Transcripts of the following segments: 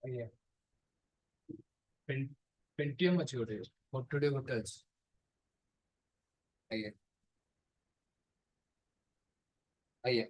ଆଜ୍ଞା ପେଣ୍ଟିଏମ୍ ଅଛି ଗୋଟେ ଫଟୋଟେ ଗୋଟେ ଅଛି। ଆଜ୍ଞା ଆଜ୍ଞା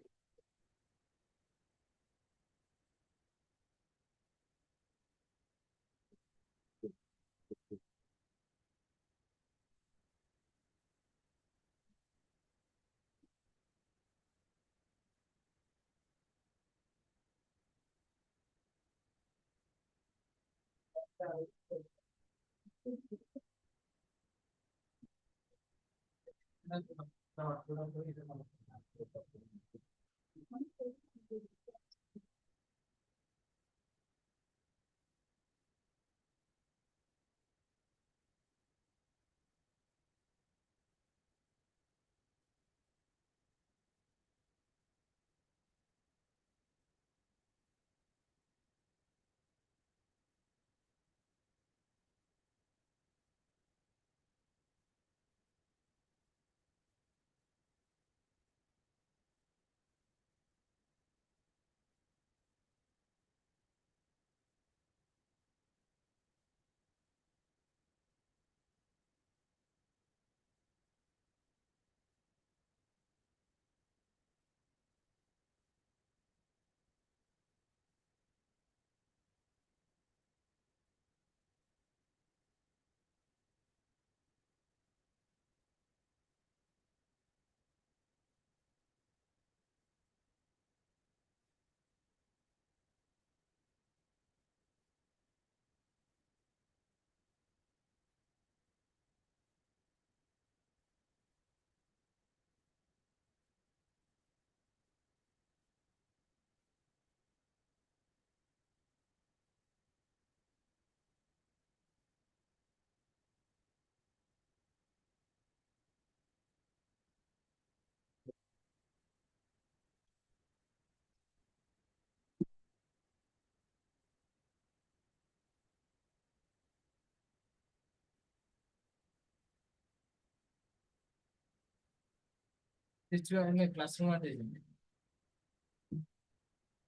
ଶିଶୁ ଆମେ କ୍ଲାସରୁମ୍ ଆଡେ ଯାଇଛନ୍ତି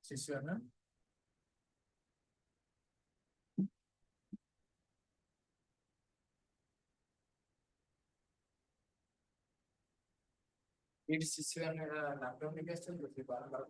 ଶିଶୁ ନା ଏଇଠି ଶିଶୁ ଆମେ ଲାପଟପ୍ ନେଇକି ଆସିଛନ୍ତି ସେ ବାରମ୍ବାର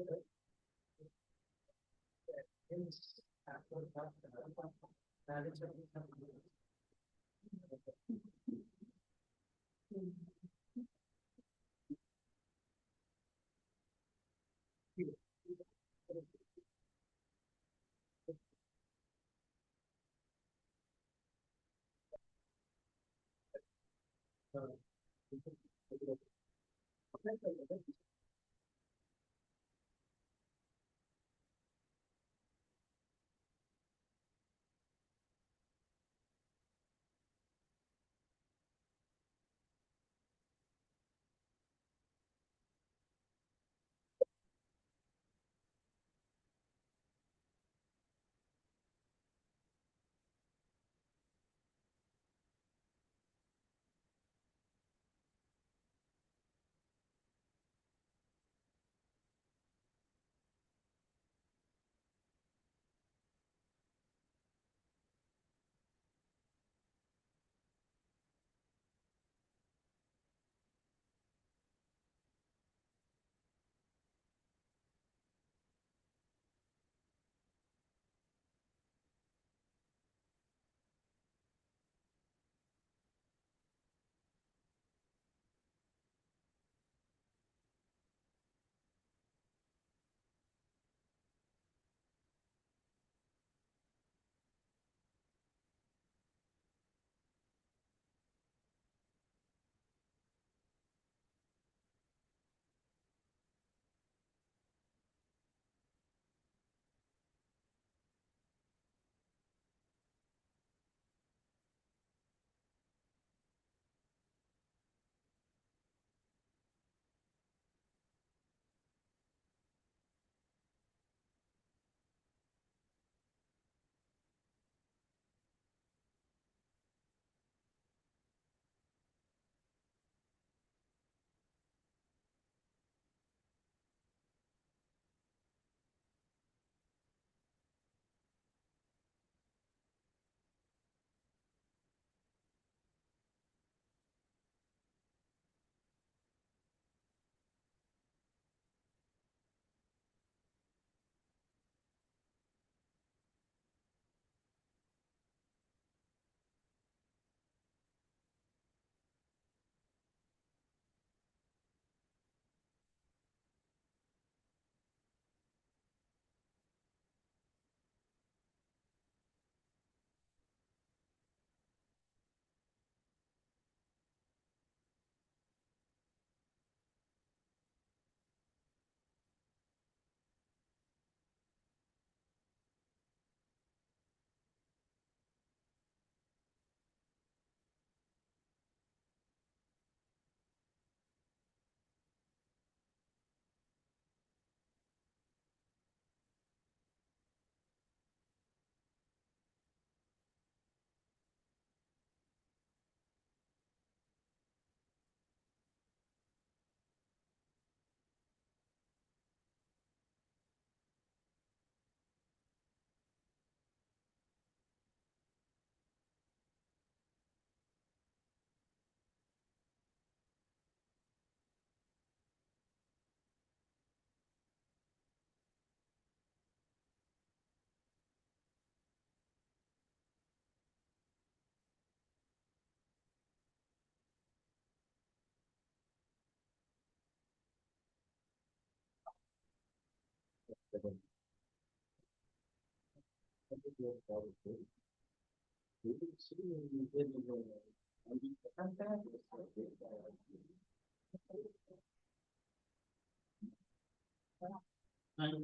I'm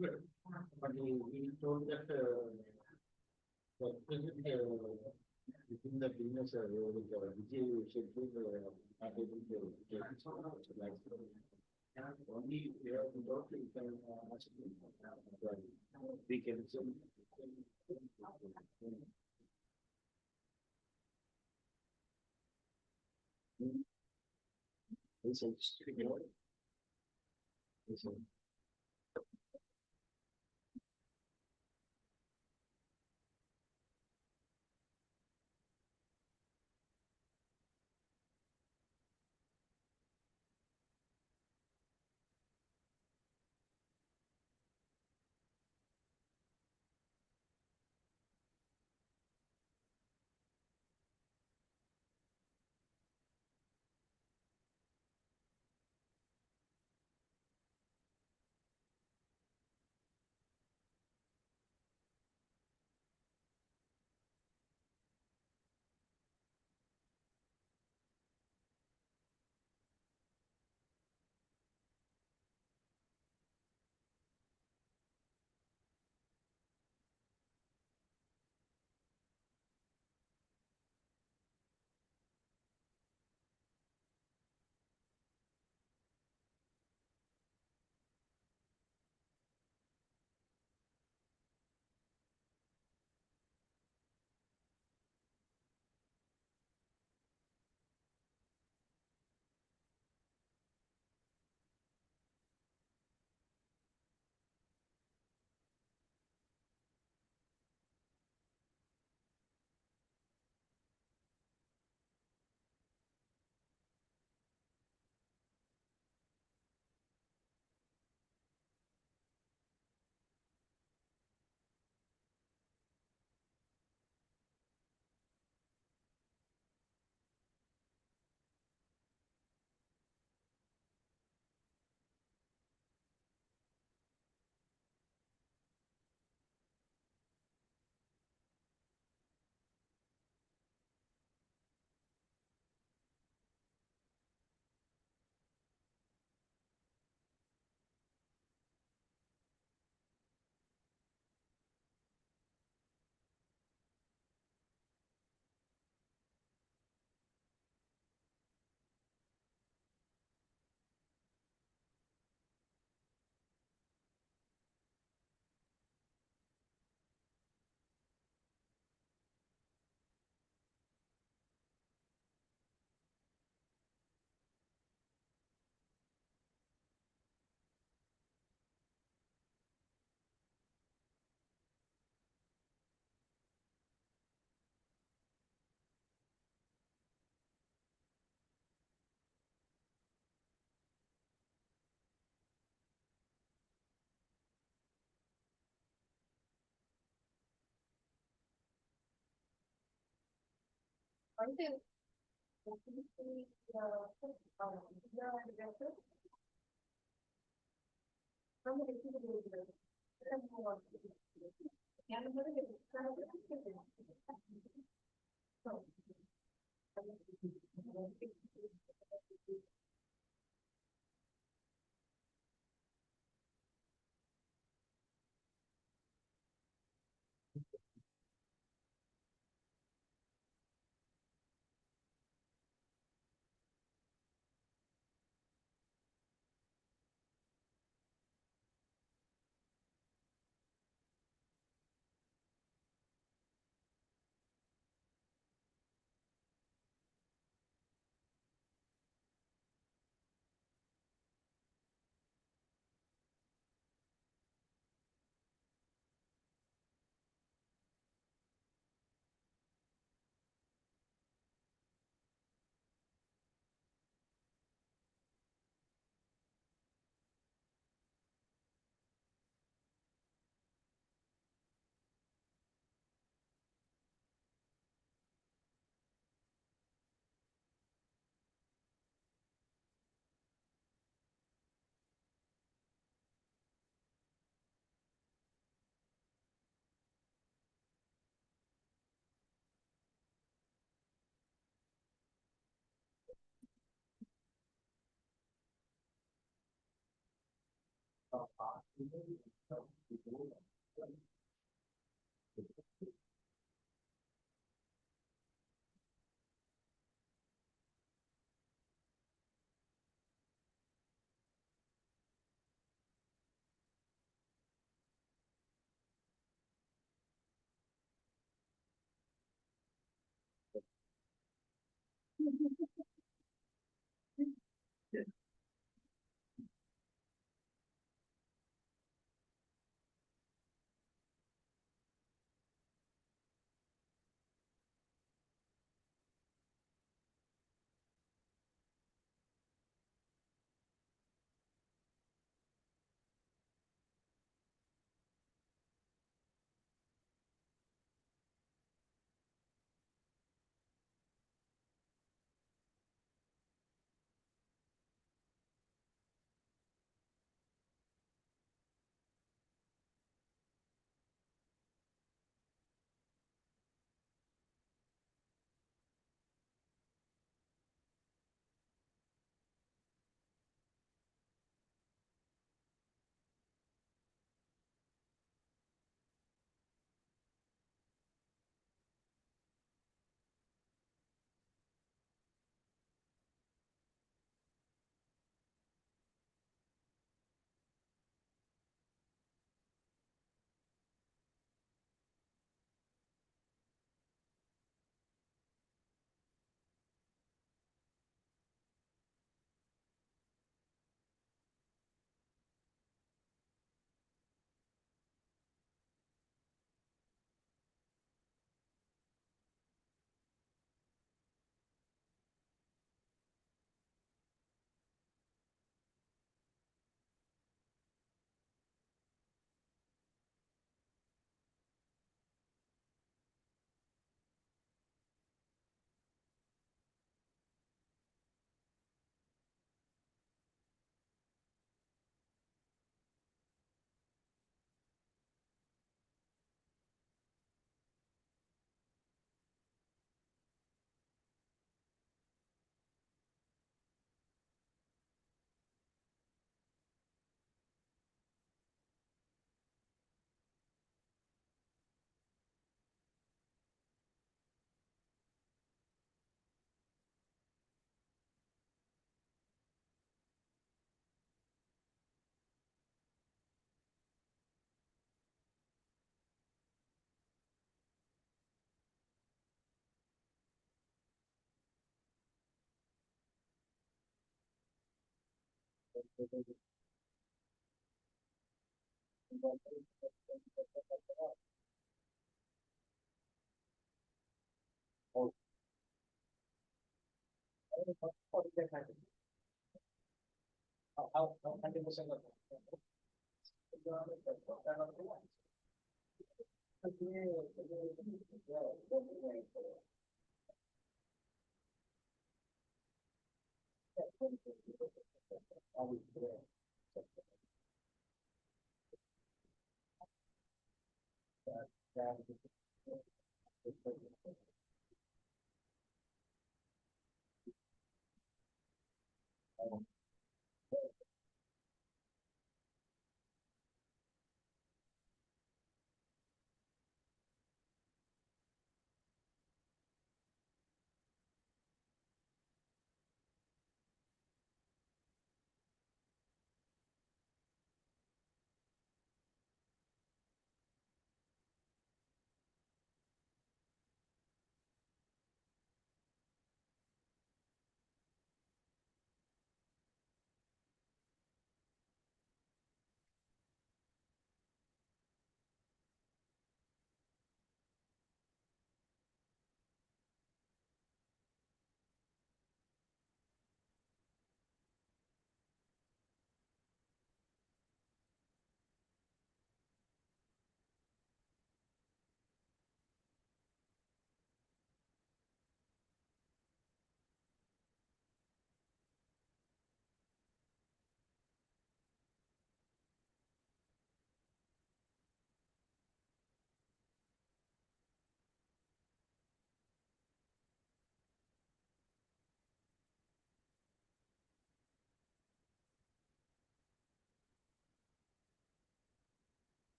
good. But we told that what is it within the business with Vijay schedule not able to get like only without you can ask we can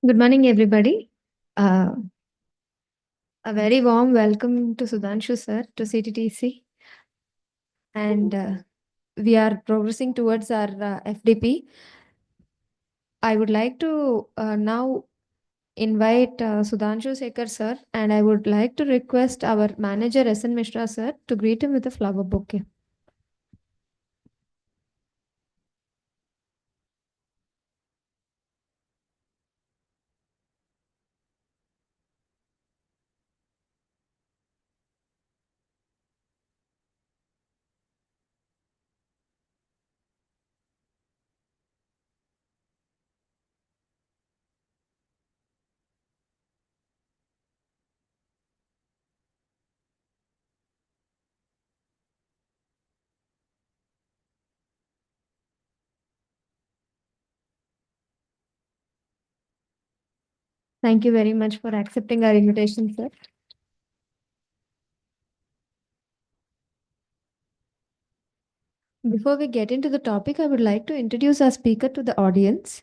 Good morning, everybody. Uh, a very warm welcome to Sudhanshu sir to CTTC, and we are progressing towards our FDP. I would like to now invite Sudhanshu Sekhar sir, and I would like to request our manager SN Mishra sir to greet him with a flower bouquet. Thank you very much for accepting our invitation, sir. Before we get into the topic, I would like to introduce our speaker to the audience.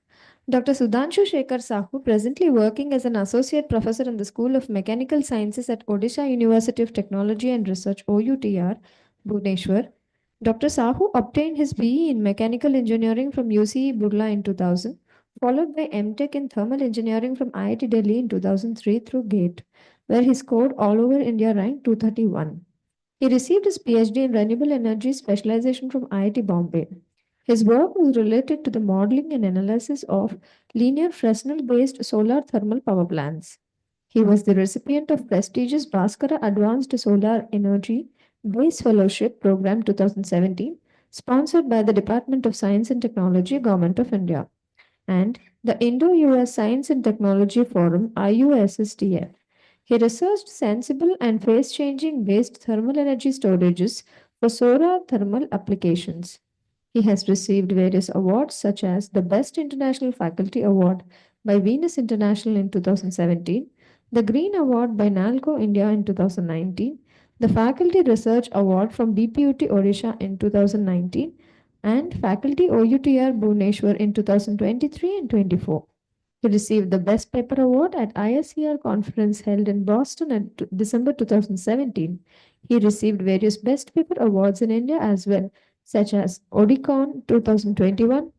Dr. Sudhanshu Shekhar Sahu, presently working as an associate professor in the School of Mechanical Sciences at Odisha University of Technology and Research (OUTR), Bhubaneswar. Dr. Sahu obtained his BE in Mechanical Engineering from UCE Burla in 2000, followed by MTech in Thermal Engineering from IIT Delhi in 2003 through GATE, where he scored all over India rank 231. He received his PhD in Renewable Energy specialization from IIT Bombay. His work was related to the modeling and analysis of linear Fresnel based solar thermal power plants. He was the recipient of prestigious Bhaskara Advanced Solar Energy Base Fellowship Program 2017, sponsored by the Department of Science and Technology, Government of India, and the Indo-US Science and Technology Forum, IUSSTF. He researched sensible and phase-changing based thermal energy storages for solar thermal applications. He has received various awards such as the Best International Faculty Award by Venus International in 2017, the Green Award by NALCO India in 2019, the Faculty Research Award from BPUT Odisha in 2019, and Faculty OUTR Bhubaneswar in 2023 and 24. He received the Best Paper Award at ISER conference held in Boston in December 2017. He received various Best Paper Awards in India as well, such as Odicon 2021,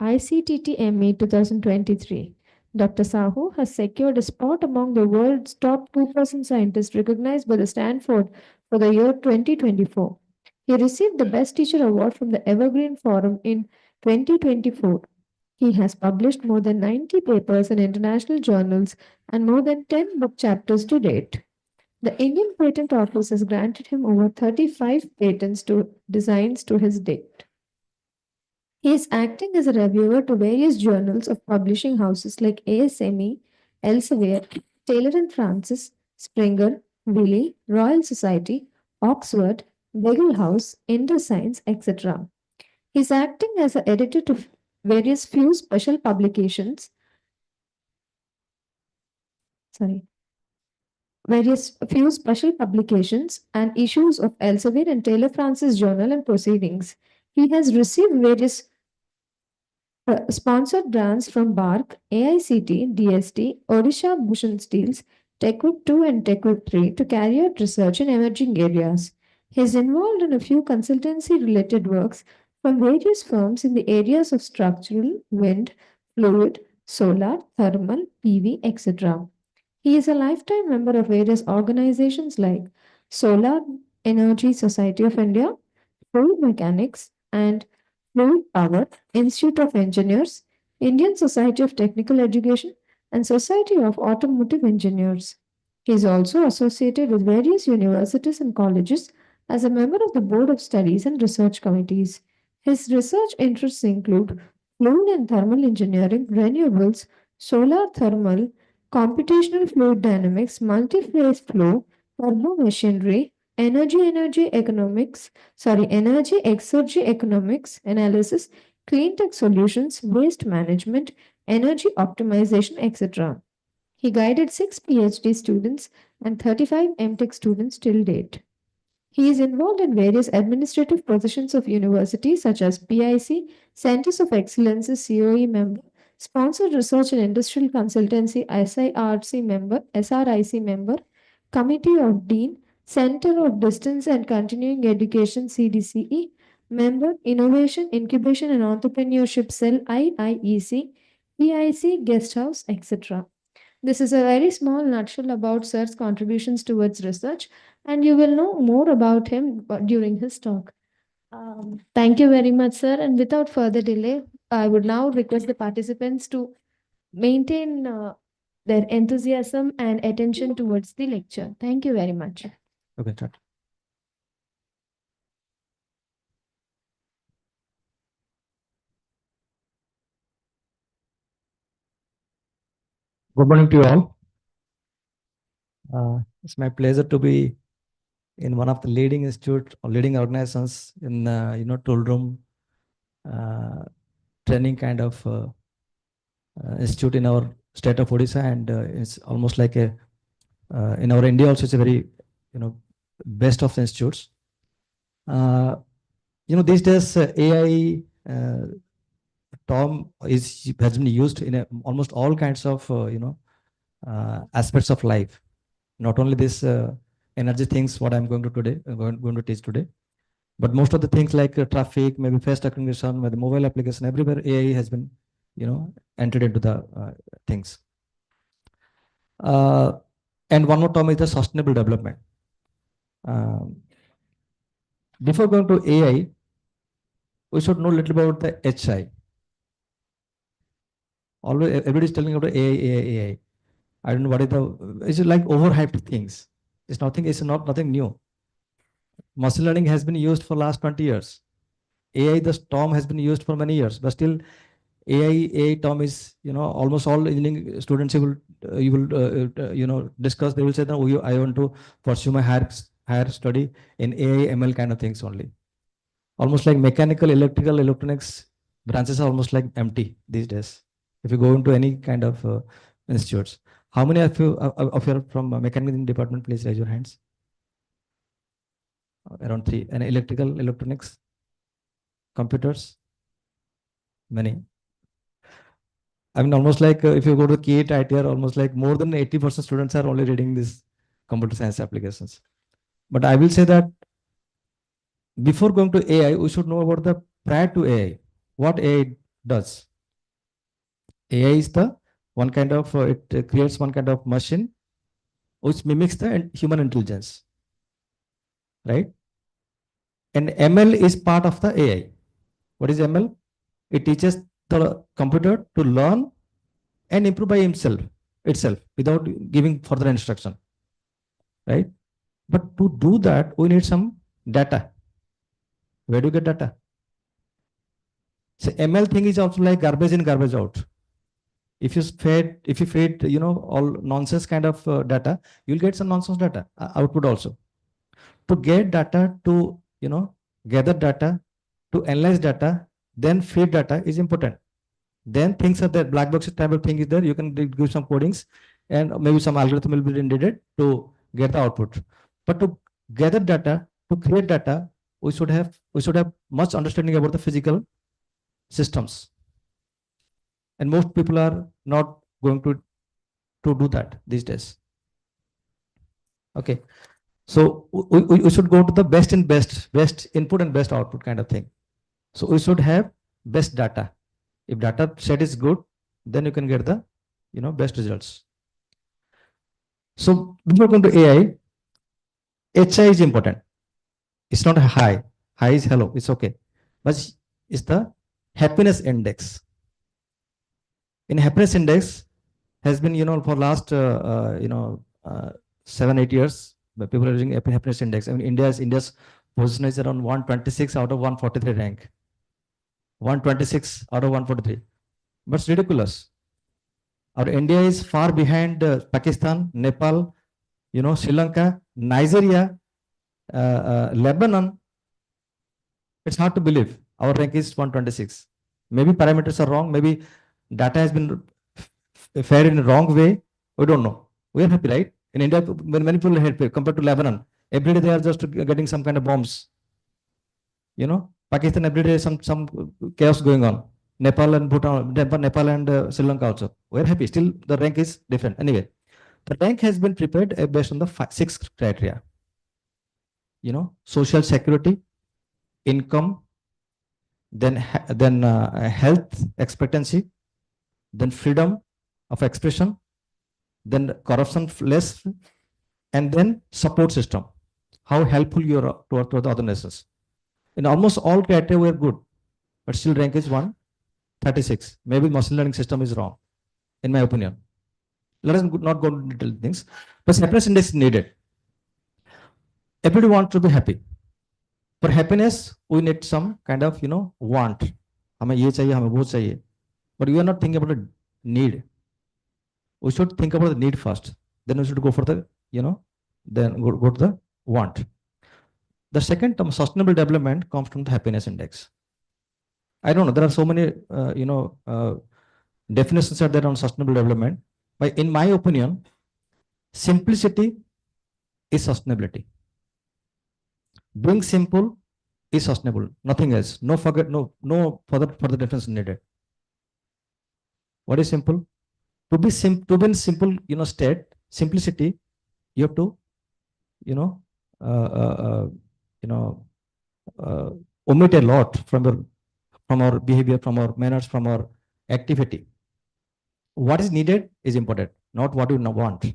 ICTTME 2023. Dr. Sahu has secured a spot among the world's top 2% scientists recognized by the Stanford for the year 2024. He received the Best Teacher Award from the Evergreen Forum in 2024. He has published more than 90 papers in international journals and more than 10 book chapters to date. The Indian Patent Office has granted him over 35 patents to designs to his date. He is acting as a reviewer to various journals of publishing houses like ASME, Elsevier, Taylor and Francis, Springer, Wiley, Royal Society, Oxford, Beagle House, Science, etc. He is acting as an editor to various few special publications. Various few special publications and issues of Elsevier and Taylor Francis Journal and Proceedings. He has received various sponsored grants from BARC, AICT, DST, Odisha Bhushan Steels, TechWip 2 and TechWip 3 to carry out research in emerging areas. He is involved in a few consultancy-related works from various firms in the areas of structural, wind, fluid, solar, thermal, PV, etc. He is a lifetime member of various organizations like Solar Energy Society of India, Fluid Mechanics, and Fluid Power, Institute of Engineers, Indian Society of Technical Education, and Society of Automotive Engineers. He is also associated with various universities and colleges as a member of the Board of Studies and Research Committees. His research interests include fluid and thermal engineering, renewables, solar thermal, computational fluid dynamics, multi-phase flow, turbo machinery, energy exergy economics analysis, clean tech solutions, waste management, energy optimization, etc. He guided 6 PhD students and 35 MTech students till date. He is involved in various administrative positions of universities such as PIC, Centers of Excellence COE member, Sponsored Research and Industrial Consultancy SRIC member, Committee of Dean, Center of Distance and Continuing Education CDCE, member, Innovation, Incubation and Entrepreneurship Cell IIEC, PIC, Guest House, etc. This is a very small nutshell about Sir's contributions towards research, and you will know more about him during his talk. Thank you very much, sir. And without further delay, I would now request the participants to maintain their enthusiasm and attention towards the lecture. Thank you very much. Okay, start. Good morning to you all. It's my pleasure to be in one of the leading institute or leading organizations in tool room training kind of institute in our state of Odisha, and it's almost like a in our India also it's a very best of the institutes. These days AI term has been used in almost all kinds of aspects of life. Not only this energy things what I'm going to today going to teach today, but most of the things like traffic, maybe face recognition, maybe mobile application, everywhere AI has been entered into the things. And one more term is the sustainable development. Before going to AI, we should know a little about the HI. Always everybody is telling about AI, AI, AI. I don't know what is the, it's like overhyped things. It's nothing new. Machine learning has been used for last 20 years. AI, the term has been used for many years, but still AI term is, almost all engineering students you will discuss, they will say that, oh, I want to pursue my higher study in AI, ML kind of things only. Almost like mechanical, electrical, electronics branches are almost like empty these days. If you go into any kind of institutes, how many of you are from mechanical engineering department? Please raise your hands. Around 3. And electrical, electronics, computers, many. I mean, almost like if you go to KEAT, ITR, almost like more than 80% students are only reading these computer science applications. But I will say that before going to AI, we should know about the prior to AI, what AI does. AI is the one kind of, it creates one kind of machine which mimics the human intelligence, right? And ML is part of the AI. What is ML? It teaches the computer to learn and improve by itself without giving further instruction, right? But to do that, we need some data. Where do you get data? So ML thing is also like garbage in, garbage out. If you feed, all nonsense kind of data, you'll get some nonsense data output also. To get data, to gather data, to analyze data, then feed data is important. Then things are there, black box type of thing is there. You can give some codings, and maybe some algorithm will be needed to get the output. But to gather data, to create data, we should have much understanding about the physical systems. And most people are not going to do that these days. Okay. So we should go to the best input and best output kind of thing. So we should have best data. If data set is good, then you can get the best results. So before going to AI, HI is important. It's not a high. High is hello, it's okay. But it's the happiness index. In happiness index has been, for last 7-8 years, people are using happiness index. I mean, India's position is around 126 out of 143 rank. 126 out of 143. But it's ridiculous. Our India is far behind Pakistan, Nepal, Sri Lanka, Nigeria, Lebanon. It's hard to believe. Our rank is 126. Maybe parameters are wrong. Maybe data has been fed in the wrong way. We don't know. We are happy, right? In India, when many people are happy compared to Lebanon, every day they are just getting some kind of bombs. Pakistan, every day some chaos going on. Nepal and Bhutan, Nepal and Sri Lanka also. We're happy. Still, the rank is different. Anyway, the rank has been prepared based on the 6 criteria. Social security, income, then health expectancy, then freedom of expression, then corruption less, and then support system. How helpful you are to the other nations. In almost all criteria, we are good, but still rank is 136. Maybe machine learning system is wrong, in my opinion. Let us not go into detailed things, but happiness index is needed. Everybody wants to be happy. For happiness, we need some kind of want. हमें ये चाहिए, हमें वो चाहिए. But we are not thinking about the need. We should think about the need first. Then we should go for the then go to the want. The second term, sustainable development, comes from the happiness index. I don't know. There are so many definitions are there on sustainable development. But in my opinion, simplicity is sustainability. Being simple is sustainable. Nothing else. No further definition needed. What is simple? To be in simple, state, simplicity, you have to, you know, uh, uh, uh, you know, uh, omit a lot from our behavior, from our manners, from our activity. What is needed is important, not what you want.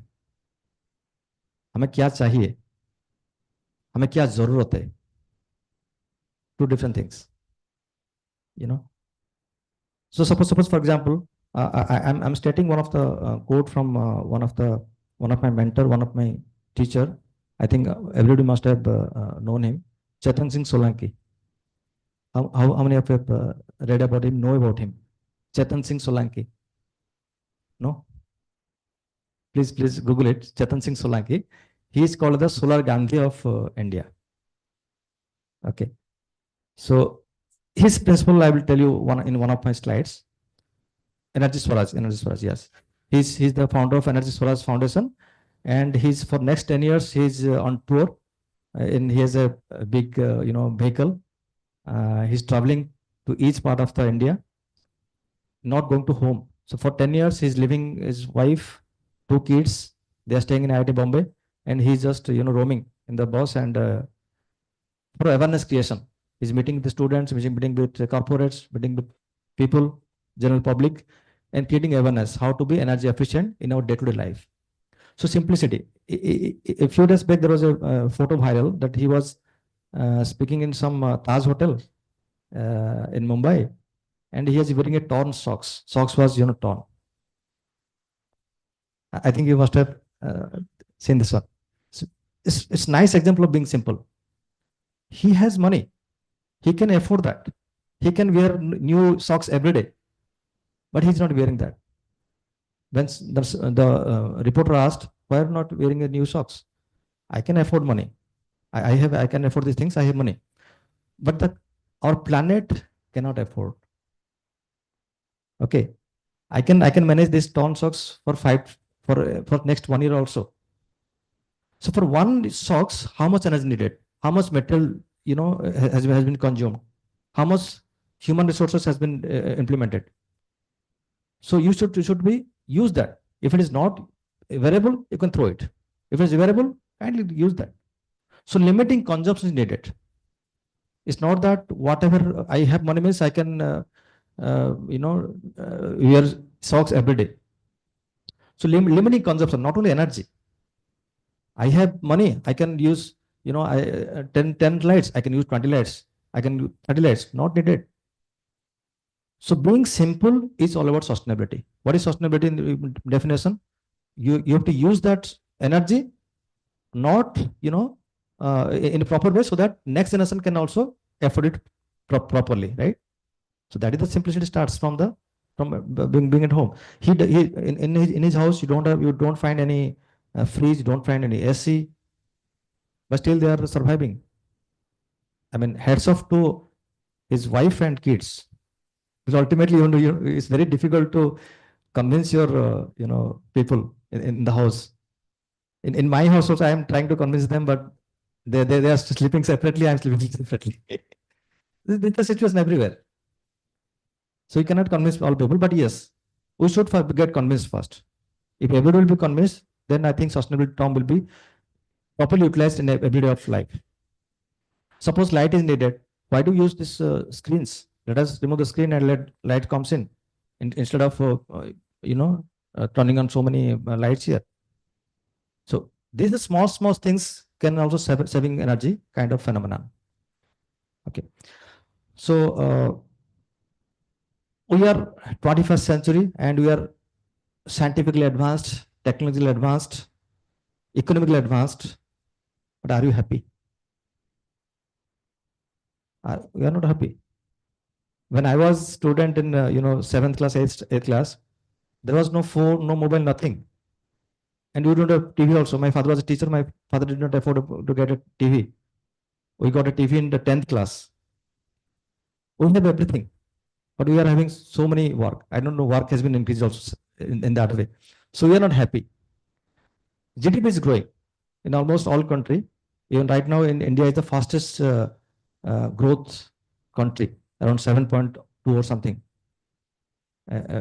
हमें क्या चाहिए, हमें क्या जरूरत है. Two different things, So suppose for example, I'm stating one of the quote from one of my mentor, one of my teacher. I think everybody must have known him, Chetan Singh Solanki. How many of you have read about him, know about him? Chetan Singh Solanki. No? Please Google it. Chetan Singh Solanki. He is called the Solar Gandhi of India. Okay. So his principle, I will tell you in one of my slides. Energy Swaraj, yes. He's the founder of Energy Swaraj Foundation, and he's for next 10 years he's on tour, and he has a big vehicle. He's traveling to each part of the India, not going to home. So for 10 years he's living his wife, 2 kids. They are staying in IIT Bombay, and he's just roaming in the bus and for awareness creation. He's meeting with the students, meeting with corporates, meeting with people, general public, and creating awareness how to be energy efficient in our day-to-day life. So simplicity. A few days back, there was a photo viral that he was speaking in some Taj hotel in Mumbai, and he was wearing a torn socks. Socks was torn. I think you must have seen this one. So it's nice example of being simple. He has money. He can afford that. He can wear new socks every day, but he's not wearing that. When the reporter asked, why are you not wearing a new socks? I can afford money. I can afford these things. I have money, but our planet cannot afford. Okay, I can manage these torn socks for next 1 year also. So for one socks, how much energy needed? How much material has been consumed? How much human resources has been implemented? So you should use that. If it is not variable, you can throw it. If it is variable, kindly use that. So limiting consumption is needed. It's not that whatever I have money means I can wear socks every day. So limiting consumption, not only energy. I have money, I can use 10 lights, I can use 20 lights, I can use 30 lights, not needed. So being simple is all about sustainability. What is sustainability in the definition? You have to use that energy not in a proper way, so that next generation can also afford it properly, right? So that is the simplicity starts from being at home. In his house you don't find any fridge, you don't find any AC, but still they are surviving. I mean, hats off to his wife and kids. Because ultimately, it's very difficult to convince your, people in the house. In my house also, I am trying to convince them, but they are sleeping separately. I'm sleeping separately. This is the situation everywhere. So you cannot convince all people, but yes, we should get convinced first. If everybody will be convinced, then I think sustainability term will be properly utilized in every day of life. Suppose light is needed. Why do you use these screens? Let us remove the screen and let light comes in instead of turning on so many lights here. So these small things can also saving energy kind of phenomenon. Okay. So we are 21st century and we are scientifically advanced, technologically advanced, economically advanced. But are you happy? We are not happy. When I was student in 7th class, 8th class, there was no phone, no mobile, nothing. And we don't have TV also. My father was a teacher. My father did not afford to get a TV. We got a TV in the 10th class. We have everything. but we are having so many work. I don't know, work has been increased also in that way. So we are not happy. GDP is growing in almost all country. Even right now in India is the fastest growth country, around 7.2 or something.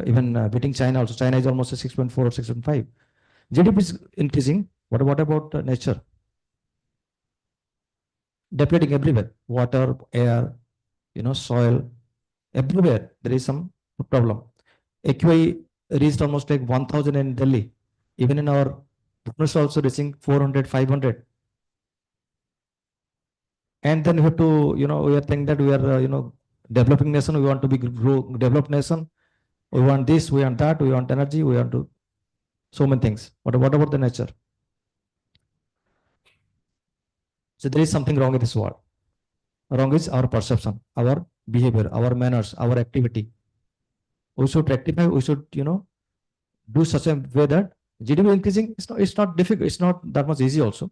Even beating China also. China is almost a 6.4 or 6.5. GDP is increasing. What about nature? Depleting everywhere. Water, air, soil, everywhere there is some problem. AQI reached almost like 1000 in Delhi. Even in our Bhubaneswar also reaching 400, 500. And then we have to, we are thinking that we are, developing nation. We want to be developed nation. We want this, we want that, we want energy, we want to so many things. What about the nature? So there is something wrong in this world. Wrong is our perception, our behavior, our manners, our activity. We should rectify, we should, do such a way that GDP increasing, it's not difficult, it's not that much easy also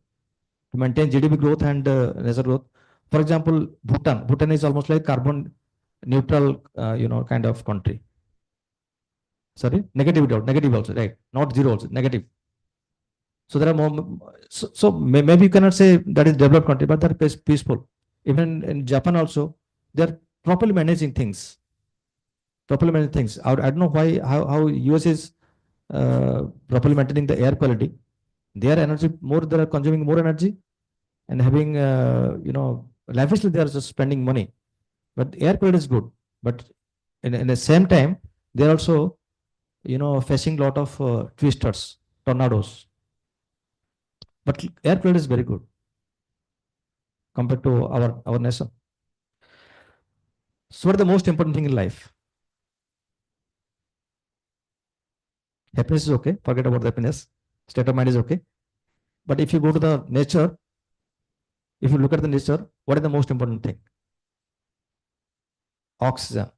to maintain GDP growth and nature growth. For example, Bhutan is almost like carbon neutral, kind of country. Sorry, negative also, right? Not zero also, negative. So there are more. So maybe you cannot say that is developed country, but they're peaceful. Even in Japan also, they're properly managing things. Properly managing things. I don't know why how US is properly maintaining the air quality. Their energy more, they are consuming more energy and having lavishly they are just spending money. But air quality is good. But in the same time, they are also facing a lot of twisters, tornadoes. But air quality is very good compared to our nation. So what is the most important thing in life? Happiness is okay. Forget about the happiness. State of mind is okay. But if you go to the nature, if you look at the nature, what is the most important thing? Oxygen.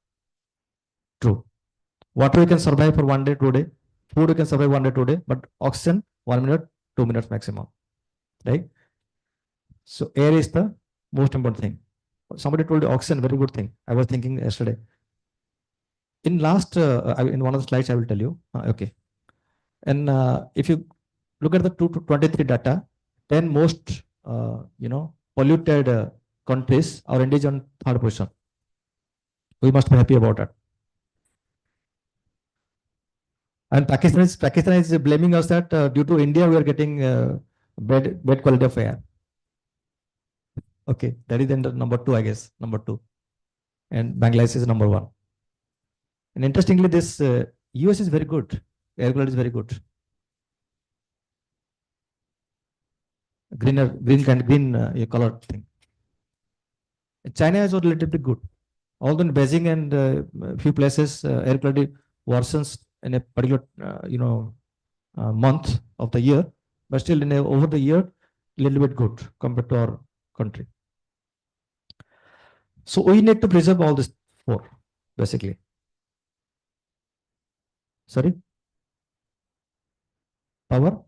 True. Water we can survive for 1 day, 2 day. Food we can survive 1 day, 2 day. But oxygen, 1 minute, 2 minutes maximum. Right? So air is the most important thing. Somebody told you oxygen, very good thing. I was thinking yesterday. In last, in one of the slides, I will tell you. Okay. And if you look at the 2 to 23 data, 10 most, polluted countries, our India is on 3rd position. We must be happy about that. And Pakistan is blaming us that due to India, we are getting bad quality of air. Okay, that is the number 2, I guess, number 2. And Bangladesh is number 1. And interestingly, this US is very good. Air quality is very good. Green color thing. China is relatively good. Although in Beijing and few places, air quality worsens in a particular, month of the year, but still over the year, a little bit good compared to our country. So we need to preserve all this 4, basically. Sorry? Power?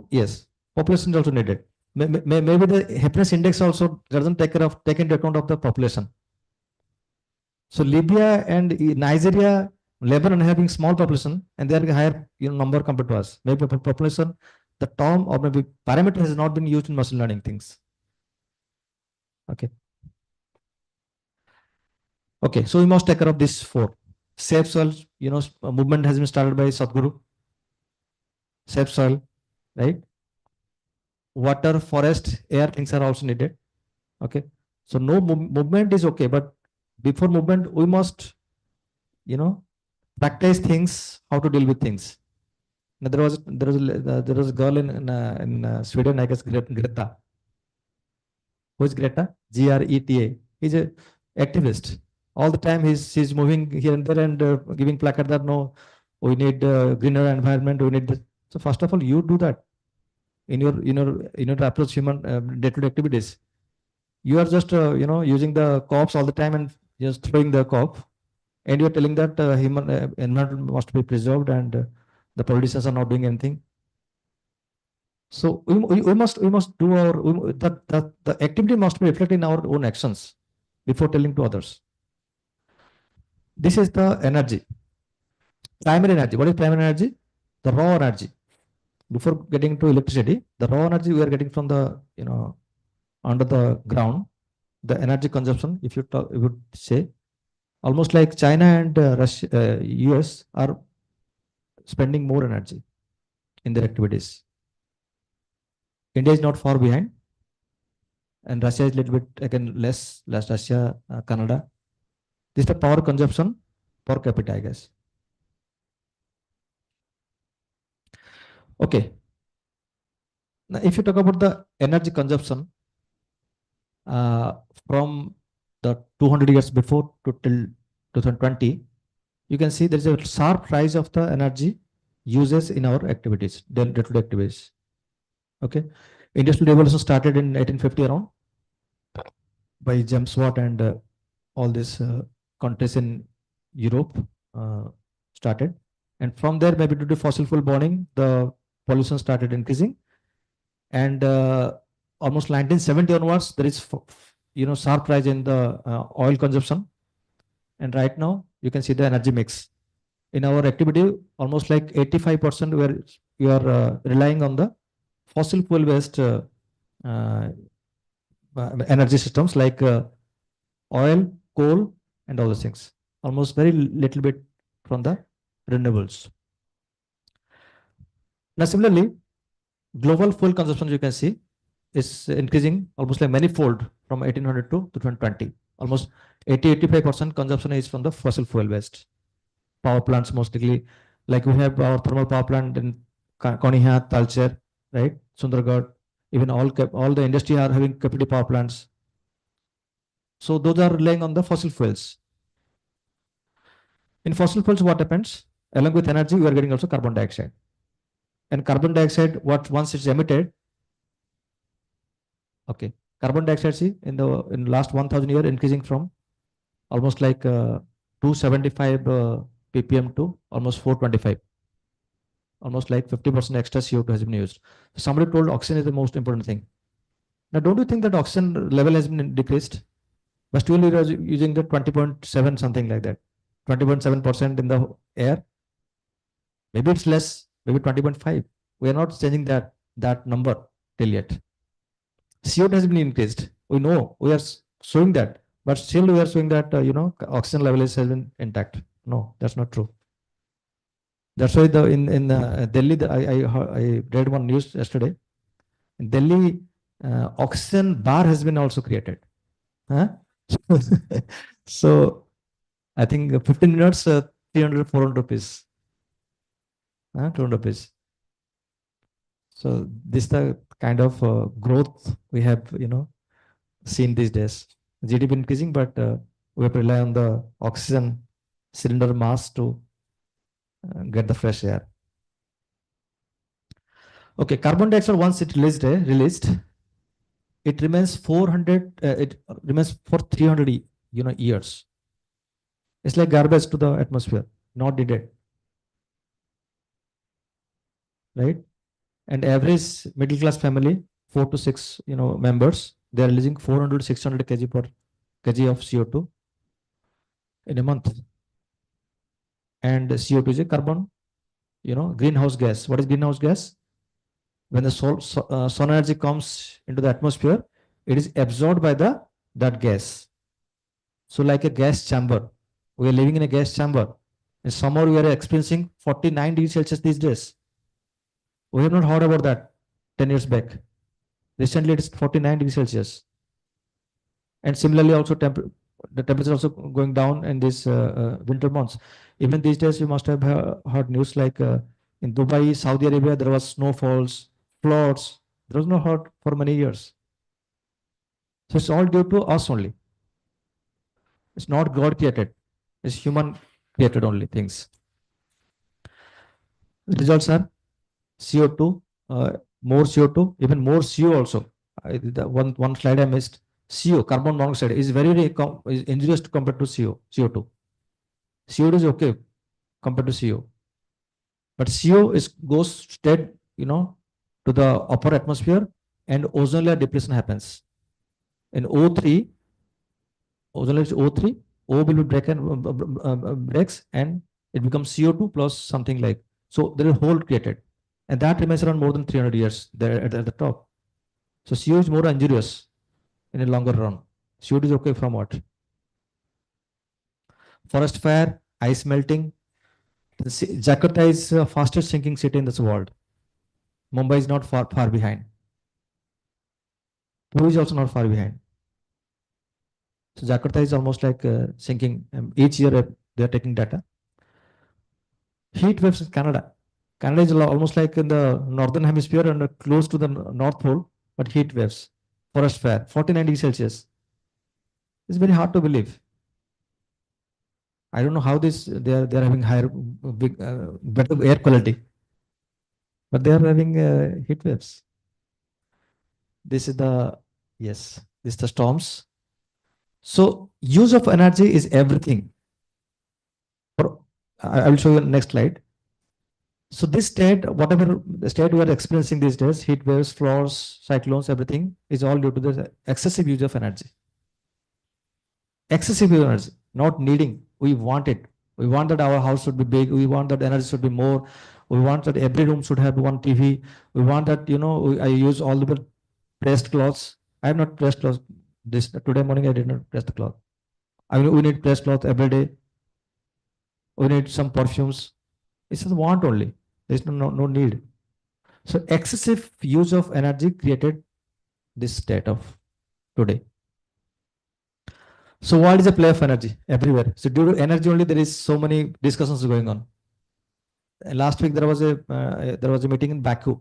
Yes, population is also needed. Maybe the happiness index also doesn't take into account of the population. So Libya and Nigeria, Lebanon having small population and they are higher number compared to us. Maybe population, the term or maybe parameter has not been used in machine learning things. Okay. Okay, so we must take care of this 4. Safe soil, movement has been started by Sadhguru. Safe soil, right? Water, forest, air, things are also needed. Okay. So no movement is okay, but before movement, we must, practice things, how to deal with things. Now, there was a girl in Sweden, I guess, Greta. Who is Greta? Greta. He's a activist. All the time she's moving here and there and giving placard that no, we need greener environment. We need this. So first of all, you do that in your approach human day-to-day activities. You are just using the cops all the time and just throwing the cop, and you're telling that human environment must be preserved and the politicians are not doing anything. So we must do the activity must be reflected in our own actions before telling to others. This is the energy. Primary energy. What is primary energy? The raw energy. Before getting to electricity, the raw energy we are getting from the, under the ground, the energy consumption, if you talk, you would say, almost like China and Russia, US are spending more energy in their activities. India is not far behind, and Russia is a little bit again less Russia, Canada. This is the power consumption per capita, I guess. Okay. Now, if you talk about the energy consumption from the 200 years before to till 2020, you can see there is a sharp rise of the energy uses in our activities, day-to-day activities. Okay. Industrial revolution started in 1850 around by James Watt and all these countries in Europe started. And from there, maybe due to fossil fuel burning, the pollution started increasing. And almost 1970 onwards, there is sharp rise in the oil consumption. And right now, you can see the energy mix. In our activity, almost like 85% we are relying on the fossil fuel based energy systems like oil, coal, and all those things. Almost very little bit from the renewables. Now, similarly, global fuel consumption, you can see, is increasing almost like manifold from 1800 to 2020. Almost 80-85% consumption is from the fossil fuel based power plants, mostly. Like we have our thermal power plant in Koniha, Talcher, right, Sundargarh. Even all the industry are having capacity power plants. So those are relying on the fossil fuels. In fossil fuels, what happens? Along with energy, we are getting also carbon dioxide. And carbon dioxide, once it's emitted, okay, carbon dioxide, see, in the last 1,000 years, increasing from almost like 275 ppm to almost 425. Almost like 50% extra CO2 has been used. So somebody told oxygen is the most important thing. Now, don't you think that oxygen level has been decreased? But still, we are using the 20.7, something like that. 20.7% in the air. Maybe it's less, maybe 20.5. We are not changing that number till yet. CO2 has been increased. We know, we are showing that, but still we are showing that oxygen level has been intact. No, that's not true. That's why in Delhi, I read one news yesterday. In Delhi, oxygen bar has been also created. Huh? So I think 15 minutes, 300, 400 rupees. 200 rupees. So this is the kind of growth we have, seen these days. GDP increasing, but we have to rely on the oxygen cylinder mass to get the fresh air. Okay, carbon dioxide, once it released, it remains 400. It remains for 300 years. It's like garbage to the atmosphere, not needed, right? And average middle class family, 4 to 6 members, they are releasing 400 to 600 kg per kg of CO2 in a month. And CO2 is a carbon, greenhouse gas. What is greenhouse gas? When the sun energy comes into the atmosphere, it is absorbed by that gas. So like a gas chamber, we are living in a gas chamber. In summer, we are experiencing 49 degrees Celsius these days. We have not heard about that 10 years back. Recently, it is 49 degrees Celsius. And similarly, also the temperature also going down in these winter months. Even these days, you must have heard news like in Dubai, Saudi Arabia, there was snowfalls, floods. There was no hot for many years. So it's all due to us only. It's not God created. It's human created only things. Results are CO2, more CO2, even more CO also. One slide I missed. CO, carbon monoxide, is very is injurious compared to CO2. CO2 is okay compared to CO. But CO goes straight, to the upper atmosphere, and ozone layer depletion happens. In O3, ozone layer is O3, O will be breaks and it becomes CO2 plus something like. So there is a hole created, and that remains around more than 300 years there at the top. So CO is more injurious in a longer run. CO2 is okay from what? Forest fire, ice melting. Jakarta is the fastest sinking city in this world. Mumbai is not far behind. Pune is also not far behind. So Jakarta is almost like sinking. Each year they are taking data. Heat waves in Canada. Canada is almost like in the northern hemisphere and close to the North Pole, but heat waves, forest fire, 49 degrees Celsius. It's very hard to believe. I don't know how this they are having higher, better air quality, but they are having heat waves. This is the yes, this is the storms. So use of energy is everything. I will show you next slide. So this state, whatever the state we are experiencing these days, heat waves, floods, cyclones, everything is all due to the excessive use of energy. Excessive use of energy, not needing. We want it. We want that our house should be big. We want that energy should be more. We want that every room should have one TV. We want that, I use all the pressed clothes. I have not pressed clothes. Today morning I did not press the cloth. I mean, we need pressed cloth every day. We need some perfumes. It's a want only. There's no need. So excessive use of energy created this state of today. So what is the play of energy everywhere? So due to energy only, there is so many discussions going on. Last week there was a meeting in Baku,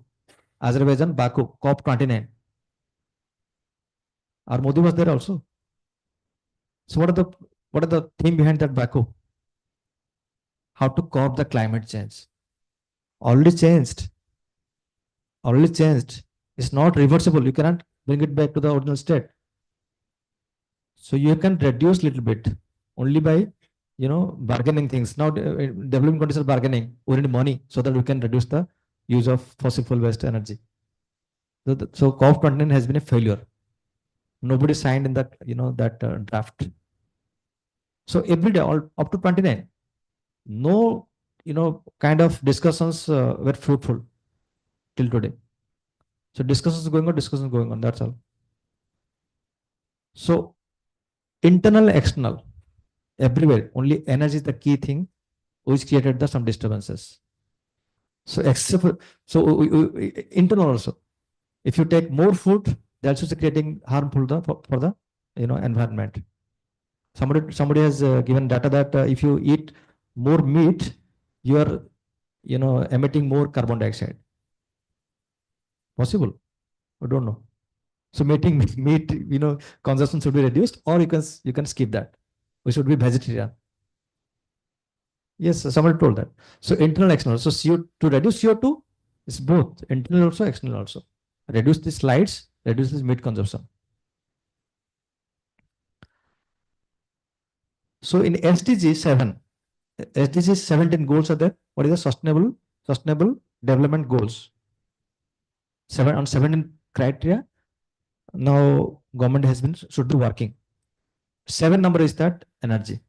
Azerbaijan, Baku, COP29. Our Modi was there also. So what are the theme behind that Baku? How to curb the climate change. Already changed. Already changed. It's not reversible. You cannot bring it back to the original state. So you can reduce little bit only by bargaining things. Now developing countries are bargaining. We need money so that we can reduce the use of fossil fuel waste energy. So COP29 has been a failure. Nobody signed in that draft. So every day, all up to 29, no kind of discussions were fruitful till today. So discussions going on. That's all. So internal, external, everywhere. Only energy is the key thing, which created some disturbances. So internal also. If you take more food, that's also creating harmful for the environment. Somebody has given data that if you eat more meat, you are emitting more carbon dioxide. Possible? I don't know. So meat consumption should be reduced, or you can skip that. We should be vegetarian. Yes, somebody told that. So internal, external. So to reduce CO2 is both internal also, external also. Reduce the slides, reduce this meat consumption. So in SDG 7, SDG 17 goals are there. What is the sustainable development goals? 17 criteria. Now government should be working. 7 number is that energy.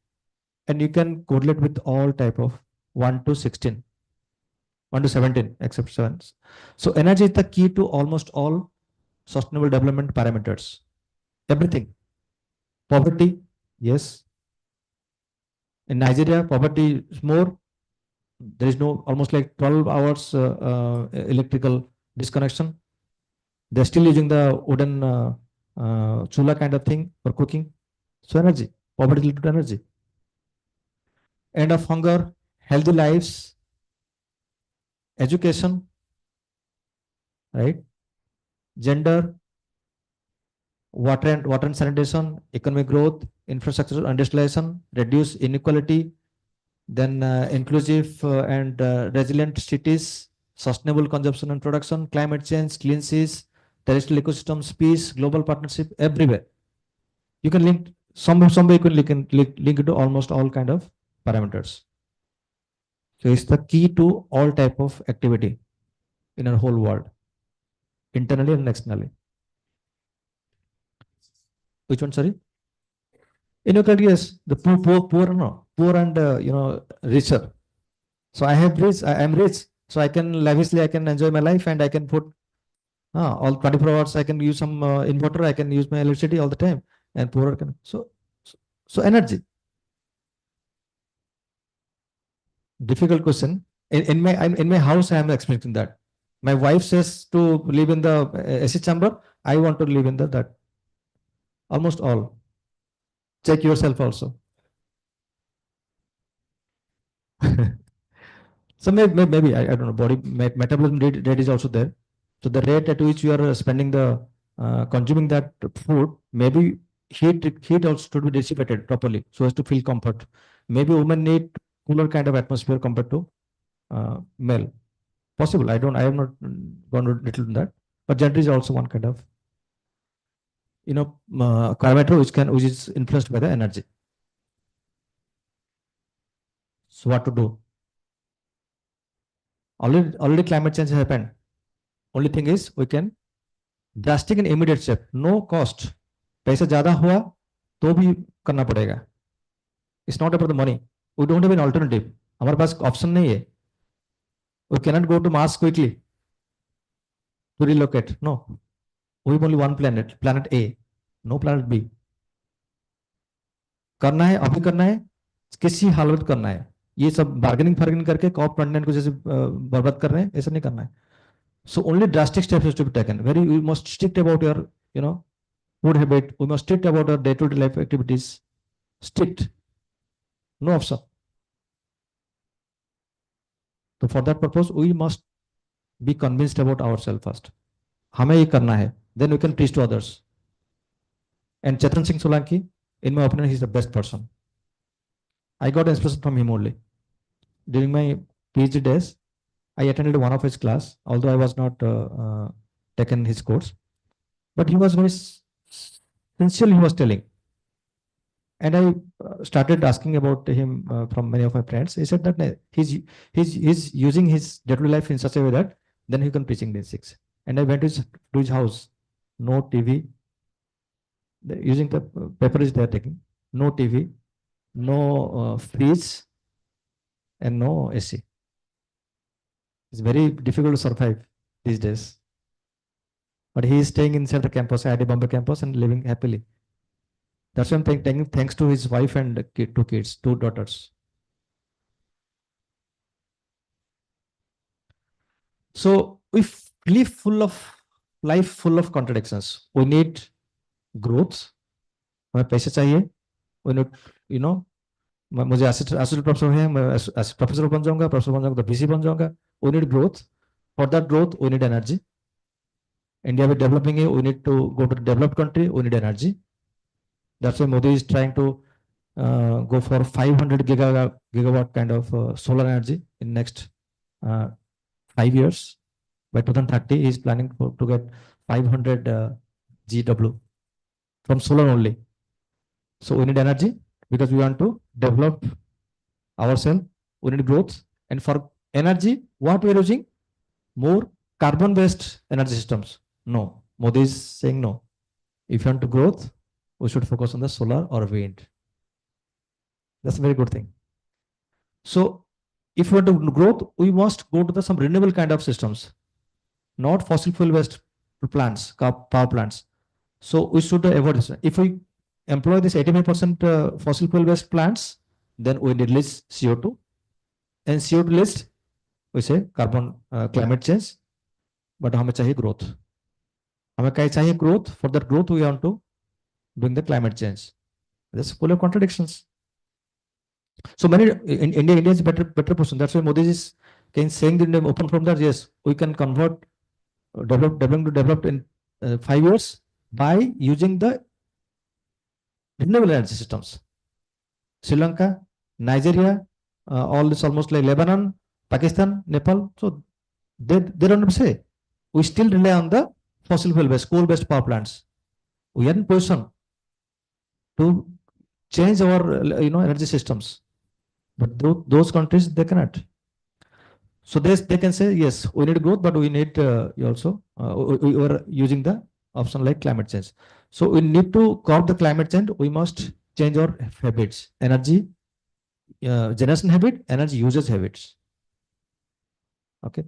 And you can correlate with all type of 1 to 16. 1 to 17 except 7. So energy is the key to almost all sustainable development parameters. Everything. Poverty, yes. In Nigeria, poverty is more. There is almost like 12 hours electrical disconnection. They're still using the wooden chula kind of thing for cooking. So energy, poverty related to energy. End of hunger, healthy lives, education, right? Gender, water and sanitation, economic growth, infrastructure, industrialization, reduce inequality, then inclusive and resilient cities, sustainable consumption and production, climate change, clean seas, terrestrial ecosystems, peace, global partnership, everywhere. You can link some way you can link it to almost all kind of parameters. So it's the key to all type of activity in our whole world, internally and externally. Which one, sorry? Inequality, yes, the poor and richer. So I have rich, I am rich, so I can lavishly, I can enjoy my life, and I can put all 24 hours. I can use some inverter, I can use my electricity all the time, and poorer can. So energy. Difficult question. In my house, I am expecting that. My wife says to live in the AC chamber. I want to live in the that. Almost all. Check yourself also. So maybe I don't know. Body metabolism rate is also there. So the rate at which you are spending the consuming that food, maybe heat also should be dissipated properly so as to feel comfort. Maybe women need cooler kind of atmosphere compared to male. Possible. I am not going to little in that, but gender is also one kind of parameter which is influenced by the energy. So what to do? Already climate change has happened. Only thing is we can drastic and immediate step, no cost. पैसा ज्यादा हुआ तो भी करना पड़ेगा. It's not about the money. We don't have an alternative. हमारे पास option नहीं है. We cannot go to Mars quickly to relocate. No. We have only one planet, planet A. No planet B. करना है, अभी करना है, किसी हालत में करना है. ये सब बार्गेनिंग करके COP29 को जैसे बर्बाद कर रहे हैं, ऐसा नहीं करना है. So only drastic steps has to be taken. We must strict about your, food habit. We must strict about our day-to-day life activities. Strict. No option. So for that purpose, we must be convinced about ourselves first. हमें ये करना है. Then we can preach to others. And Chetan Singh Solanki, in my opinion, he is the best person. I got inspiration from him only. During my PhD days, I attended one of his class, although I was not taken his course, but he was very sincerely he was telling. And I started asking about him from many of my friends. He said that he's using his daily life in such a way that then he can preaching basics. And I went to his house, no TV, using the papers they are taking, no TV, no fridge, and no AC. It's very difficult to survive these days. But he is staying inside the campus, IIT Bombay campus, and living happily. That's why I'm thanking thanks to his wife and two kids, two daughters. So we live life full of contradictions. We need growth. हमें पैसे चाहिए. We need, मुझे associate professor है, मैं professor बन जाऊंगा, professor बन जाऊंगा तो VC बन जाऊंगा. We need growth. For that growth, we need energy. India is developing it. We need to go to the developed country. We need energy. That's why Modi is trying to go for 500 gigawatt kind of solar energy in next 5 years. By 2030, he is planning to get 500 GW from solar only. So we need energy because we want to develop ourselves. We need growth, and for energy, what we are using? More carbon-based energy systems. No, Modi is saying no. If you want to growth, we should focus on the solar or wind. That's a very good thing. So if we want to growth, we must go to some renewable kind of systems, not fossil fuel-based plants, power plants. So we should avoid this. If we employ this 85% fossil fuel-based plants, then we need less CO2. And CO2 list, we say carbon climate change. But हमें चाहिए growth. हमें क्या चाहिए growth? For that growth, we want to bring the climate change. That's full of contradictions. So many India is better person. That's why Modi is saying in the open from that, yes, we can convert develop in 5 years by using the renewable energy systems. Sri Lanka, Nigeria, all this almost like Lebanon, Pakistan, Nepal. So they don't say. We still rely on the fossil fuel-based, coal-based power plants. We are in position to change our energy systems, but those countries they cannot. So they can say yes, we need growth, but we need also we are using the option like climate change. So we need to curb the climate change. We must change our habits, energy generation habit, energy usage habits. Okay.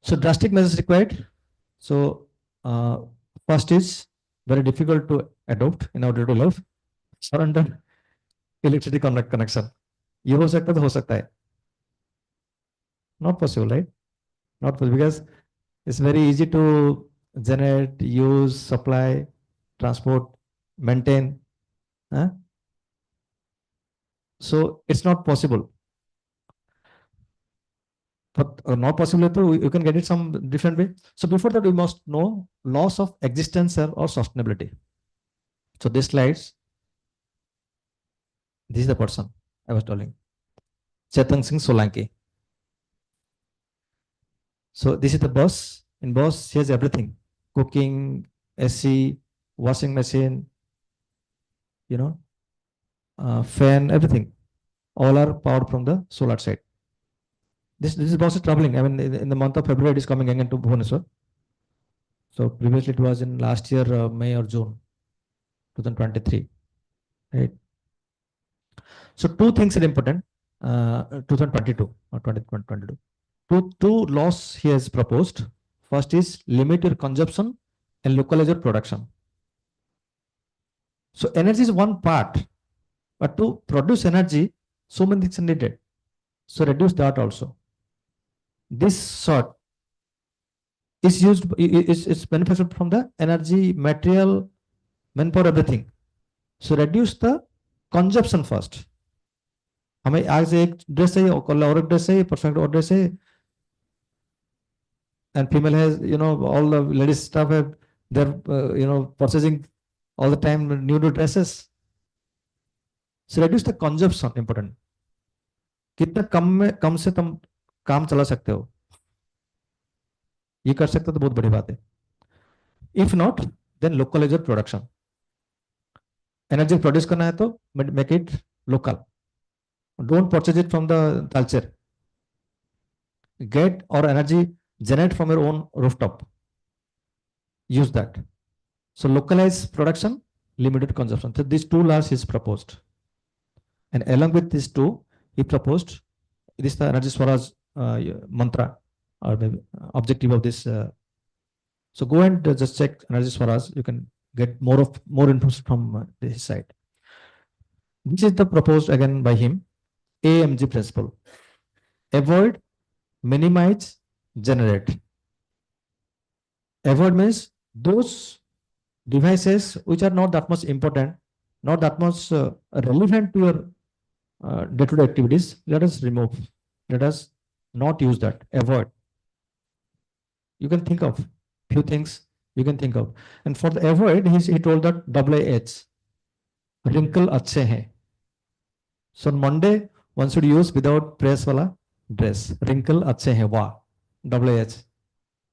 So drastic measures required. So first is very difficult to adopt in our day-to-day life. Surrender electricity connection. ये हो सकता है तो हो सकता है. Not possible, right? Not possible because it's very easy to generate, use, supply, transport, maintain. Huh? So it's not possible. But not possible, so you can get it some different way. So before that, we must know laws of existence or sustainability. So this slides, this is the person I was telling, Chetan Singh Solanki. So this is the boss. In boss, he has everything: cooking, AC, washing machine, fan, everything. All are powered from the solar side. This boss is traveling. I mean, in the month of February, it is coming again to Bhubaneswar. So previously, it was in last year, May or June, 2023. Right. So two things are important. 2022 or 2022. Two laws he has proposed. First is limit your consumption and localize your production. So energy is one part, but to produce energy, so many things are needed. So reduce that also. This sort is used, is manufactured from the energy, material, manpower, everything. So reduce the consumption first. हमें आज एक dress चाहिए और कल और एक dress चाहिए, perfect और ड्रेस चाहिए. And female has, all the ladies stuff have, they're, purchasing all the time new dresses. So reduce the consumption, important. कितना कम से तुम काम चला सकते हो, ये कर सकते हो तो बहुत बड़ी बात है. If not, then localize your production. Energy produce करना है तो make it local. Don't purchase it from the culture. Get or energy generate from your own rooftop. Use that. So localize production, limited consumption. So these two laws is proposed. And along with these two, he proposed, this is the Energy Swaraj mantra or maybe objective of this. So go and just check Energy Swaraj. You can get more information from this side. This is the proposed again by him, AMG principle. Avoid, minimize, generate. Avoid means those devices which are not that much important, not that much relevant to your day-to-day activities. Let us remove. Let us not use that. Avoid. You can think of few things you can think of. And for the avoid, he told that WH, wrinkle अच्छे हैं. So on Monday, one should use without press wala dress. Wrinkle अच्छे हैं, wa, WH.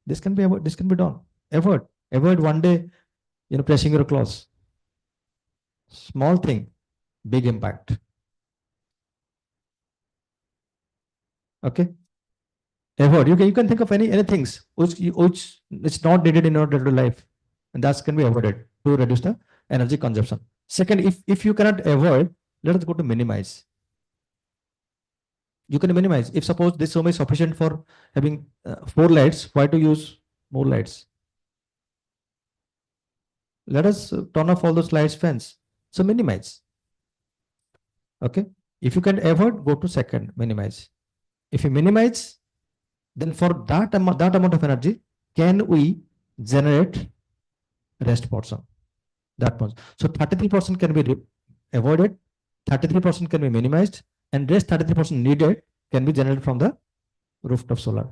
This can be done. Avoid one day, pressing your clothes. Small thing, big impact. Okay. Avoid. You can think of any things which it's not needed in your daily life, and that can be avoided to reduce the energy consumption. Second, if you cannot avoid, let us go to minimize. You can minimize. If suppose this room is sufficient for having 4 lights, why to use more lights? Let us turn off all those lights, fans. So minimize. Okay. If you can avoid, go to second, minimize. If you minimize, then for that amount of energy, can we generate rest portion? That much. So 33% can be avoided, 33% can be minimized, and rest 33% needed can be generated from the rooftop solar.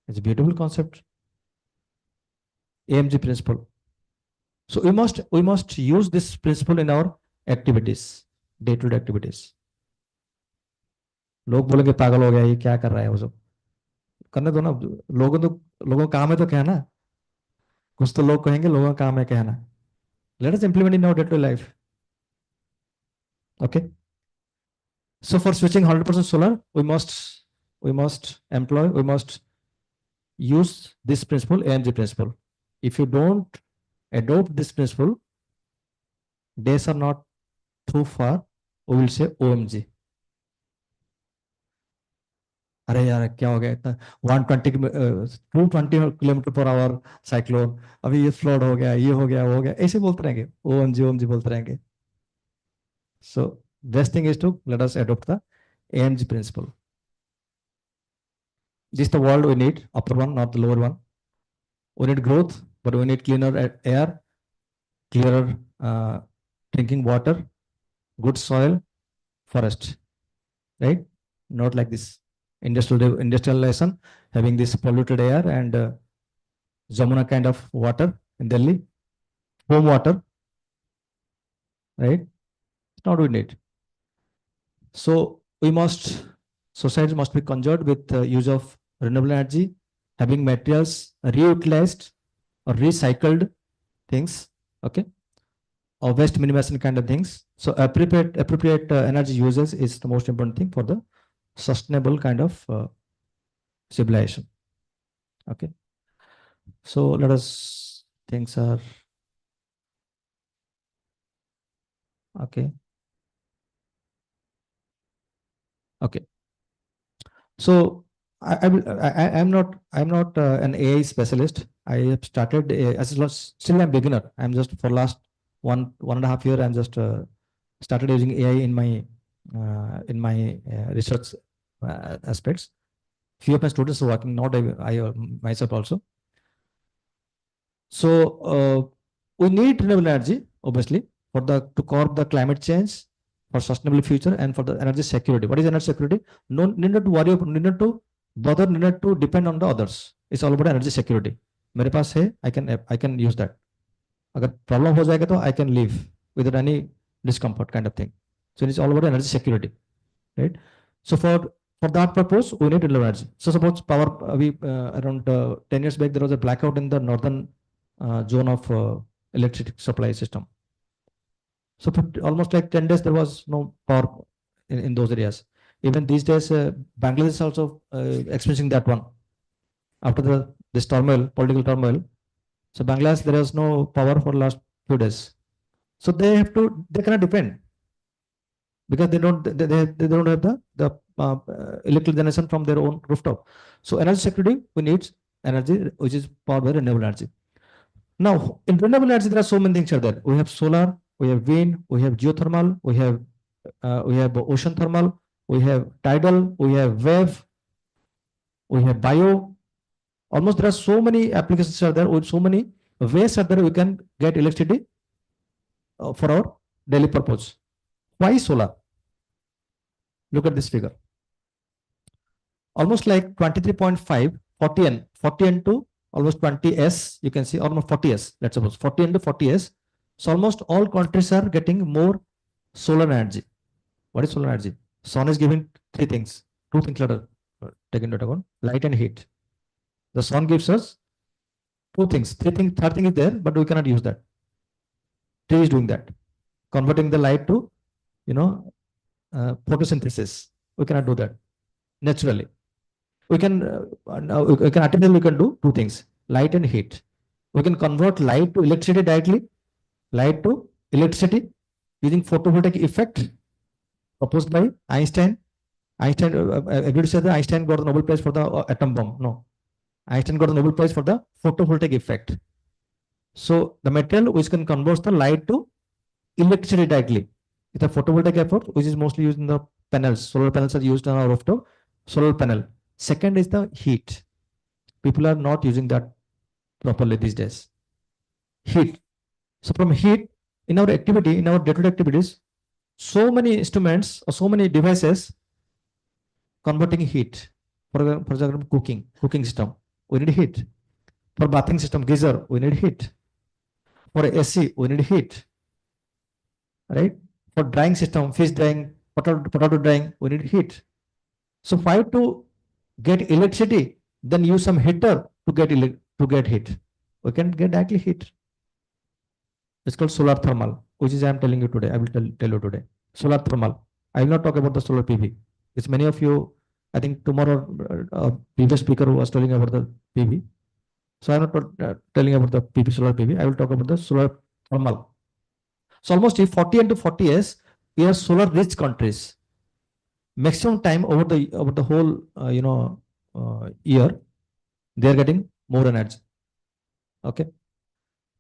It's a beautiful concept. AMG principle. So we must use this principle in our activities, day-to-day activities. लोग बोलेंगे पागल हो गया, ये क्या कर रहा है वो सब. करने दो ना. लोगों का काम है तो कहना. कुछ तो लोग कहेंगे, लोगों का काम है कहना. Let us implement in our day-to-day life. Okay. So for switching 100% solar, we must use this principle, AMG principle. If you don't adopt this principle, days are not too far, we will say OMG. अरे यार क्या हो गया इतना 120 220 km/h cyclone, अभी ये flood हो गया, ये हो गया, वो हो गया, ऐसे बोलते रहेंगे, ओएमजी ओएमजी बोलते रहेंगे. So best thing is to let us adopt the AMG principle. This is the world we need, upper one, not the lower one. We need growth, but we need cleaner air, clearer drinking water, good soil, forest, right? Not like this industrialization, having this polluted air and Jamuna kind of water in Delhi, home water, right? It's not we need. So society must be conjured with use of renewable energy, having materials reutilized or recycled things, okay, or waste minimization kind of things. So appropriate energy uses is the most important thing for the sustainable kind of civilization. Okay. So let us things are okay. Okay. So I'm not an AI specialist. I have started still I'm beginner. I'm just for last one and a half year. I'm just started using AI in my research aspects. Few of my students are working, not I myself also. So we need renewable energy, obviously, to curb the climate change, for sustainable future, and for the energy security. What is energy security? No need not to worry, need not to bother, need not to depend on the others. It's all about energy security. मेरे पास है, I can use that. अगर problem हो जाएगा तो I can live without any discomfort kind of thing. So it's all about energy security, right? So for that purpose, we need renewable energy. So suppose power, around 10 years back, there was a blackout in the northern zone of electric supply system. So almost like 10 days, there was no power in those areas. Even these days, Bangladesh is also experiencing that one. After this turmoil, political turmoil, so Bangladesh, there is no power for last few days. So they cannot depend, because they don't have the electrical generation from their own rooftop. So energy security, we need energy which is powered by renewable energy. Now, in renewable energy, there are so many things are there. We have solar, we have wind, we have geothermal, we have ocean thermal, we have tidal, we have wave, we have bio. Almost there are so many applications are there, with so many ways are there we can get electricity for our daily purpose. Why solar? Look at this figure. Almost like 23.5, 40N to almost 20S, you can see almost 40S, let's suppose 40N to 40S. So almost all countries are getting more solar energy. What is solar energy? Sun is giving two things let us take into account, light and heat. The sun gives us two things, third thing is there, but we cannot use that. Tree is doing that, converting the light to, photosynthesis. We cannot do that naturally. We can artificially do two things, light and heat. We can convert light to electricity directly, light to electricity using photovoltaic effect proposed by Einstein. Everybody says that Einstein got the Nobel Prize for the atom bomb. No, Einstein got the Nobel Prize for the photovoltaic effect. So the material which can convert the light to electricity directly. It's a photovoltaic effect which is mostly used in the panels. Solar panels are used on our rooftop. Solar panel. Second is the heat. People are not using that properly these days. Heat. So from heat, in our activity, in our day-to-day activities, so many instruments or so many devices converting heat. For example, cooking system, we need heat. For bathing system, geyser, we need heat. For AC, we need heat. Right? For drying system, fish drying, potato drying, we need heat. So why to get electricity, then use some heater to get heat? We can get directly heat. It's called solar thermal, which is I am telling you today. I will tell you today. Solar thermal. I will not talk about the solar PV. It's many of you, I think tomorrow, previous speaker who was telling about the PV. So I'm not telling about the PV, solar PV. I will talk about the solar thermal. So almost if 40 into 40S, we are solar rich countries. Maximum time over the whole year, they are getting more energy. Okay.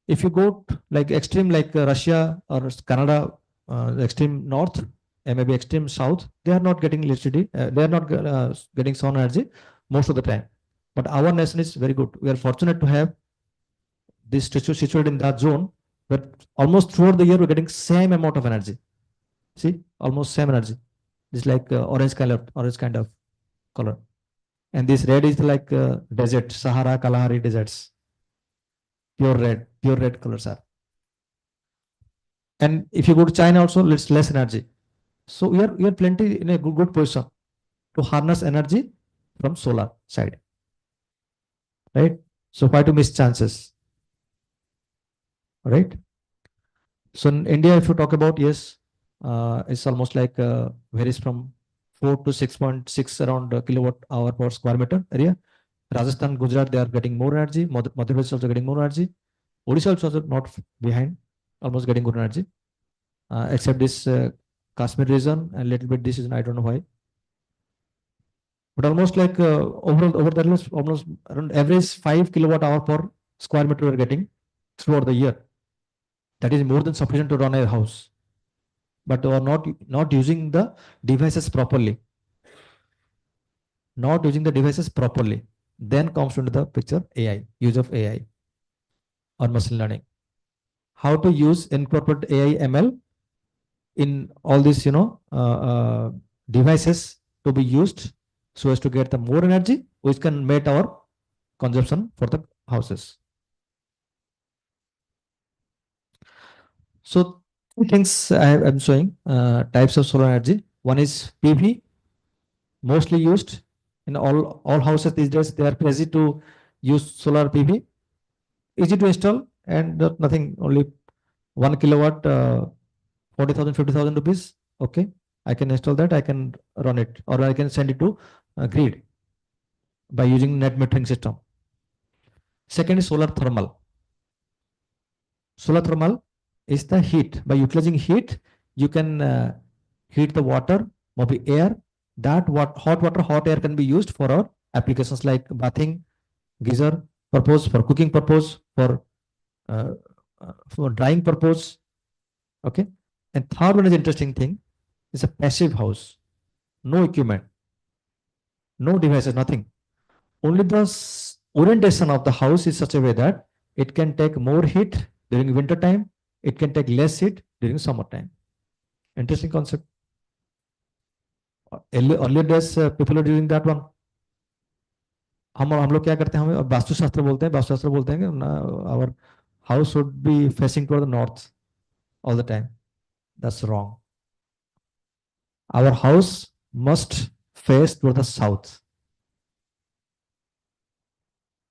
If you go like extreme like Russia or Canada, extreme north and maybe extreme south, they are not getting electricity. They are not getting sun energy most of the time. But our nation is very good. We are fortunate to have this situated in that zone, but almost throughout the year we're getting same amount of energy. See, almost same energy. It's like orange kind of color, and this red is like desert, Sahara, Kalahari deserts. Pure red colors are. And if you go to China also, it's less energy. So we are plenty in a good position to harness energy from solar side, right? So why to miss chances, right? So in India, if you talk about, yes, it's almost like varies from 4 to 6.6 around kilowatt hour per square meter area. Rajasthan, Gujarat, they are getting more energy. Madhya Pradesh also getting more energy. Odisha also not behind, almost getting good energy, except this Kashmir region and little bit this is I don't know why. But almost like overall over the list, almost around average 5 kilowatt hour per square meter we are getting throughout the year. That is more than sufficient to run a house. But we are not using the devices properly. Not using the devices properly. Then comes into the picture AI, use of AI or machine learning. How to use incorporate AI ML in all these devices to be used so as to get the more energy which can meet our consumption for the houses. So two things I'm showing, types of solar energy. One is PV, mostly used in all houses these days. They are crazy to use solar PV, easy to install and nothing, only 1 kilowatt, 40,000, 50,000 rupees. Okay, I can install that, I can run it, or I can send it to grid by using net metering system. Second is solar thermal. Solar thermal is the heat. By utilizing heat, you can heat the water, maybe air. That hot water, hot air can be used for our applications like bathing, geyser purpose, for cooking purpose, for drying purpose. Okay. And third one is interesting thing. It's a passive house. No equipment, no devices, nothing. Only the orientation of the house is such a way that it can take more heat during winter time. It can take less heat during summertime. Interesting concept. Earlier days, people are doing that one. हम लोग क्या करते हैं, हमें वास्तुशास्त्र बोलते हैं, वास्तुशास्त्र बोलते हैं कि our house should be facing toward the north all the time. That's wrong. Our house must face toward the south.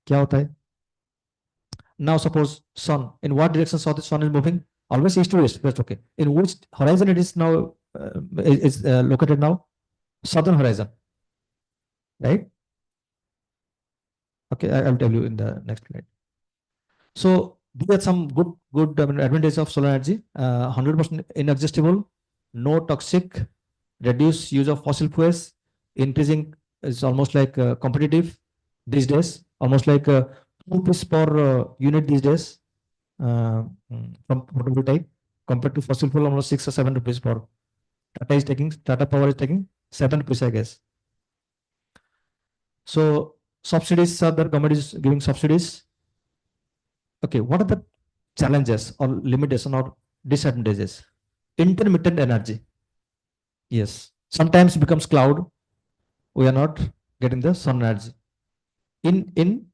क्या होता है? Now suppose sun, in what direction south sun is moving? Always east to west. That's okay. In which horizon it is now located now? Southern horizon, right? Okay, I'll tell you in the next slide. So these are some good advantages of solar energy. 100% inexhaustible, no toxic, reduce use of fossil fuels, increasing is almost like competitive these days, almost like 2 rupees per unit these days from photovoltaic compared to fossil fuel, almost 6 or 7 rupees per. Tata Power is taking 7 rupees, I guess. So subsidies are there, government is giving subsidies. Okay, what are the challenges or limitation or disadvantages? Intermittent energy. Yes, sometimes it becomes cloud. We are not getting the sun energy. In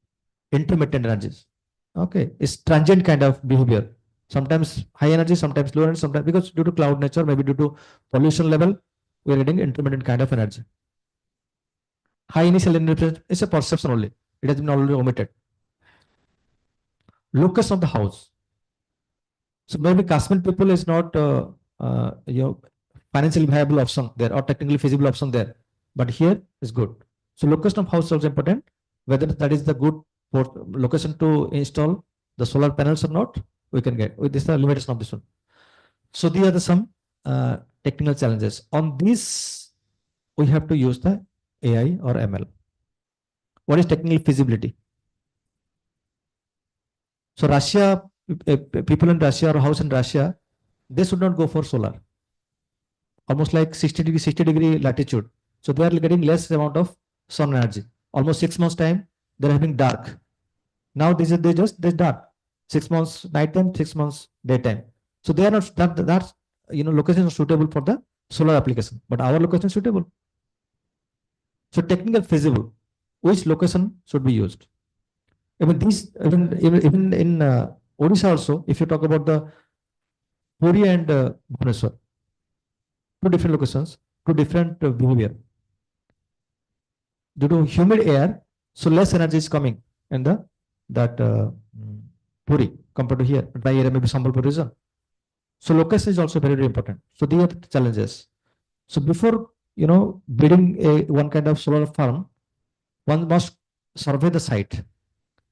intermittent energies. Okay, it's transient kind of behavior. Sometimes high energy, sometimes low energy, sometimes because due to cloud nature, maybe due to pollution level, we are getting intermittent kind of energy. High initial energy is a perception only. It has been already omitted. Locus of the house. So maybe Kashmir people is not financially viable option there or technically feasible option there, but here is good. So location of house is also important. Whether that is the good location to install the solar panels or not, we can get. This is the limitation of this one. So these are the some technical challenges. On this, we have to use the AI or ML. What is technical feasibility? So Russia, people in Russia or house in Russia, they should not go for solar. Almost like 60 degree latitude. So they are getting less amount of sun energy. Almost 6 months time, they're having dark. Now they dark. 6 months nighttime, 6 months daytime. So they are not that location is suitable for the solar application, but our location is suitable. So technical feasible, which location should be used? Even in Odisha also, if you talk about the Puri and Bhubaneswar, two different locations, two different behavior. Due to humid air, so less energy is coming in that Puri compared to here, dry area maybe Sambalpur region. So location is also very, very important. So these are the challenges. So before building one kind of solar farm, one must survey the site.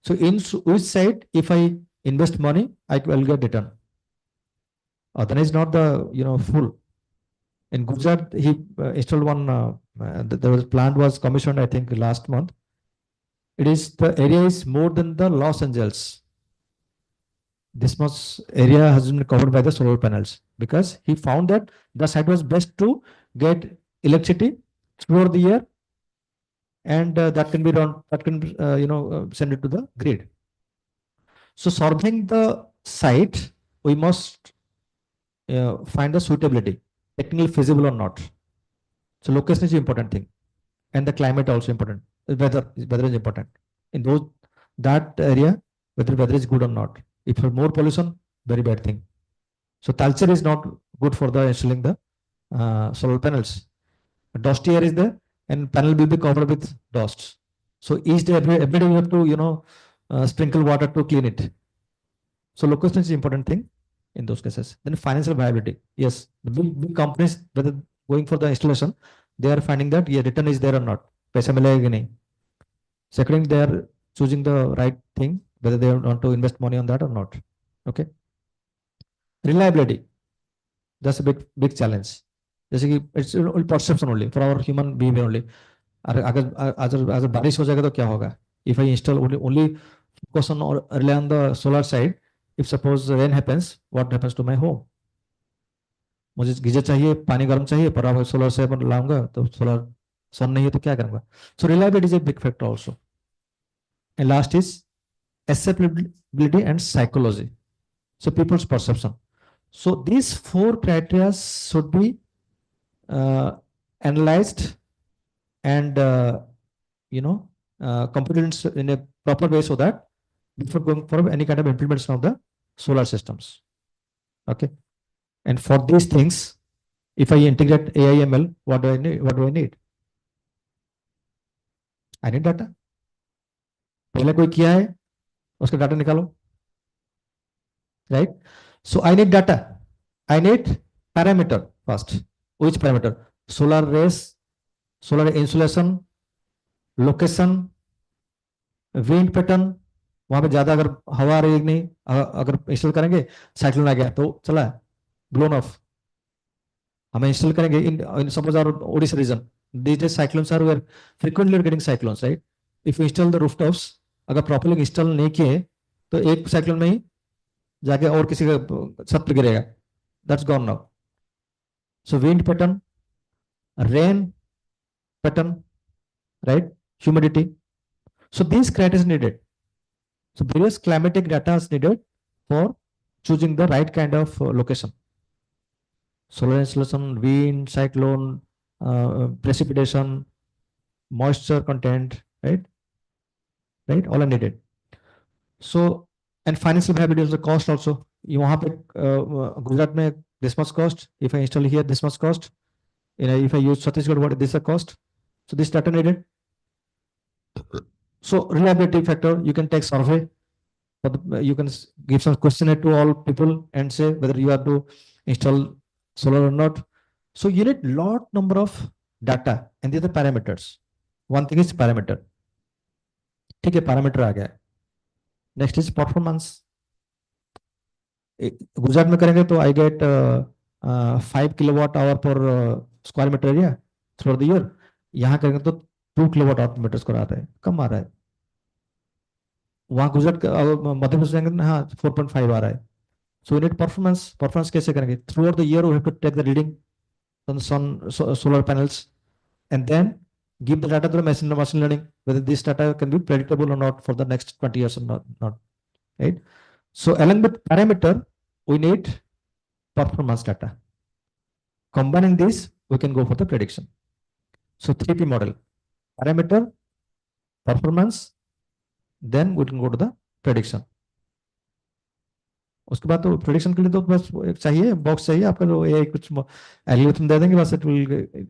So in which site, if I invest money, I will get return. Otherwise, not the full. In Gujarat, he installed one. There was plant was commissioned, I think, last month. The area is more than the Los Angeles. This much area has been covered by the solar panels because he found that the site was best to get electricity throughout the year, and that can be run. That can send it to the grid. So surveying the site, we must find the suitability, technically feasible or not. So location is important thing, and the climate also important. Weather is important in that area. Whether is good or not. If you have more pollution, very bad thing. So culture is not good for the installing the solar panels. Dusty air is there, and panel will be covered with dust. So each day, every day you have to sprinkle water to clean it. So location is important thing in those cases. Then financial viability. Yes, the big companies, whether going for the installation, they are finding that return is there or not. Paisa milega nahi. Second, they are choosing the right thing, whether they want to invest money on that or not. Okay. Reliability. That's a big challenge. It's perception only for our human behavior only. अगर बारिश हो जाएगा तो क्या होगा? If I install only focus on or rely on the solar side, if suppose rain happens, what happens to my home? मुझे geyser चाहिए, पानी गर्म चाहिए, पर अब सोलर से लाऊंगा तो सोलर सन नहीं है तो क्या करूंगा? So reliability is a big factor also. And last is acceptability and psychology. So people's perception. So these 4 criteria should be analyzed and computed in a proper way so that before going for any kind of implementation of the solar systems. Okay. And for these things, if I integrate AI ML, what do I need? I need data. पहले कोई किया है, उसका data निकालो. Right? So I need data. I need parameter first. Which parameter? Solar rays, solar insolation, location, wind pattern. वहां पे ज्यादा अगर हवा आ रही है नहीं, अगर इंस्टॉल करेंगे साइक्लोन आ गया तो चला blown off. हमें इंस्टॉल करेंगे in suppose our Odisha region, these days cyclones are frequently getting cyclones, right? If you install the rooftops, अगर properly इंस्टॉल नहीं किए तो एक साइक्लोन में ही जाके और किसी का छत पे गिरेगा. That's gone now. So wind pattern, rain pattern, right? Humidity. So these criteria is needed. So various climatic data is needed for choosing the right kind of location. Solar insolation, wind, cyclone, precipitation, moisture content, right? Right? All are needed. So, and financial viability is the cost also. You have Gujarat में this much cost. If I install here, this much cost. If I use Chhattisgarh, what is this cost? So this data needed. So reliability factor, you can take survey. You can give some questionnaire to all people and say whether you have to install solar or not. So you need lot number of data and these are the parameters. One thing is parameter. ठीक है, parameter आ गया. Next is performance. Gujarat में करेंगे तो I get 5 kilowatt hour per square meter area throughout the year. यहाँ करेंगे तो 2 kilowatt hour per meter square आ रहा है, कम आ रहा है. वहाँ गुजरात मध्य प्रदेश जाएंगे ना, हाँ 4.5 आ रहा है. So we need performance कैसे करेंगे? Throughout the year we have to take the reading on solar panels and then give the data to the machine learning, whether this data can be predictable or not for the next 20 years or not, right? So along with parameter, we need performance data. Combining this, we can go for the prediction. So 3P model, parameter, performance, then we can go to the prediction. उसके बाद तो prediction के लिए तो बस एक चाहिए, box चाहिए आपका, जो ये कुछ एल्गोरिथम दे देंगे बस. It will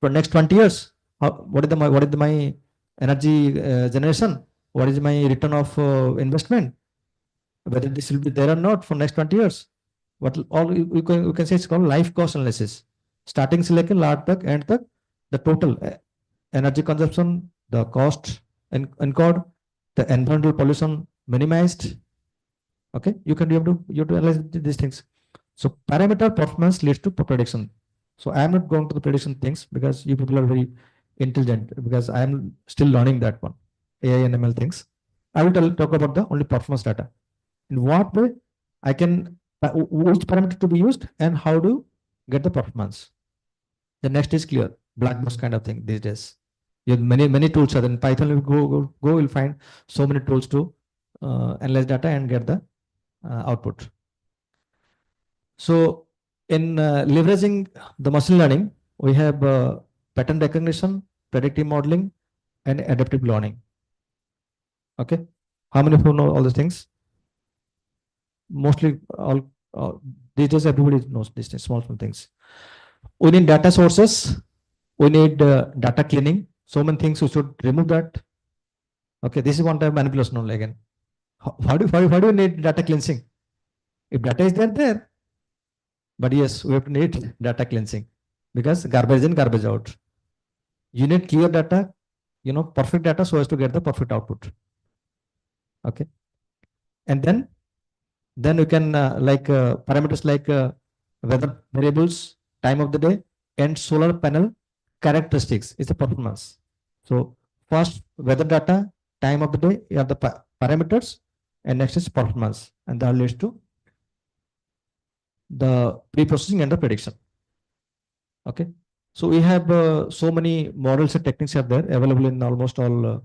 for next 20 years, what is my energy generation, what is my return of investment, whether this will be there or not for next 20 years. What all you can say it's called life cost analysis, starting से लेकर last तक and तक, the total energy consumption, the cost incurred, the environmental pollution minimized. Okay, you have to analyze these things. So parameter performance leads to prediction. So I am not going to the prediction things because you people are very intelligent, because I am still learning that one, AI and ML things. I will talk about the only performance data. In what way I can, which parameter to be used and how to get the performance. The next is clear, black box kind of thing these days. You have many tools. In Python, you go will find so many tools to analyze data and get the output. So in leveraging the machine learning, we have pattern recognition, predictive modeling, and adaptive learning. Okay, how many of you know all these things? Mostly all these days everybody knows these things, small things. We need data sources, we need data cleaning. So many things we should remove that. Okay, this is one type of manipulation only again. How do you need data cleansing? If data is there. But yes, we have to need data cleansing, because garbage in, garbage out. You need clear data, perfect data, so as to get the perfect output. Okay. And then you can parameters like weather variables, time of the day, and solar panel characteristics is the performance. So first weather data, time of the day are the parameters, and next is performance, and that leads to the pre-processing and the prediction. Okay, so we have so many models and techniques are there available in almost all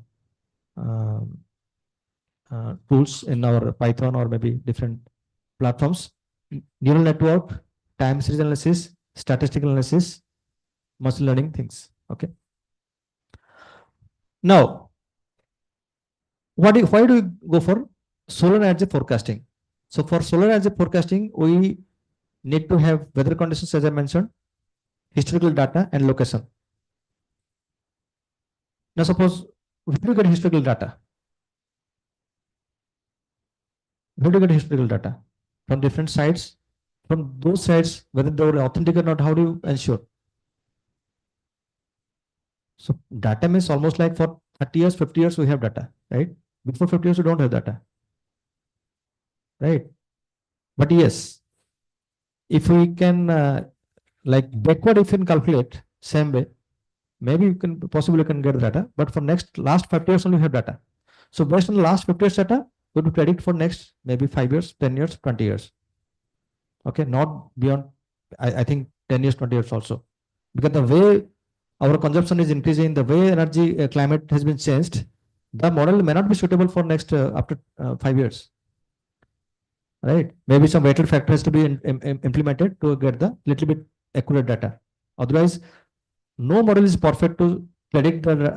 tools in our Python or maybe different platforms. Neural network, time series analysis, statistical analysis, machine learning things. Okay. Now, why do we go for solar energy forecasting? So for solar energy forecasting, we need to have weather conditions, as I mentioned, historical data, and location. Now suppose, where do you get historical data? Where do you get historical data? From different sites. From those sites, whether they were authentic or not, how do you ensure? So data means almost like for 30 years, 50 years, we have data, right? Before 50 years, we don't have data, right? But yes, if we can like backward, if you can calculate same way, maybe you can possibly can get data, but for last 5 years only have data. So based on the last 50 years data, we will predict for next maybe 5 years, 10 years, 20 years. Okay, not beyond, I think 10 years, 20 years also. Because the way our consumption is increasing, the way energy climate has been changed, the model may not be suitable for next after 5 years. Right? Maybe some weighted factor has to be implemented to get the little bit accurate data. Otherwise, no model is perfect to predict the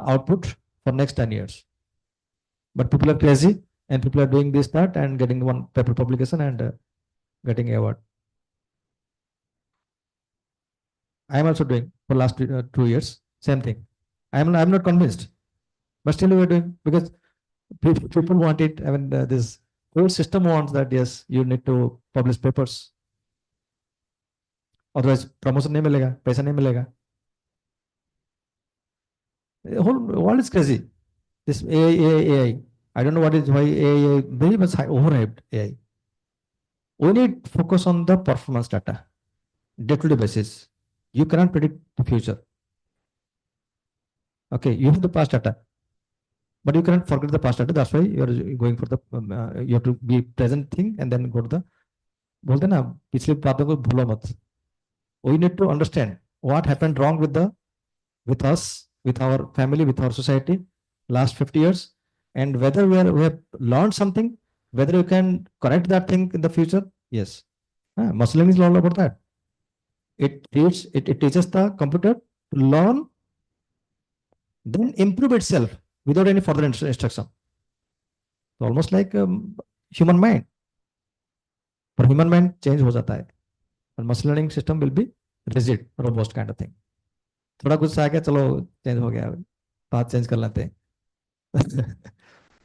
output for next 10 years. But people are crazy and people are doing this, that, and getting one paper publication and getting an award. I am also doing for last 2 years, same thing. I'm not convinced, but still we are doing because people want it. I mean, this whole system wants that, yes, you need to publish papers. Otherwise, promotion नहीं मिलेगा, पैसा नहीं मिलेगा. The whole world is crazy. This AI. I don't know why AI very much overhyped AI. We need focus on the performance data. day-to-day basis. You cannot predict the future. Okay, you have the past data, but you cannot forget the past data. That's why you are going for the you have to be present thing and then go to the बोलते ना पिछले बातों को भूलो मत. We need to understand what happened wrong with us, with our family, with our society last 50 years, and whether we have learned something, whether you can correct that thing in the future. Yes, muscle learning is all about that. It teaches the computer to learn, then improve itself without any further instruction. So almost like human mind. For human mind change हो जाता है, and muscle learning system will be rigid, robust kind of thing. थोड़ा कुछ आ गया चलो change हो गया, बात चेंज कर लेते हैं.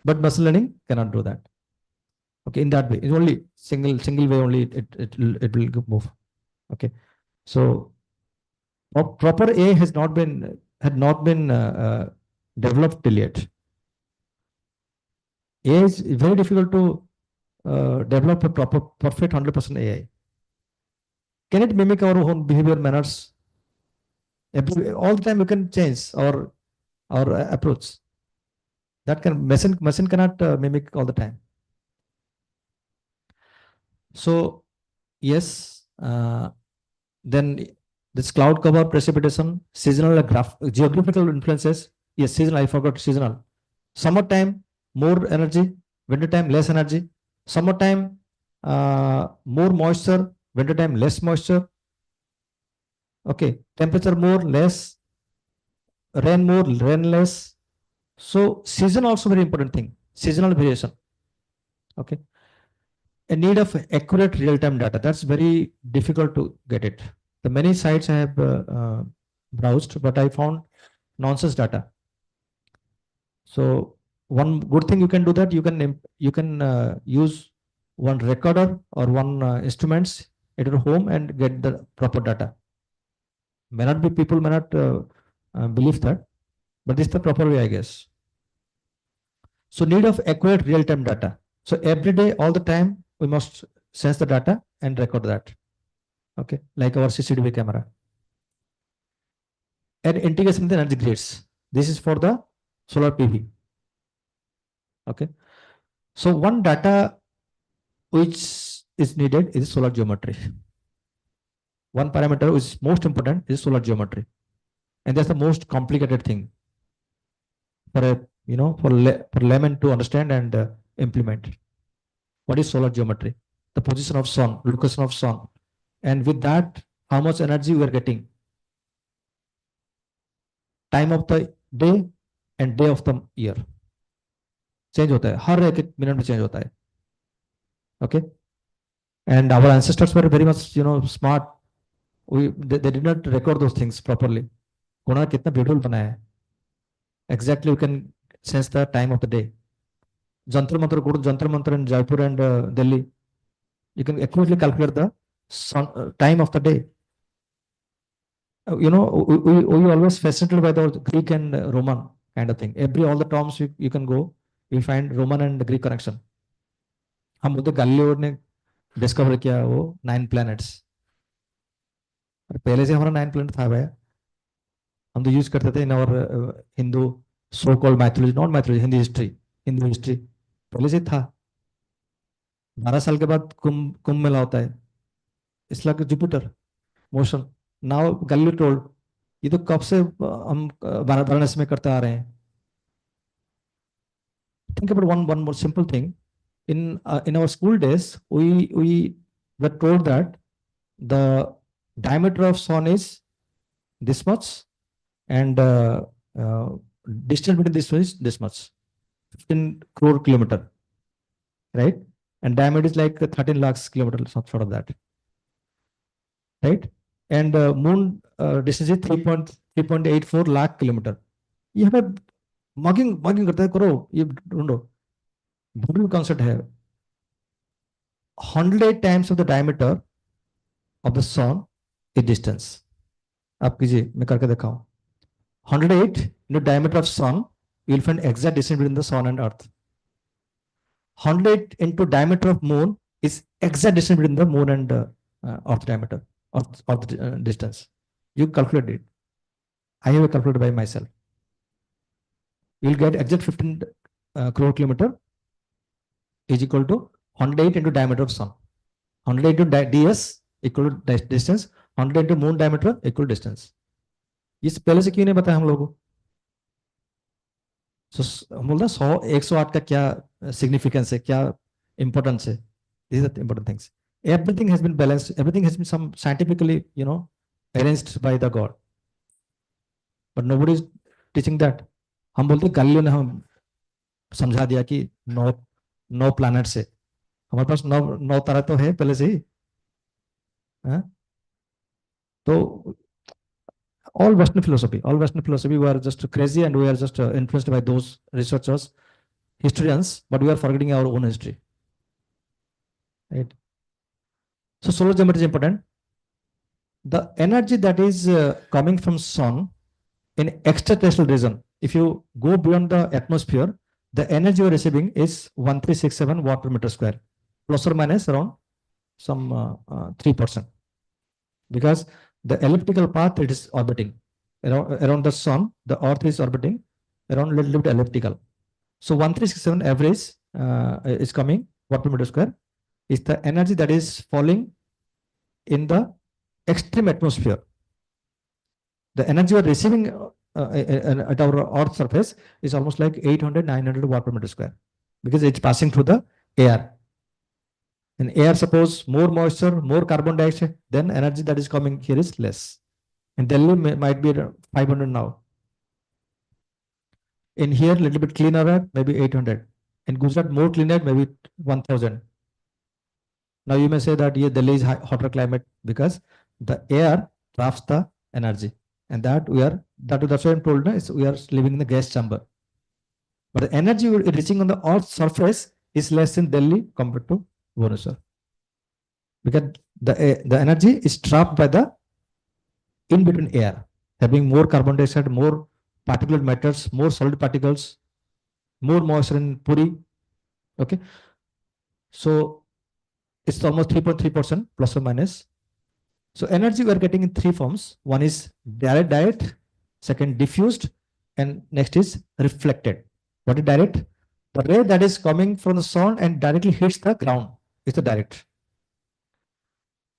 But muscle learning cannot do that. Okay, in that way, it's only single way only it will move. Okay, so proper A had not been developed till yet. A is very difficult to develop a proper perfect 100% AI. Can it mimic our own behavior, manners? All the time you can change our approach. That machine cannot mimic all the time. So yes, then this cloud cover, precipitation, seasonal geographical influences. Yes, seasonal. I forgot seasonal. Summertime more energy, wintertime less energy. Summertime more moisture, wintertime less moisture. Okay, temperature more, less, rain more, rain less. So season also very important thing, seasonal variation. Okay, a need of accurate real-time data. That's very difficult to get it. The many sites I have browsed, but I found nonsense data. So one good thing you can do that, you can use one recorder or one instruments at your home and get the proper data. People may not believe that, but this is the proper way, I guess. So need of accurate real-time data. So every day, all the time, we must sense the data and record that. Okay, like our CCTV camera. And integration with the energy grids. This is for the solar PV. Okay. So one data which is needed is solar geometry. One parameter which is most important is solar geometry. And that's the most complicated thing for for layman to understand and implement. What is solar geometry? The position of sun, location of sun, and with that, how much energy we are getting, time of the day and day of the year. Change होता है, हर एक minute में change होता है. Okay, and our ancestors were very much smart. They did not record those things properly. उन्होंने कितना beautiful बनाया है. Exactly, you can sense the time of the day. Jantar Mantar, go to Jantar Mantar in Jaipur and Delhi. You can accurately calculate the time of the day. We always fascinated by the Greek and Roman kind of thing. All the terms you can go, you'll find Roman and Greek connection. हम बोलते Galileo ने discover किया वो 9 planets. पहले से हमारा 9 planet था भैया. हम तो यूज करते थे इन और Hindu so called mythology, not mythology, Hindu history पहले से था. 12 साल के बाद कुंभ मेला होता है. It's like Jupiter motion. Now Galileo told, ये तो कब से हम वाराणसी में करते आ रहे हैं. Think about one more simple thing. In our school days, we were told that the diameter of sun is this much, and distance between this one is this much, 15 crore kilometer, right? And diameter is like 13 lakhs kilometers, sort of that, right? And moon distance is 3.84 lakh kilometer. ये हमें mugging करता है, करो ये ढूंढो. Beautiful concept है. 108 times of the diameter of the sun is distance. आप कीजिए, मैं करके दिखाऊं. 108 into diameter of sun, you will find exact distance between the sun and earth. 108 into diameter of moon is exact distance between the moon and earth diameter of the distance. You calculate it. I have calculated by myself. You will get exact 15 crore kilometer is equal to 108 into diameter of sun. 100 into ds equal to distance, 100 into moon diameter equal distance. इस पहले से क्यों नहीं बताया हम लोगों को? हम बोलते 108 का क्या सिग्निफिकेंस है, क्या इंपॉर्टेंस है? These are the important things. Everything has been balanced. Everything has been some scientifically, arranged by the God. But nobody is teaching that. हम बोलते गैलीलियो ने हम समझा दिया कि 9 प्लैनेट से हमारे पास 9 तारा तो है पहले से ही. तो all Western philosophy, we are just crazy and we are just influenced by those researchers, historians, but we are forgetting our own history. Right? So solar geometry is important. The energy that is coming from sun in extraterrestrial region, if you go beyond the atmosphere, the energy you are receiving is 1367 watt per meter square, plus or minus around some 3%, because the elliptical path it is orbiting around the sun. The Earth is orbiting around a little bit elliptical. So 1367 average is coming watt per meter square is the energy that is falling in the extreme atmosphere. The energy we are receiving at our Earth surface is almost like 800-900 watt per meter square, because it's passing through the air. In air, suppose more moisture, more carbon dioxide, then energy that is coming here is less. In Delhi might be 500 now. In here, a little bit cleaner air, maybe 800. In Gujarat, more clean air, maybe 1000. Now you may say that Delhi is hotter climate because the air traps the energy, and that's why I'm told is we are living in the gas chamber. But the energy reaching on the Earth's surface is less in Delhi compared to Bhubaneswar, because the energy is trapped by the in between air, having more carbon dioxide, more particulate matters, more solid particles, more moisture in Puri. Okay, so it's almost 3.3% plus or minus. So energy we are getting in 3 forms. One is direct, second diffused, and next is reflected. What is direct? The ray that is coming from the sun and directly hits the ground is the direct.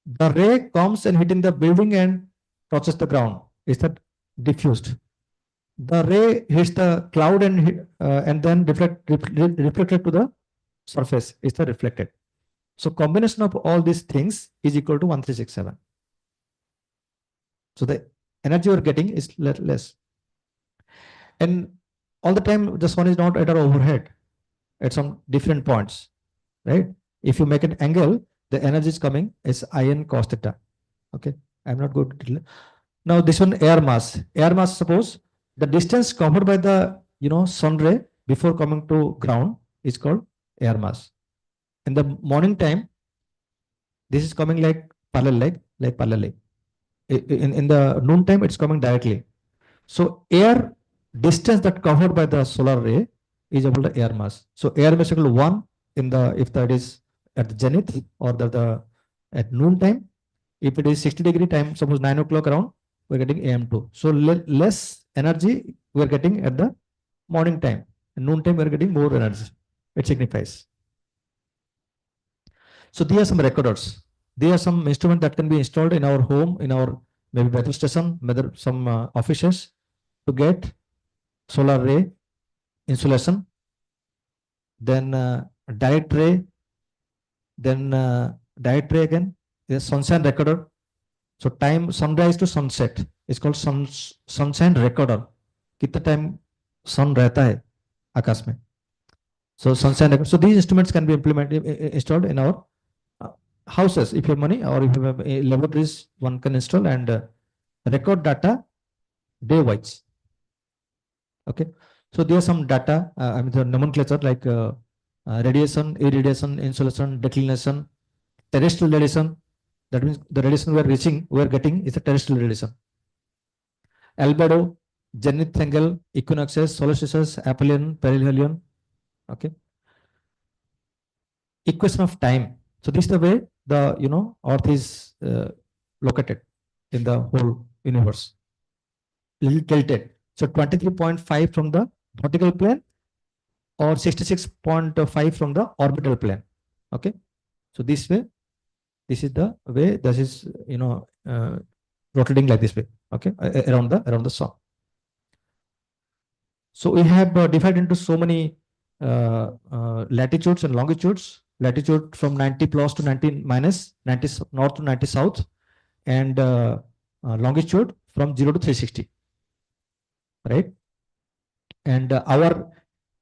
The ray comes and hitting the building and touches the ground is that diffused. The ray hits the cloud and then reflected to the surface is the reflected. So combination of all these things is equal to 1367. So the energy we're getting is less. And all the time the sun is not at our overhead, at some different points, right? If you make an angle, the energy is coming is in cos theta. Okay, I'm not going to. Now this one air mass. Air mass, suppose the distance covered by the sun ray before coming to ground is called air mass. In the morning time, this is coming like parallel. In the noon time, it's coming directly. So air distance that covered by the solar ray is equal to air mass. So air mass equal to 1 if that is at the zenith or at noon time. If it is 60-degree time, suppose 9 o'clock around, we're getting AM2. So less energy we're getting at the morning time. At noon time, we're getting more energy. It signifies. So these are some recorders. There are some instruments that can be installed in our home, in our maybe weather station, whether some offices to get solar ray insolation, then direct ray, then direct ray again, is sunshine recorder. So time sunrise to sunset is called sunshine recorder. कितना time sun रहता है आकाश में. So sunshine recorder. So these instruments can be installed in our houses. If you have money or if you have laboratories, one can install and record data day wise. Okay, so there are some data, the nomenclature like radiation, irradiation, insolation, declination, terrestrial radiation. That means the radiation we are getting is a terrestrial radiation. Albedo, zenith angle, equinoxes, solstices, aphelion, perihelion. Okay, equation of time. So this is the way the Earth is located in the whole universe. Little tilted. So 23.5 from the vertical plane or 66.5 from the orbital plane. Okay. So this way, this is the way this is, rotating like this way. Okay. Around the sun. So we have divided into so many latitudes and longitudes. Latitude from 90 plus to 90 minus, 90 north to 90 south, and longitude from 0 to 360. Right? And our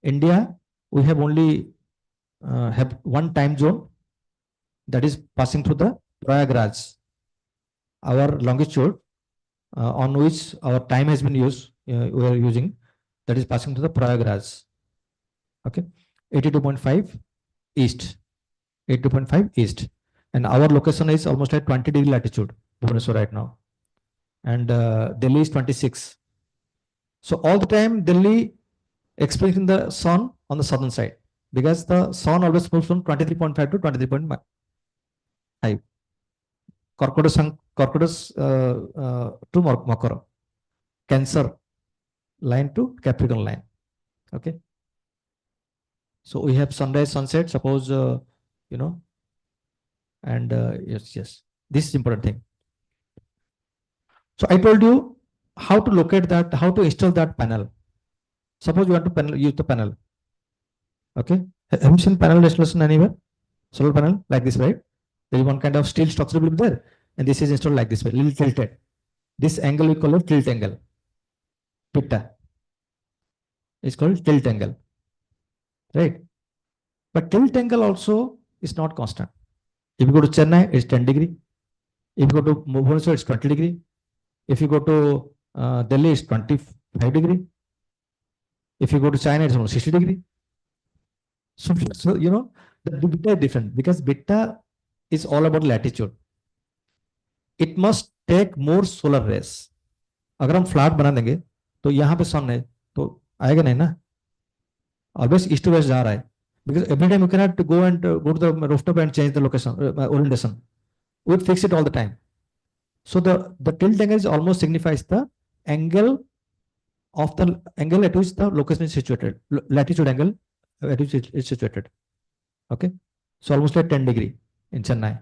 India, we have only have one time zone that is passing through the Prayagraj. Our longitude on which our time has been used, we are using, that is passing to the Prayagraj. Okay, 82.5 east, 82.5 east, and our location is almost at 20-degree latitude, Bhubaneswar right now, and Delhi is 26. So all the time Delhi experiencing the sun on the southern side, because the sun always moves from 23.5 to 23.5. Corcodus to Makara, Cancer line to Capricorn line. Okay. So we have sunrise, sunset, suppose, and yes, this is important thing. So I told you how to locate that, how to install that panel. Suppose you want to use the panel. Okay. Have you seen panel installation anywhere? Solar panel like this, right? There is one kind of steel structure will be there, and this is installed like this way, little tilted. This angle we call it tilt angle. Pitta is called tilt angle, right? But tilt angle also is not constant. If you go to Chennai, it's 10 degree. If you go to Bhubaneswar, it's 20 degree. If you go to Delhi, it's 25 degree. If you go to China, it's only 60 degree. So the beta is different, because beta is all about latitude. It must take more solar rays. अगर हम flat बना देंगे तो यहाँ पे सन है तो आएगा नहीं ना, ऑलवेज ईस्ट टू वेस्ट जा रहा है, because every time you cannot go to the rooftop and change the location orientation. We fix it all the time. So the tilt angle is almost signifies the angle of the angle at which the location is situated, latitude angle at which it is situated. Okay, so almost like 10 degree in Chennai.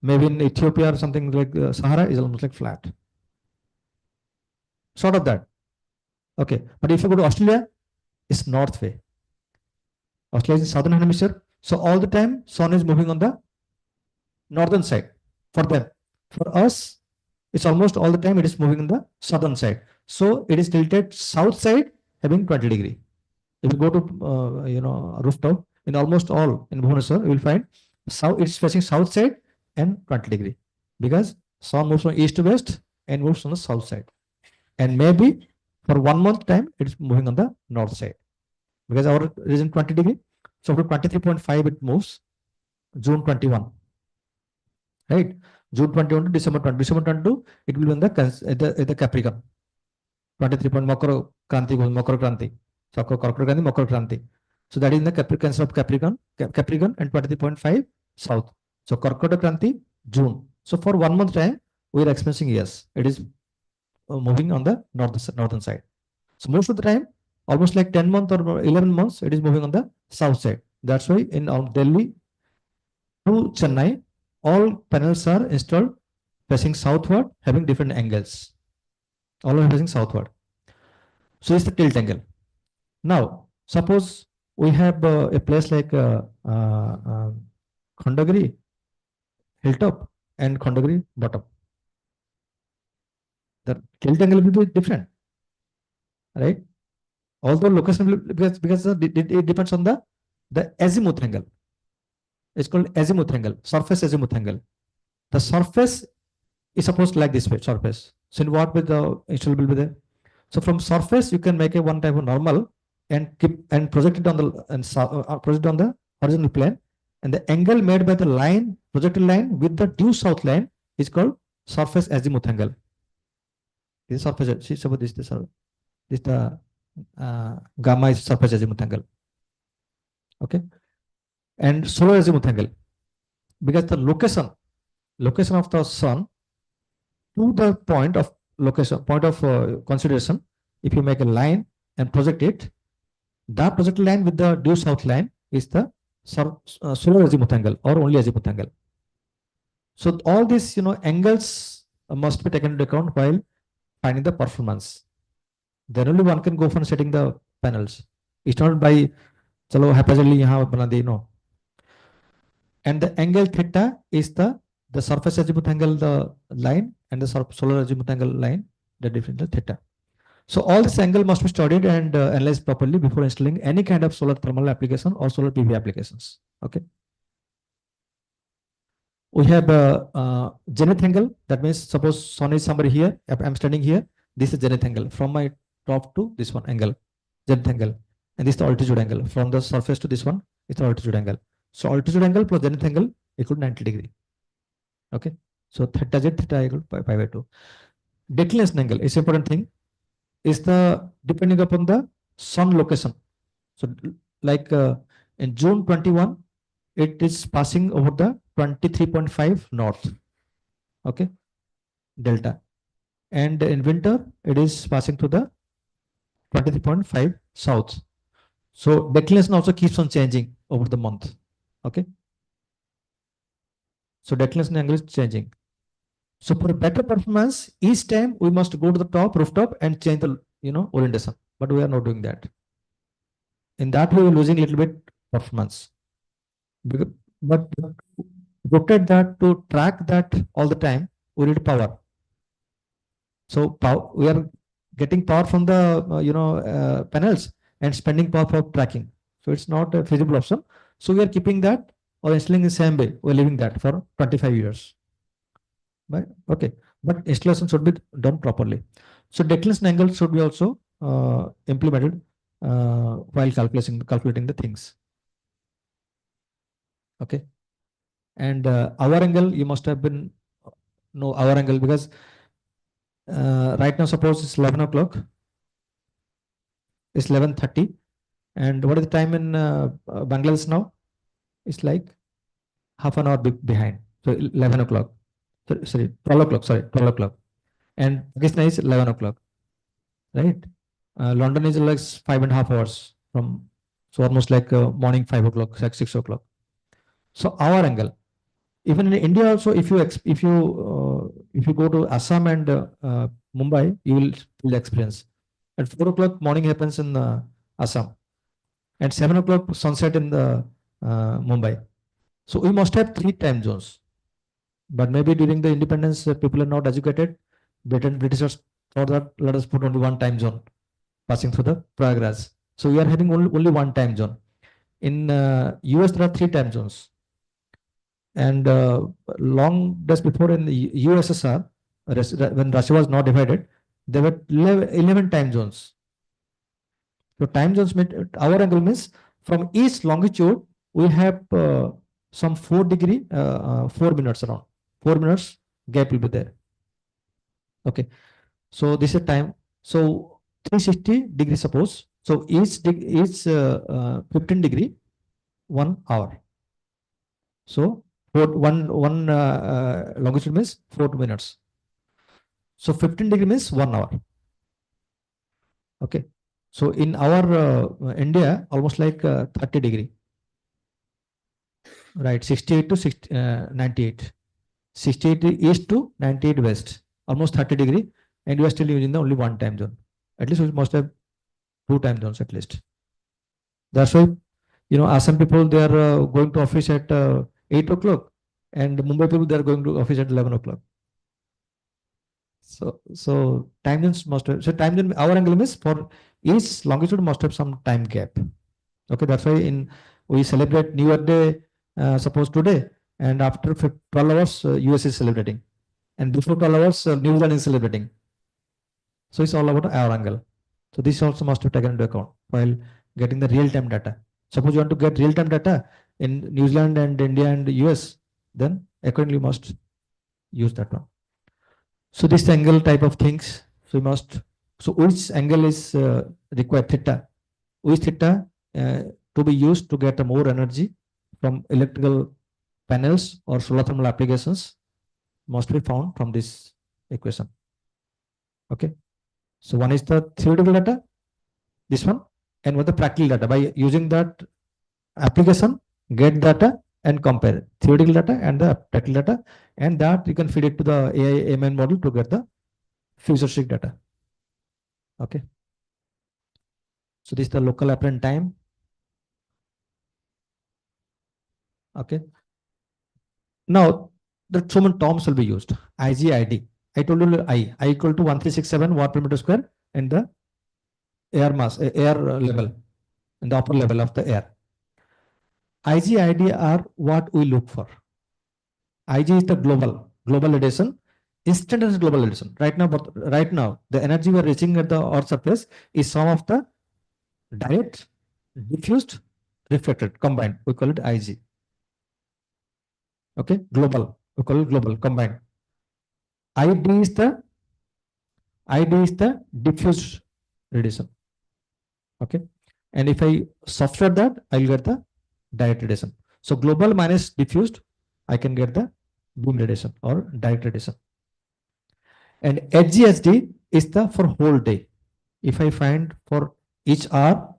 Maybe in Ethiopia or something like Sahara is almost like flat. Sort of that. Okay, but if you go to Australia, it's north way. Australia is in southern hemisphere, so all the time sun is moving on the northern side for them. For us, it's almost all the time it is moving on the southern side. So it is tilted south side, having 20 degree. If you go to rooftop, in almost all in Bhubaneswar, you will find south, it's facing south side and 20 degree, because sun moves from east to west and moves on the south side. And maybe for 1 month time, it's moving on the north side, because our region 20 degree. So for 23.5, it moves June 21, right? June 21 to December 20. December 22, it will be in the Capricorn. 23 point Makara Kranti goes Makara Kranti. So Makara Kranti, Makara Kranti. So that is in the Capricorn of Capricorn and 23.5 south. So Karkota Kranti, June. So for 1 month time, we are experiencing, yes, it is moving on the northern side. So most of the time, almost like 10 months or 11 months, it is moving on the south side. That's why in Delhi to Chennai, all panels are installed facing southward, having different angles. All are facing southward. So it's the tilt angle. Now, suppose we have a place like Khandagiri hilltop and Khandagiri bottom. The tilt angle will be different, right? Although location will, because it depends on the azimuth angle. It's called azimuth angle, surface azimuth angle. The surface is supposed like this way, surface. So in what way the install will be there? So from surface you can make a one type of normal and project it on the project on the horizontal plane, and the angle made by the line, projected line with the due south line is called surface azimuth angle. This is surface. See, suppose this is the gamma is surface azimuth angle. Okay, and solar azimuth angle, because the location of the sun to the point of location, point of consideration, if you make a line and project it, the projected line with the due south line is the solar azimuth angle or only azimuth angle. So all these, angles must be taken into account while finding the performance. Then only one can go for setting the panels. It's not by chalo haphazardly yahan bana de, no. And the angle theta is the surface azimuth angle, the line, and the solar azimuth angle line, the difference theta. So all this angle must be studied and analyzed properly before installing any kind of solar thermal application or solar PV applications. Okay. We have a zenith angle. That means suppose sun is somewhere here. If I'm standing here, this is zenith angle from my top to this one angle, zenith angle, and this is the altitude angle from the surface to this one. It's the altitude angle. So altitude angle plus zenith angle equal 90 degree. Okay. So theta z theta equal pi by 2. Declination angle is important thing. Is the depending upon the sun location. So like in June 21, it is passing over the 23.5 north. Okay. Delta. And in winter, it is passing to the 23.5 south. So declination also keeps on changing over the month. Okay. So declination angle is changing. So for better performance, each time we must go to the top rooftop and change the orientation. But we are not doing that. In that way, we're losing a little bit performance. But rotate that to track that all the time, we need power. So power, we are getting power from the panels and spending power for tracking. So it's not a feasible option. So we are keeping that or installing the same way. We're leaving that for 25 years. Right? Okay. But installation should be done properly. So declination angle should be also implemented while calculating the things. Okay. And hour angle, you must have been know hour angle because right now suppose it's 11 o'clock. It's 11:30. And what is the time in Bangladesh now? It's like half an hour behind. So 11 o'clock. Sorry, 12 o'clock. Sorry, 12 o'clock. And Pakistan is 11 o'clock. Right? London is like 5.5 hours from, so almost like morning 5 o'clock, like 6 o'clock. So hour angle. Even in India also, if you go to Assam and Mumbai, you will experience. At 4 o'clock morning happens in Assam. At 7 o'clock sunset in the Mumbai. So we must have 3 time zones. But maybe during the independence, people are not educated. Britishers thought that let us put only 1 time zone passing through the Prayagraj. So we are having only 1 time zone. In US, there are 3 time zones. And long days before in the USSR, when Russia was not divided, there were 11 time zones. So time zones mean hour angle means from each longitude we have some 4 degree 4 minutes around 4 minutes gap will be there. Okay, so this is time. So 360 degrees suppose. So each 15 degree 1 hour. So one longitude means 4 minutes. So 15 degree means 1 hour. Okay. So in our India, almost like 30 degree. Right, 68 to 98. 68 east to 98 west. Almost 30 degree. And you are still using the only 1 time zone. At least we must have 2 time zones at least. That's why, Assam people, they are going to office at 8 o'clock. And Mumbai people, they are going to office at 11 o'clock. So time zones must have, so time zone, our angle is for each longitude must have some time gap. Okay, that's why we celebrate New Year Day, suppose today, and after 12 hours, US is celebrating. And before 12 hours, New Zealand is celebrating. So it's all about our angle. So this also must be taken into account while getting the real-time data. Suppose you want to get real-time data in New Zealand and India and US, then accordingly you must use that one. So this angle type of things, so which angle is required theta? Which theta to be used to get more energy from electrical panels or solar thermal applications must be found from this equation. Okay. So one is the theoretical data, this one, and what the practical data. By using that application, get data and compare theoretical data and the practical data, and that you can feed it to the AI ML model to get the futuristic data. Okay. So this is the local apparent time. Okay. Now the so many terms will be used. IGID. I told you I equal to 1367 watt per meter square in the air mass, air level, in the upper level of the air. IGID are what we look for. IG is the global radiation, instantaneous global radiation. Right now, the energy we are reaching at the Earth surface is sum of the direct, diffused, reflected, combined. We call it IG. Okay, global. We call it global, combined. ID is the diffused radiation. Okay, and if I subtract that, I'll get the direct radiation. So global minus diffused, I can get the beam radiation or direct radiation. And HGHD is the for whole day. If I find for each hour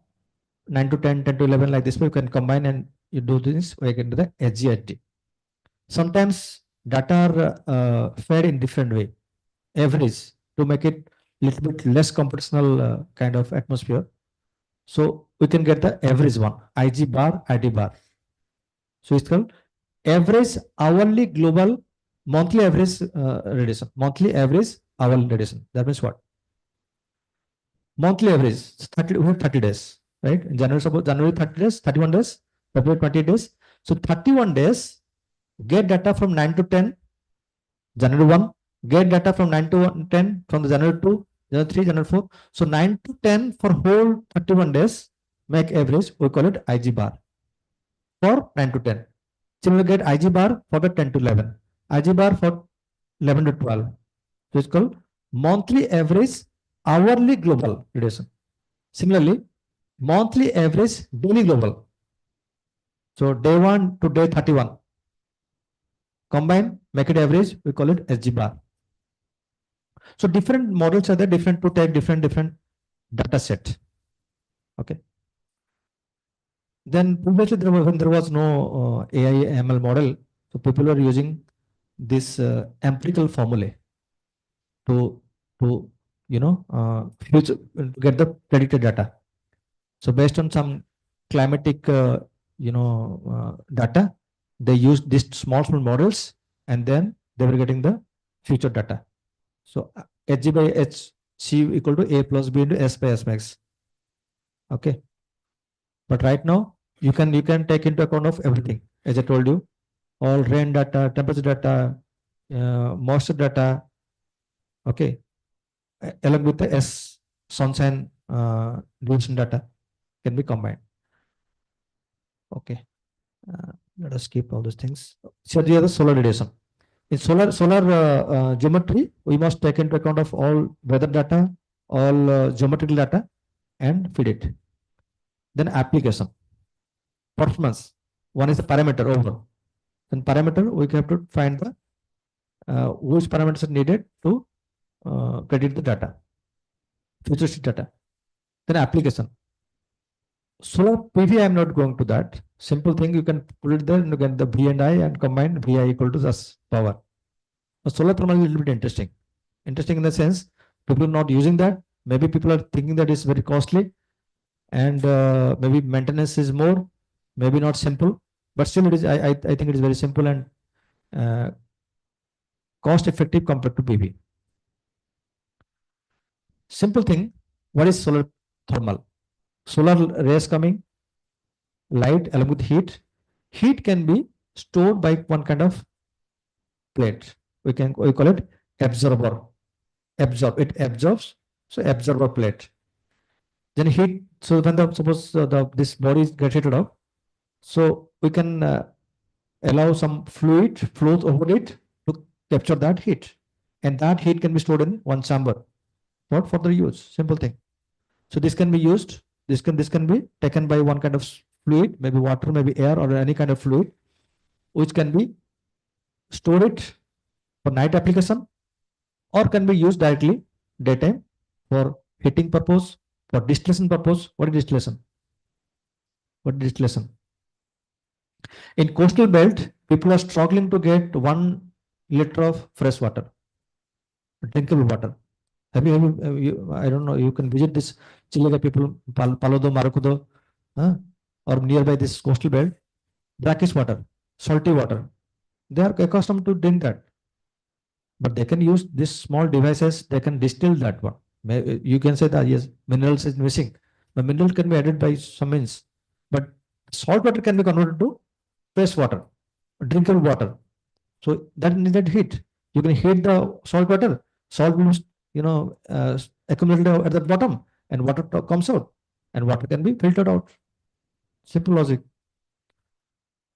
9 to 10, 10 to 11 like this, you can combine and you do this, we can do the HGHD. Sometimes data are fed in different way, average, to make it little bit less computational kind of atmosphere. So we can get the average one, IG bar, ID bar. So it's called average hourly global monthly average radiation. Monthly average hourly radiation. That means what? Monthly average 30, we have 30 days, right? In January, suppose January 30 days, 31 days, February 20 days. So 31 days, get data from 9 to 10, January 1, get data from 9 to 10 from the January 2, January 3, January 4. So 9 to 10 for whole 31 days, make average, we call it IG bar for 9 to 10. Similarly, get IG bar for the 10 to 11, IG bar for 11 to 12. So it's called monthly average hourly global radiation. Similarly, monthly average daily global. So day 1 to day 31. Combine, make it average, we call it SG bar. So different models are there, different to take different data set. Okay. Then previously when there was no AI ML model, so people were using this empirical formulae to future, get the predicted data. So based on some climatic data, they used these small models, and then they were getting the future data. So Hg by Hc equal to A plus B into S by S max. Okay. But right now you can take into account of everything, as I told you, all rain data, temperature data, moisture data. Okay, along with the sunshine duration data can be combined. Okay, let us keep all those things. So the other solar radiation. In solar geometry, we must take into account of all weather data, all geometrical data, and feed it. Then application, performance. One is the parameter over. In parameter, we have to find the which parameters are needed to predict the data, futuristic data. Then application. Solar PV, I am not going to that. Simple thing, you can put it there and you get the V and I and combine VI equal to this power. The solar thermal is a little bit interesting. Interesting in the sense, people are not using that. Maybe people are thinking that it's very costly, and maybe maintenance is more, maybe not simple, but still it is. I think it is very simple and cost effective compared to PV. Simple thing, what is solar thermal? Solar rays coming, light along with heat. Heat can be stored by one kind of plate. We call it absorber. It absorbs. So absorber plate. Then heat. So when suppose this body gets heated up, so we can allow some fluid flows over it to capture that heat, and that heat can be stored in one chamber for further use. Simple thing. So this can be used. This can be taken by one kind of fluid, maybe water, maybe air, or any kind of fluid, which can be stored it for night application, or can be used directly daytime for heating purpose, for distillation purpose. What is distillation? What is distillation? In coastal belt, people are struggling to get 1 liter of fresh water, drinkable water. I don't know, you can visit this Chilaga people, Palodo, Maracudo, or nearby this coastal belt, brackish water, salty water. They are accustomed to drink that. But they can use these small devices, they can distill that one. You can say that, yes, minerals is missing. The mineral can be added by some means, but salt water can be converted to fresh water, drinkable water. So that needed heat. You can heat the salt water, salt will, accumulated at the bottom, and water comes out, and water can be filtered out. Simple logic.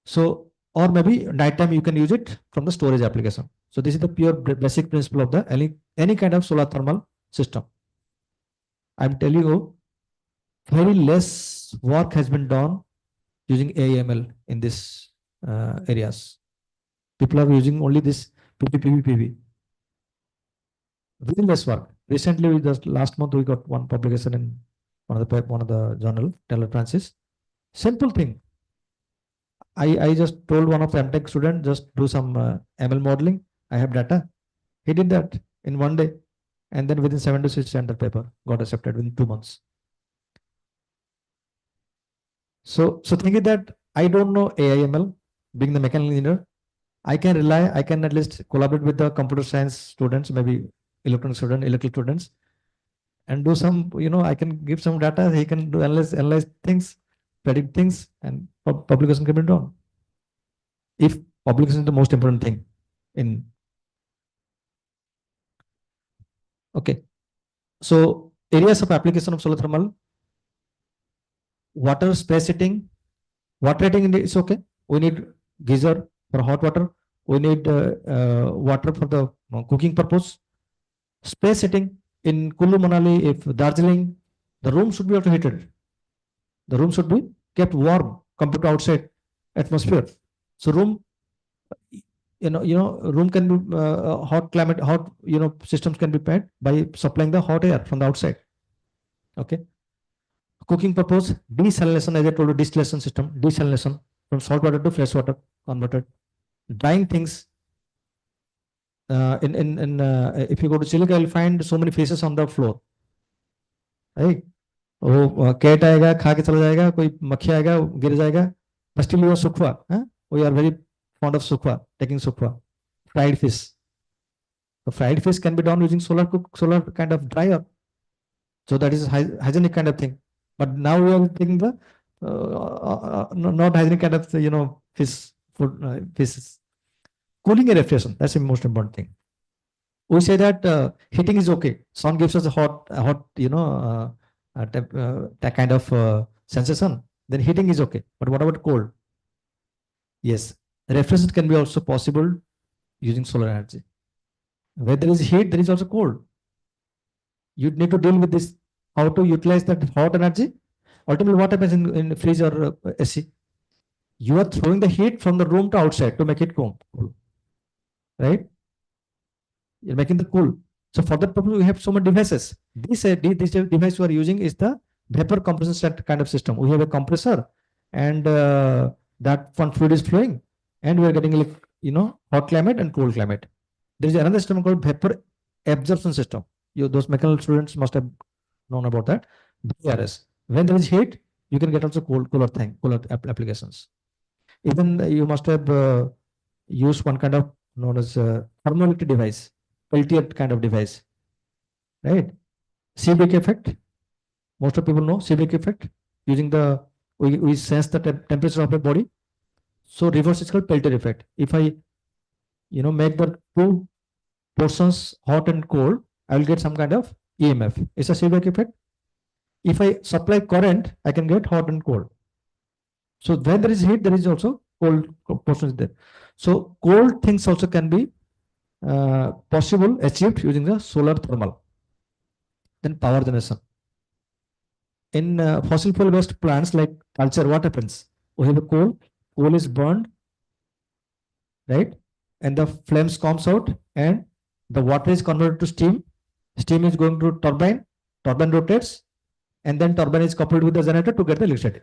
So, or maybe nighttime you can use it from the storage application. So this is the pure basic principle of the any kind of solar thermal system. I'm telling you, very less work has been done using AML in these areas. People are using only this PV. Very less work. Recently, just last month, we got one publication in one of the journal, Taylor Francis. Simple thing. I just told one of the MTech student, just do some ML modeling. I have data. He did that in 1 day. And then within 7 to 6 the paper got accepted within 2 months. So thinking that I don't know AIML, being the mechanical engineer, I can at least collaborate with the computer science students, maybe electrical students, and do some, I can give some data, he can do analyze things, predict things, and publication can be done. If publication is the most important thing in. Okay. So areas of application of solar thermal: water space heating. Water heating is okay. We need geyser for hot water. We need water for the cooking purpose. Space heating in Kullu Manali, if Darjeeling, the room should be also heated. The room should be kept warm compared to outside atmosphere. So room, room can be hot climate, systems can be paid by supplying the hot air from the outside. Okay. Cooking purpose, desalination, as I told you, distillation system, desalination from salt water to fresh water converted. Drying things. If you go to Chilika, you'll find so many faces on the floor. Right? वो cat आएगा, खा के चला जाएगा, कोई मक्खी आएगा, गिर जाएगा. But still you are sukwa. We are very fond of sukwa, taking sukwa. Fried fish. So fried fish can be done using solar kind of dryer. So that is hygienic kind of thing. But now we are taking the not hygienic kind of fish food fishes. Cooling and refrigeration, that's the most important thing. We say that heating is okay. Sun gives us a hot that kind of sensation. Then heating is okay. But what about cold? Yes, refrigeration can be also possible using solar energy. Where there is heat, there is also cold. You need to deal with this. How to utilize that hot energy? Ultimately, what happens in fridge or AC? You are throwing the heat from the room to outside to make it cool. Right? You're making the cool. So for that purpose, we have so many devices. This device we are using is the vapor compression set kind of system. We have a compressor, and that one fluid is flowing, and we are getting hot climate and cold climate. There is another system called vapor absorption system. Those mechanical students must have known about that. VRS. When there is heat, you can get also cooler applications. Even you must have used one kind of known as thermoelectric device, Peltier kind of device, right? Seebeck effect. Most of people know Seebeck effect. Using we sense the temperature of the body. So reverse is called Peltier effect. If I, make the two portions hot and cold, I will get some kind of EMF. It's a Seebeck effect. If I supply current, I can get hot and cold. So when there is heat, there is also cold portions there. So cold things also can be possible achieved using the solar thermal. Then power generation. In fossil fuel based plants like culture, what happens? We have a coal is burned, right? And the flames comes out and The water is converted to steam. Steam is going to turbine. Turbine rotates, and then turbine is coupled with the generator to get the electricity.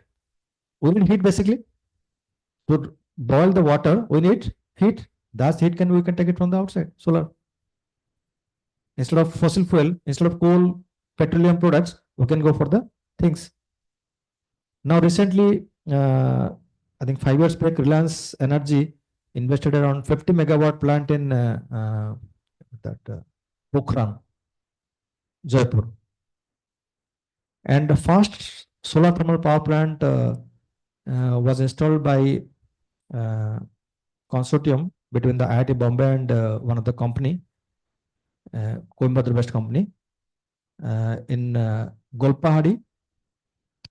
We need heat basically. To boil the water, we need heat. That heat we can take it from the outside, solar. Instead of fossil fuel, instead of coal, petroleum products, we can go for the things. Now recently, I think 5 years back, Reliance Energy invested around 50 megawatt plant in Pokhran, Jaipur. And the first solar thermal power plant was installed by consortium between the IIT Bombay and one of the company, Coimbatore-based company, in Golpahadi.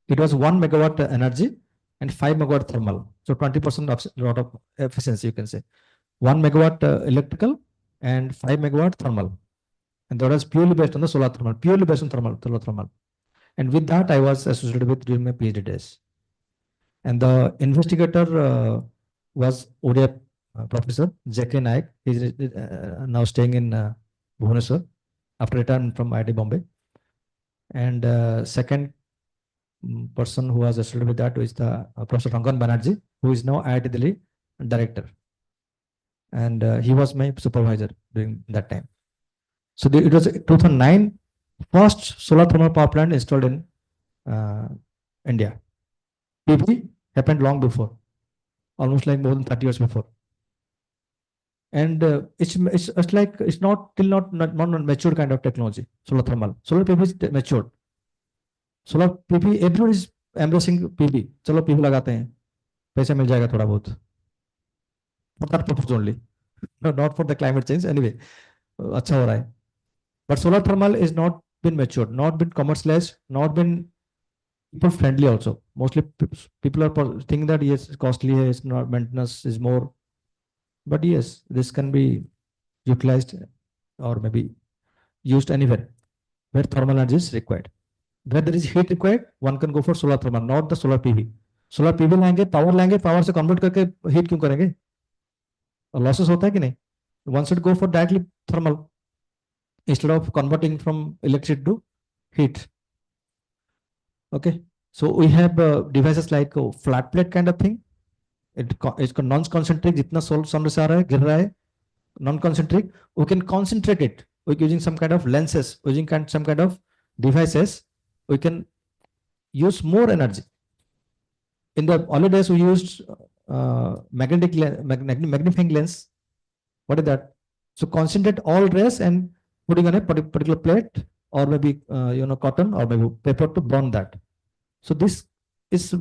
It was 1 megawatt energy and 5 megawatt thermal. So 20% lot of efficiency, you can say. 1 megawatt electrical and 5 megawatt thermal. And that was purely based on the solar thermal, purely based on thermal. And with that, I was associated with during my PhD days. And the investigator was ODI Professor J.K. Naik. He is now staying in Bhubaneswar after return from IIT Bombay. And second person who was associated with that is the Professor Rangan Banerjee, who is now IIT Delhi director. And he was my supervisor during that time. So it was 2009, first solar thermal power plant installed in India. PV happened long before, almost like more than 30 years before. And it's like it's not mature kind of technology. Solar thermal, solar PV is matured. Solar PV, everyone is embracing PV. चलो PV लगाते हैं, पैसा मिल जाएगा थोड़ा बहुत. For that purpose only, no, not for the climate change. Anyway, अच्छा हो रहा है. But solar thermal is not been matured, not been commercialized, not been people friendly also. Mostly people are thinking that yes, it's costly, it's not, maintenance is more. But yes, this can be utilized or maybe used anywhere where thermal energy is required. Where there is heat required, one can go for solar thermal, not the solar PV. Solar PV लाएंगे, power से convert करके heat क्यों करेंगे? और losses होता है कि नहीं? One should go for directly thermal instead of converting from electricity to heat. Okay, so we have devices like flat plate kind of thing. It's non-concentric. जितना sun से आ रहा है, गिर रहा है, non-concentric. We can concentrate it. We're using some kind of lenses, using some kind of devices. We can use more energy. In the early days, we used magnifying lens. What is that? So concentrate all rays and putting on a particular plate or maybe cotton or maybe paper to burn that. So this is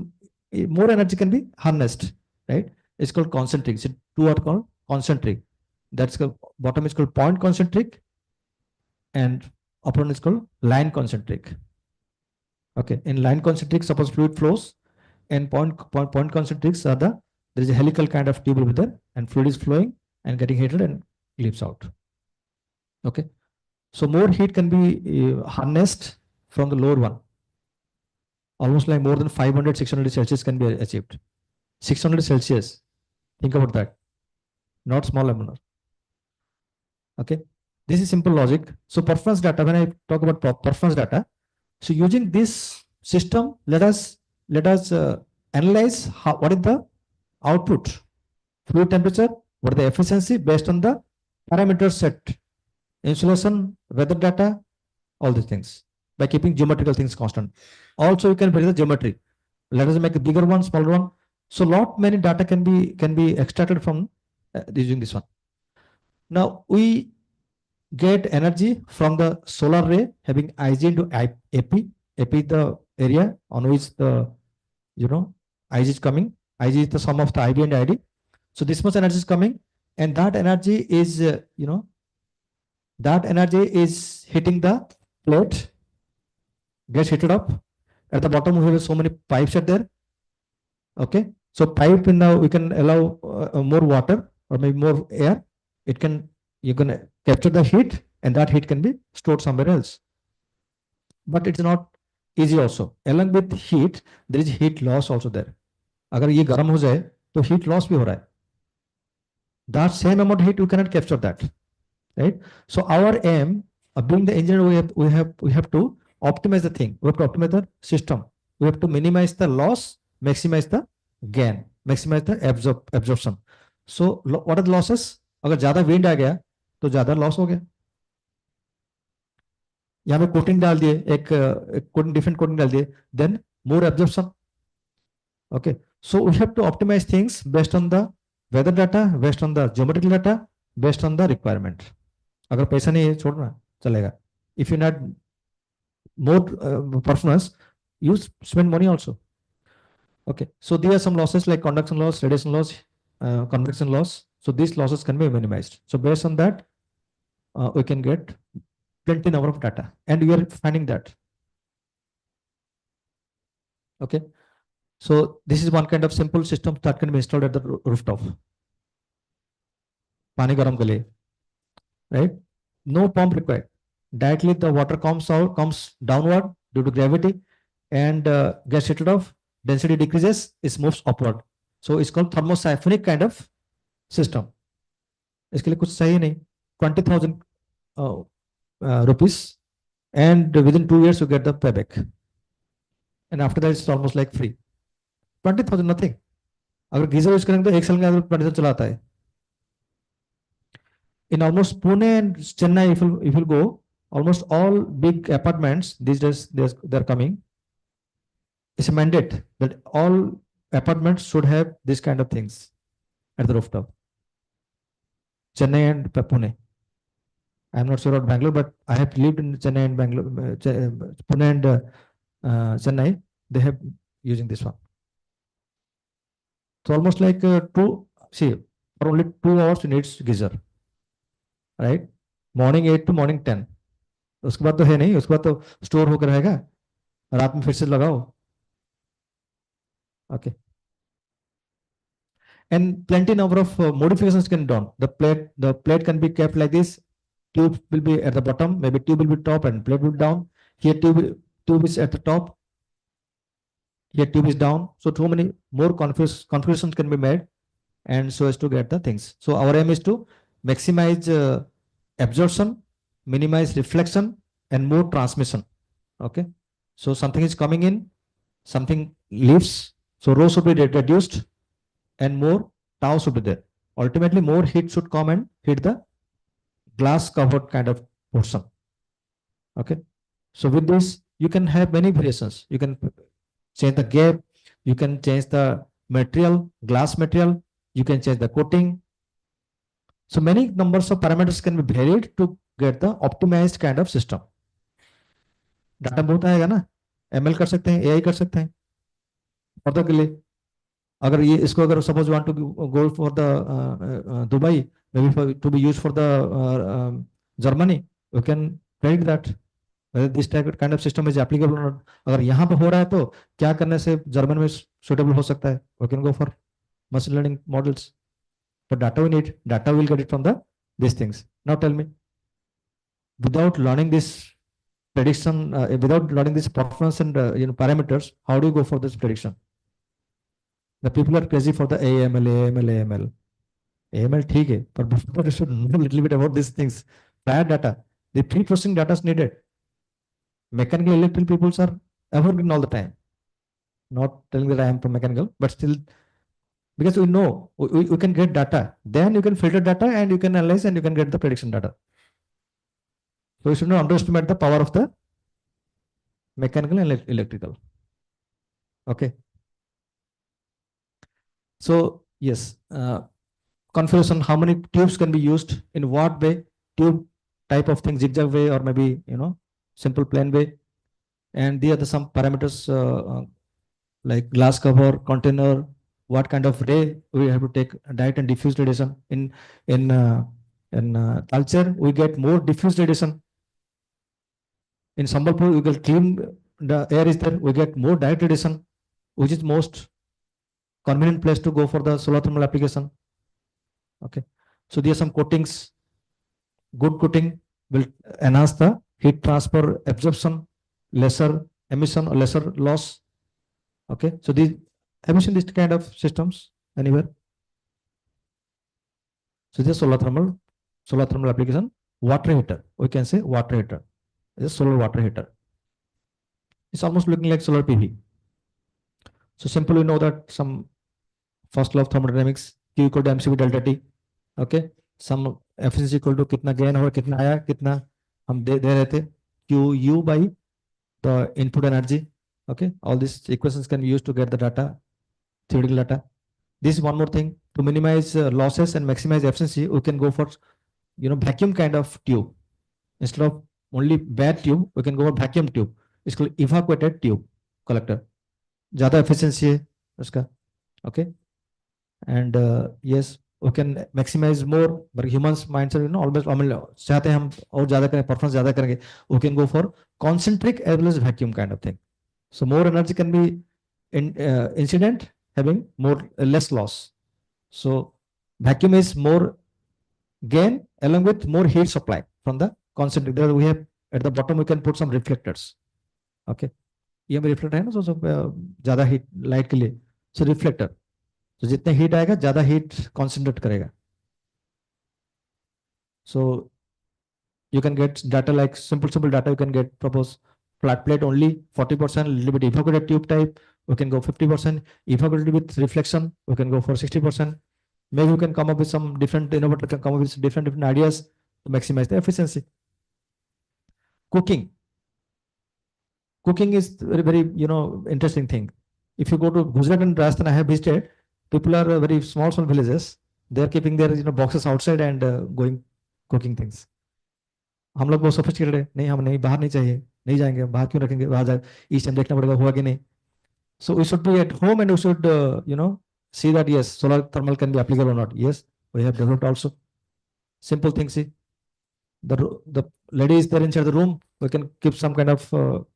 more energy can be harnessed, right? It's called concentric. So two are called concentric. That's the bottom is called point concentric, and upper one is called line concentric. Okay, in line concentric, suppose fluid flows, and point concentrics are there is a helical kind of tube over there, and fluid is flowing and getting heated and leaps out. Okay, so more heat can be harnessed from the lower one. Almost like more than 500, 600 Celsius can be achieved. 600 Celsius, think about that. Not small amount. Okay, this is simple logic. So performance data, when I talk about performance data, so using this system, let us analyze what is the output, fluid temperature, what is the efficiency based on the parameters set, insulation, weather data, all these things, by keeping geometrical things constant. Also, you can vary the geometry. Let us make a bigger one, smaller one. So lot many data can be extracted from using this one. Now we get energy from the solar ray having Ig into AP. AP is the area on which the Ig is coming. Ig is the sum of the Ib and Id. So this much energy is coming, and that energy is that energy is hitting the plate, gets heated up. At the bottom we have so many pipes are there. Okay, so pipe now we can allow more water or maybe more air. You can capture the heat, and that heat can be stored somewhere else. But it's not easy also. Along with heat, there is heat loss also there. अगर ये गर्म हो जाए तो heat loss भी हो रहा है. That same amount of heat you cannot capture that. right? So our aim of being the engineer, we have to optimize the thing. We have to optimize the system. We have to minimize the loss, maximize the gain, maximize the absorption. So what are the losses? अगर ज्यादा wind आ गया तो ज्यादा loss हो गया. यहाँ पे coating डाल दिए, एक कोटिंग डिफरेंट कोटिंग डाल दिए, then more absorption. Okay, so we have to optimise things based on the weather data, based on the geometrical data, based on the requirement. अगर पैसा नहीं है छोड़ना चलेगा. If you not more performance, you spend money also. Okay, so there are some losses like conduction loss, radiation loss, convection loss. So these losses can be minimized. So based on that, we can get plenty number of data, and we are finding that. Okay, so this is one kind of simple system that can be installed at the rooftop. Pani garam ke liye, right? No pump required. Directly the water comes downward due to gravity, and gets heated off. Density decreases, it moves upward. So it's called thermosiphonic kind of system. इसके लिए कुछ चाहिए नहीं. 20,000 rupees, and within 2 years you get the payback. And after that it's almost like free. 20,000 nothing. अगर geyser use करेंगे तो 1 साल के अंदर 20,000 चलाता है. In almost Pune and Chennai, if you go, almost all big apartments these days they're coming. It's a mandate that all apartments should have this kind of things at the rooftop. Chennai and Pune. I'm not sure about Bangalore, but I have lived in Chennai and Bangalore, Pune and Chennai. They have using this one. So almost like for only 2 hours you need geyser, right? Morning 8 to morning 10. उसके बाद तो है नहीं, उसके बाद तो store होकर रहेगा, रात में फिर से लगाओ. Okay, and plenty number of modifications can be done. The plate can be kept like this. Tube will be at the bottom, maybe tube will be top and plate will be down. Here tube is at the top, here tube is down. So too many more configurations can be made, and so as to get the things. So our aim is to maximize absorption, minimize reflection, and more transmission. Okay, so something is coming in, something leaves. So rho should be reduced, and more tau should be there. Ultimately, more heat should come and hit the glass covered kind of portion. Okay, so with this, you can have many variations. You can change the gap, you can change the material, glass material, you can change the coating. So many numbers of parameters can be varied to get the optimized kind of system. Data बहुत आएगा ना, ML कर सकते हैं, AI कर सकते हैं. Further के लिए अगर ये इसको अगर suppose want to go for the Dubai, maybe to be used for the Germany, we can predict that whether this type of kind of system is applicable or not. अगर यहाँ पे हो रहा है तो क्या करने से जर्मन में सुटेबल हो सकता है, we can go for machine learning models. But data we need, data we'll get it from these things. Now tell me, without learning this prediction, without learning this performance and parameters, how do you go for this prediction? The people are crazy for the AML. AML ठीक है, but before you should know a little bit about these things. Prior data, the pre-processing data is needed. Mechanical, electrical people are evergreen all the time. Not telling that I am from mechanical, but still, because we know we can get data, then you can filter data and you can analyze and you can get the prediction data. So you should not underestimate the power of the mechanical and electrical. Okay. So yes, configuration, how many tubes can be used, in what way, tube type of thing, zigzag way or maybe simple plain way, and there are some parameters like glass cover, container, what kind of ray we have to take, direct and diffuse radiation. In culture we get more diffuse radiation. In Sambalpur we get clean, the air is there, we get more direct radiation, which is most convenient place to go for the solar thermal application. Okay, so there are some coatings. Good coating will enhance the heat transfer, absorption, lesser emission or lesser loss. Okay, so have you seen this kind of systems anywhere? So this solar thermal application. water heater. We can say water heater. It's a solar water heater. It's almost looking like solar PV. So simple, we know that some first law of thermodynamics, Q equal to mc by delta T. Okay. Some efficiency equal to कितना gain हुआ, कितना आया, कितना हम दे रहे थे, Q by the input energy. Okay. All these equations can be used to get the data, theoretical data. This is one more thing, to minimize losses and maximize efficiency. We can go for vacuum kind of tube. Instead of only bad tube, we can go for vacuum tube. It's called evacuated tube collector. ज़्यादा efficiency है उसका. Okay. And yes, we can maximize more, but humans minds are always चाहते हैं हम और ज़्यादा करें, performance ज़्यादा करेंगे. We can go for concentric as well as vacuum kind of thing. So more energy can be incident, having less loss. So vacuum is more gain along with more heat supply from the concentric. There we have at the bottom we can put some reflectors. Okay, ये में reflector है ना, so ज़्यादा heat light के लिए. So reflector. So जितने heat आएगा ज़्यादा heat concentrate करेगा. So you can get data like simple data. You can get, propose flat plate only 40%, little bit evacuated tube type. We can go 50%. Evacuated with reflection, we can go for 60%. Maybe you can come up with some different innovator can come up with different ideas to maximize the efficiency. Cooking is very interesting thing. If you go to Gujarat and Rajasthan, I have visited. People are very small villages. They are keeping their boxes outside and going cooking things. हम लोग बहुत sophisticated है, नहीं हम नहीं, बाहर नहीं चाहिए, नहीं जाएंगे, बाहर क्यों रखेंगे, बाहर जाए इस टाइम देखना पड़ेगा हुआ कि नहीं. So we should be at home and we should see that yes, solar thermal can be applicable or not. Yes, we have developed also simple things. See, the lady is there inside the room. We can keep some kind of hole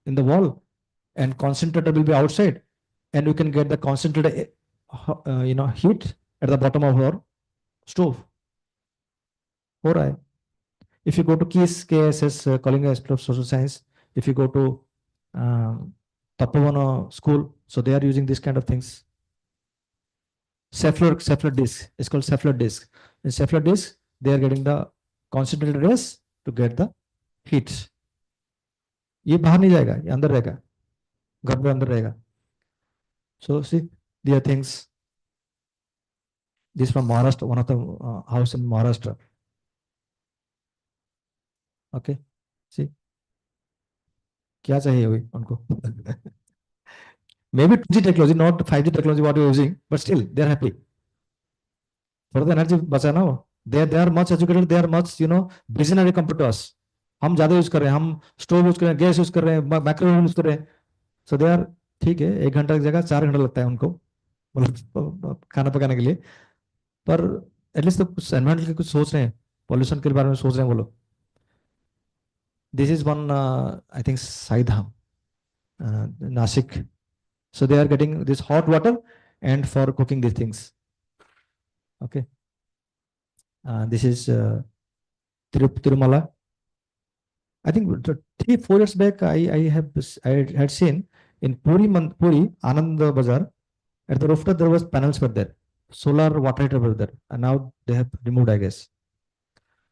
in the wall, and concentrator will be outside, and we can get the concentrated heat at the bottom of our stove. हो रहा है. If you go to KSS, Calling Institute of Social Science, if you go to Tapavana school, so they are using this kind of things. Cephalor disc, it's called cephalor disc. In cephalor disc, they are getting the concentrated rays to get the heat. ये बाहर नहीं जाएगा, ये अंदर रहेगा, घर में अंदर रहेगा. So see, there are things. This from Maharashtra, one of the house in Maharashtra. Okay, see, क्या चाहिए अभी उनको? Maybe 2G technology, not 5G technology what you're using, but still they're happy. For the energy बचा ना वो. They are much educated, they are much visionary compared to us. हम ज़्यादा use कर रहे हैं, हम स्टोव यूज कर रहे हैं, गैस यूज कर रहे हैं, माइक्रोवेव यूज कर रहे हैं. So they are ठीक है, 1 घंटा की जगह 4 घंटा लगता है उनको मतलब खाना पकाने के लिए. पर एटलीस्ट तो कुछ एनवायरमेंट के कुछ सोच रहे हैं, पॉल्यूशन के बारे में सोच रहे हैं वो लोग. This is one, I think, Saidham, Nashik. So they are getting this hot water and for cooking these things. Okay. This is Tirumala. I think 3-4 years back, I had seen in Puri, Anand Bazar, at the rooftop there was panels were there, solar water heater were there, and now they have removed, I guess.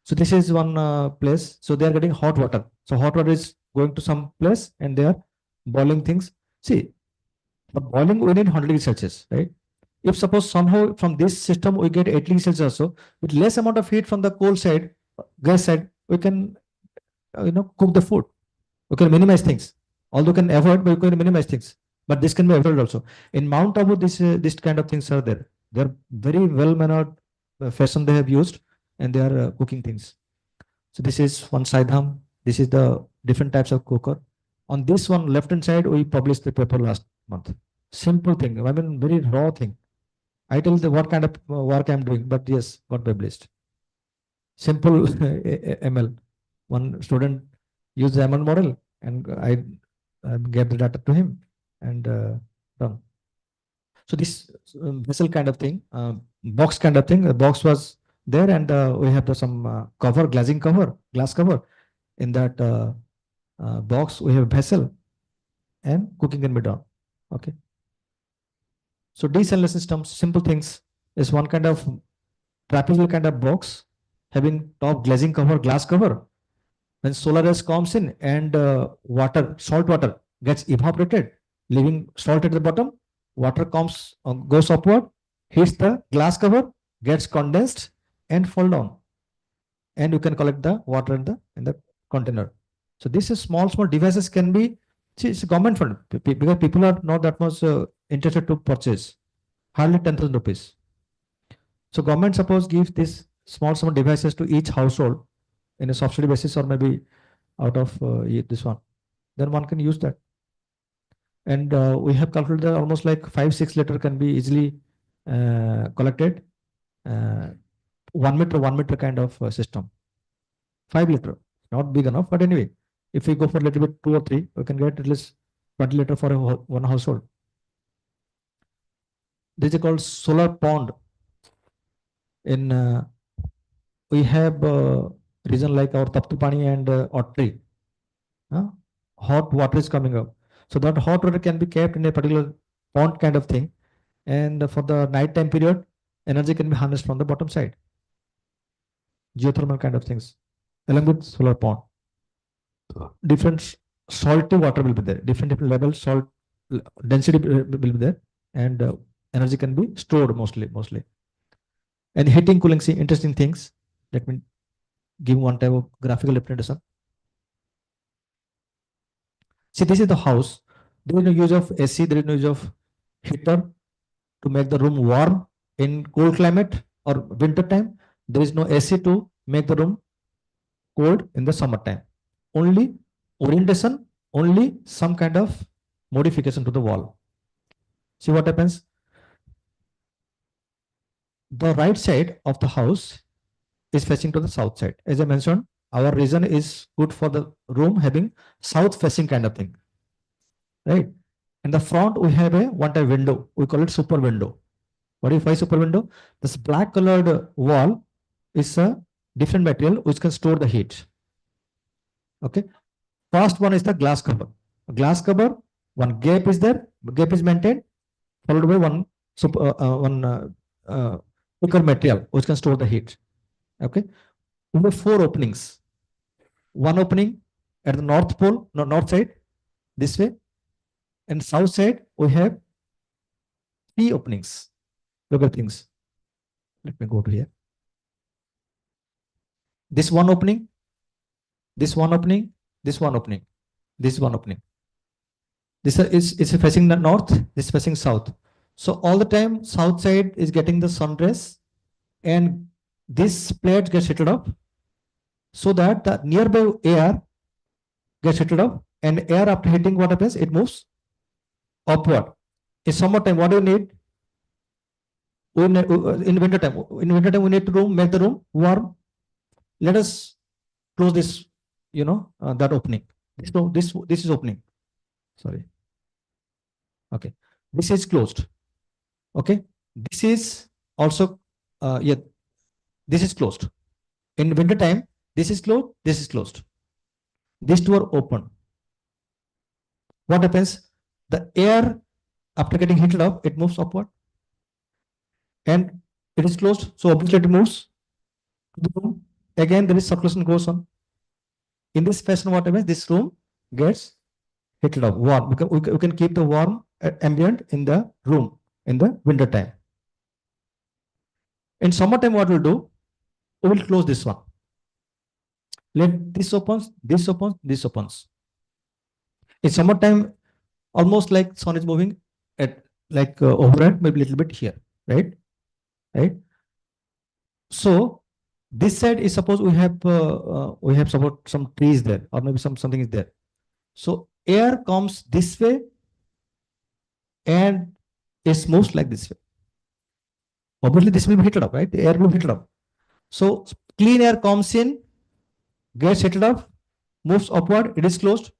So this is one place. So they are getting hot water. So hot water is going to some place and they are boiling things. See, for boiling we need 100 degrees Celsius, right? If suppose somehow from this system we get 80 degrees Celsius also, with less amount of heat from the coal side, gas side, we can cook the food. We can minimize things. Although can avoid, but we can minimize things. But this can be avoided also. In Mount Abu, this kind of things are there. They are very well mannered fashion they have used, and they are cooking things. So this is one Saidham. This is the different types of cooker. On this one left hand side, we published the paper last month. Simple thing. I mean, very raw thing. I tell you what kind of work I'm doing, but yes, got published. Simple ML. One student used the ML model, and I gave the data to him, and done. So this vessel kind of thing, box kind of thing. The box was there, and we have some cover, glass cover. In that box, we have vessel, and cooking can be done. Okay. So desalination systems, simple things, is one kind of trapezoidal kind of box having top glazing cover, glass cover. When solar rays comes in and salt water gets evaporated, leaving salt at the bottom, water comes, goes upward, hits the glass cover, gets condensed and fall down. And you can collect the water in the container. So these small devices can be, see, it's a government fund because people are not that much interested to purchase, hardly 10,000 rupees. So government suppose gives this small devices to each household in a subsidy basis or maybe out of this one, then one can use that. And we have calculated that almost like 5-6 liter can be easily collected. 1 meter kind of system. 5 liter, not big enough, but anyway, if we go for a little bit 2 or 3, we can get at least 20 liter for one household. This is called solar pond. In we have region like our Taptupani and Ottri. Hot water is coming up. So that hot water can be kept in a particular pond kind of thing. And for the night time period, energy can be harnessed from the bottom side. Geothermal kind of things, along with solar pond. Different salty water will be there. Different level salt density will be there. And energy can be stored mostly. And heating, cooling, see interesting things. Let me give one type of graphical representation. See, this is the house. There is no use of AC, there is no use of heater to make the room warm in cold climate or winter time. There is no AC to make the room cold in the summertime. Only orientation, only some kind of modification to the wall. See what happens? The right side of the house is facing to the south side. As I mentioned, our region is good for the room having south facing kind of thing, right? In the front, we have a one type window. We call it super window. What if I super window? This black colored wall is a different material which can store the heat. Okay. First one is the glass cover. Glass cover, one gap is there. Gap is maintained, followed by one thicker material which can store the heat. Okay. We have 4 openings. One opening at the north pole, no, north side, this way, and south side we have 3 openings. Look at things. Let me go to here. This one opening, this one opening, this one opening, this one opening. This is facing the north, this is facing south. So all the time south side is getting the sun rays and this plate gets heated up so that the nearby air gets heated up, and air after heating, what happens? It moves upward. In summertime, what do you need? In winter time, we need to make the room warm. Let us close this, that opening. This is opening. Sorry. Okay. This is closed. Okay. This is also, this is closed. In winter time, this is closed, this is closed. These 2 are open. What happens? The air, after getting heated up, it moves upward. And it is closed, so obviously it moves to the room. Again, there is circulation goes on. In this fashion, what happens? This room gets heated up, warm. We can keep the warm ambient in the room in the winter time. In summertime, what we'll do? We will close this one. Let this opens, this opens, this opens. In summertime, almost like sun is moving at like overhead, maybe a little bit here, right? Right. So this side is, suppose we have some trees there, or maybe something is there. So air comes this way and it moves like this way. Obviously, this will be heated up, right? The air will be heated up. So clean air comes in, gets heated up, moves upward, it is closed,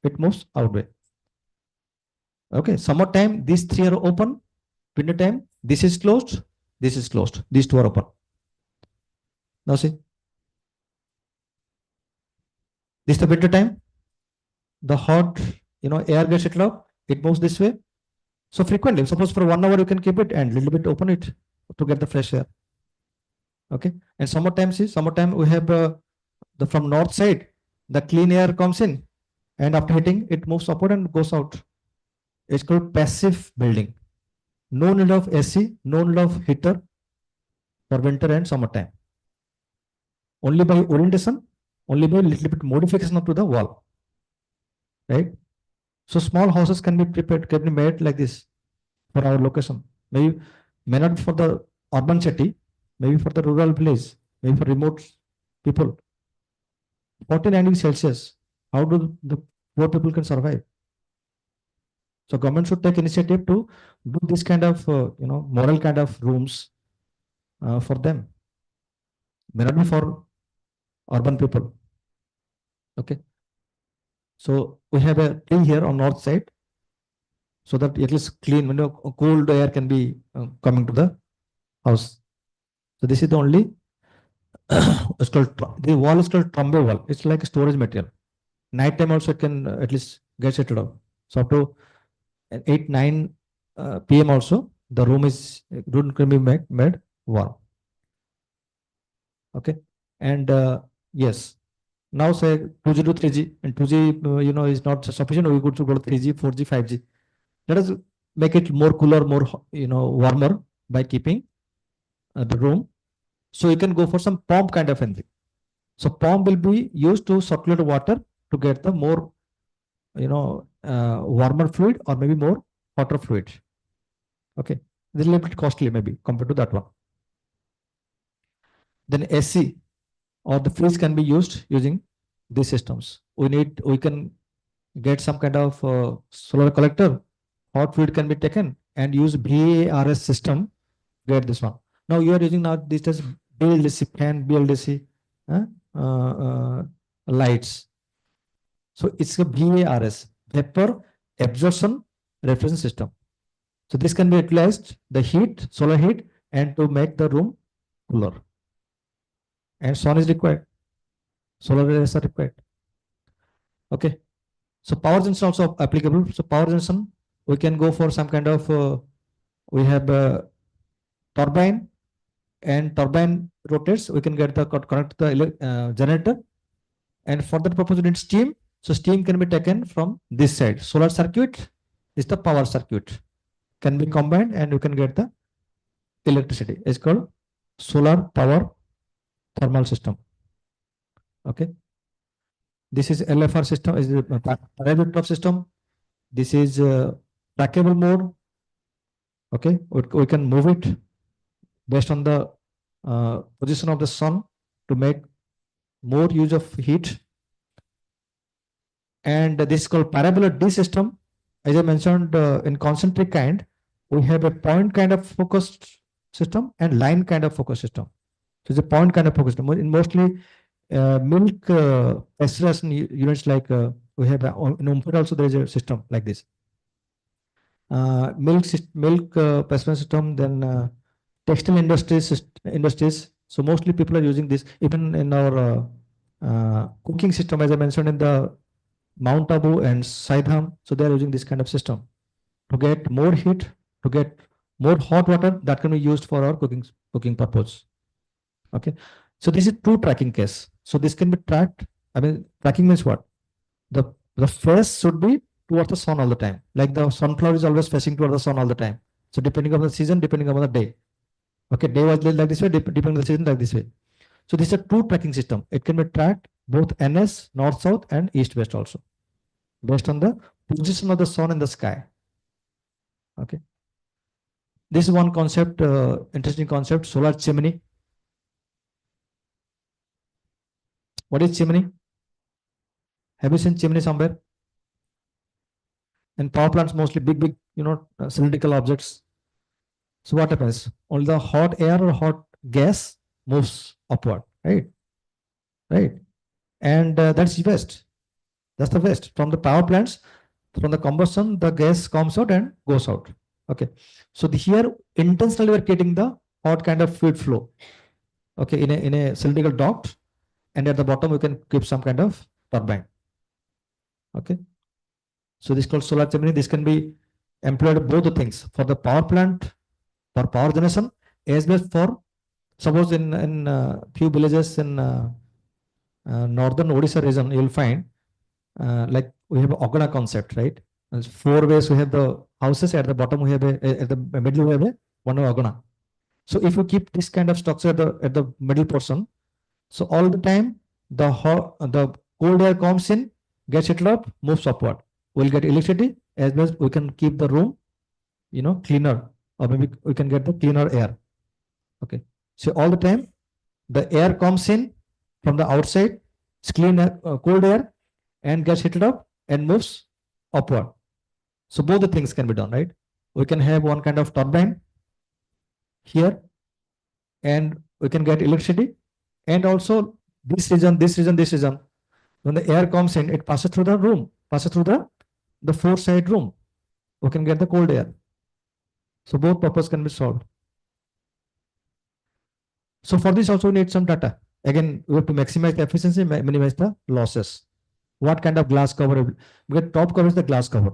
it moves outward. Okay, summertime, these 3 are open. Winter time, this is closed, this is closed. These 2 are open. Now see, this is the winter time. The hot, air gets heated up, it moves this way. So frequently, suppose for 1 hour you can keep it and a little bit open it to get the fresh air. Okay, and summertime, see, summertime we have the from north side, the clean air comes in, and after hitting, it moves upward and goes out. It's called passive building. No need of AC, no need of heater for winter and summertime. Only by orientation, only by little bit modification to the wall, right? So small houses can be prepared, can be made like this for our location. Maybe may not for the urban city, maybe for the rural village, maybe for remote people. 49 degrees Celsius. How do the poor people can survive? So government should take initiative to do this kind of moral kind of rooms for them. May not be for urban people. Okay. So we have a tree here on north side, so that at least clean, cold air can be coming to the house. So this is the only it's called the wall is called Trombe wall. It's like a storage material. Night time also it can at least get settled up. So up to 8-9 p.m. also the room can be made warm. Okay, and yes, now say 2G to 3G, and 2G is not sufficient. We go to 3G, 4G, 5G. Let us make it more cooler, more warmer by keeping the room. So you can go for some pump kind of anything. So pump will be used to circulate water to get the more warmer fluid or maybe more hotter fluid. Okay, this is a little bit costly maybe compared to that one. Then AC or the fridge can be used using these systems. We can get some kind of solar collector. Hot fluid can be taken and use VARS system. Get this one. Now you are using now this as BLDC fan, BLDC lights. So it's a VARS, vapor absorption refrigeration system. So this can be utilized the heat, solar heat, and to make the room cooler. And sun is required. Solar rays are required. Okay. So power generation also applicable. So power generation, we can go for some kind of we have a turbine, and turbine rotates. We can get the connect the generator, and for that purpose we need steam. So steam can be taken from this side. Solar circuit is the power circuit. Can be combined and you can get the electricity. It's called solar power thermal system. Okay. This is LFR system, is the parameter system. This is trackable mode. Okay, we can move it based on the position of the sun to make more use of heat. And this is called parabola D system. As I mentioned, in concentric kind, we have a point kind of focused system and line kind of focus system. So it's a point kind of focus system. In mostly milk pasteurization units, like we have in Umphir also there is a system like this. Milk pasteurization system, then textile industries. So mostly people are using this. Even in our cooking system, as I mentioned in the Mount Abu and Saidham, so they are using this kind of system to get more heat, to get more hot water that can be used for our cooking purpose. Okay, so this is true tracking case. So this can be tracked. I mean, tracking means what? The face should be towards the sun all the time. Like the sunflower is always facing towards the sun all the time. So depending on the season, depending on the day. Okay, day was like this way, depending on the season, like this way. So this is a true tracking system. It can be tracked both NS, north, south, and east, west also, based on the position of the sun in the sky. Okay. This is one concept, interesting concept, solar chimney. What is chimney? Have you seen chimney somewhere? In power plants, mostly big, cylindrical objects. So what happens? Only the hot air or hot gas moves upward, right? Right. And that's waste. That's the waste. From the power plants, from the combustion, the gas comes out and goes out. Okay. So here intentionally we're getting the hot kind of fluid flow. Okay, in a cylindrical duct, and at the bottom we can keep some kind of turbine. Okay. So this is called solar chimney. This can be employed both the things for the power plant, for power generation, as well as for Suppose in few villages in northern Odisha region, you will find like we have Ogana concept, right? There's 4 ways we have the houses, at the bottom we have at the middle we have one Ogana. So if you keep this kind of structure at the middle portion, so all the time the cold air comes in, gets heated up, moves upward. We'll get electricity as well as we can keep the room, cleaner, or maybe we can get the cleaner air. Okay. So all the time the air comes in from the outside, it's clean air, cold air, and gets heated up and moves upward. So both the things can be done, right? We can have one kind of turbine here, and we can get electricity, and also this region, when the air comes in, it passes through the room, passes through the 4-side room. We can get the cold air. So both purpose can be solved. So for this also we need some data. Again, we have to maximize the efficiency, minimize the losses. What kind of glass cover? Because top cover is the glass cover,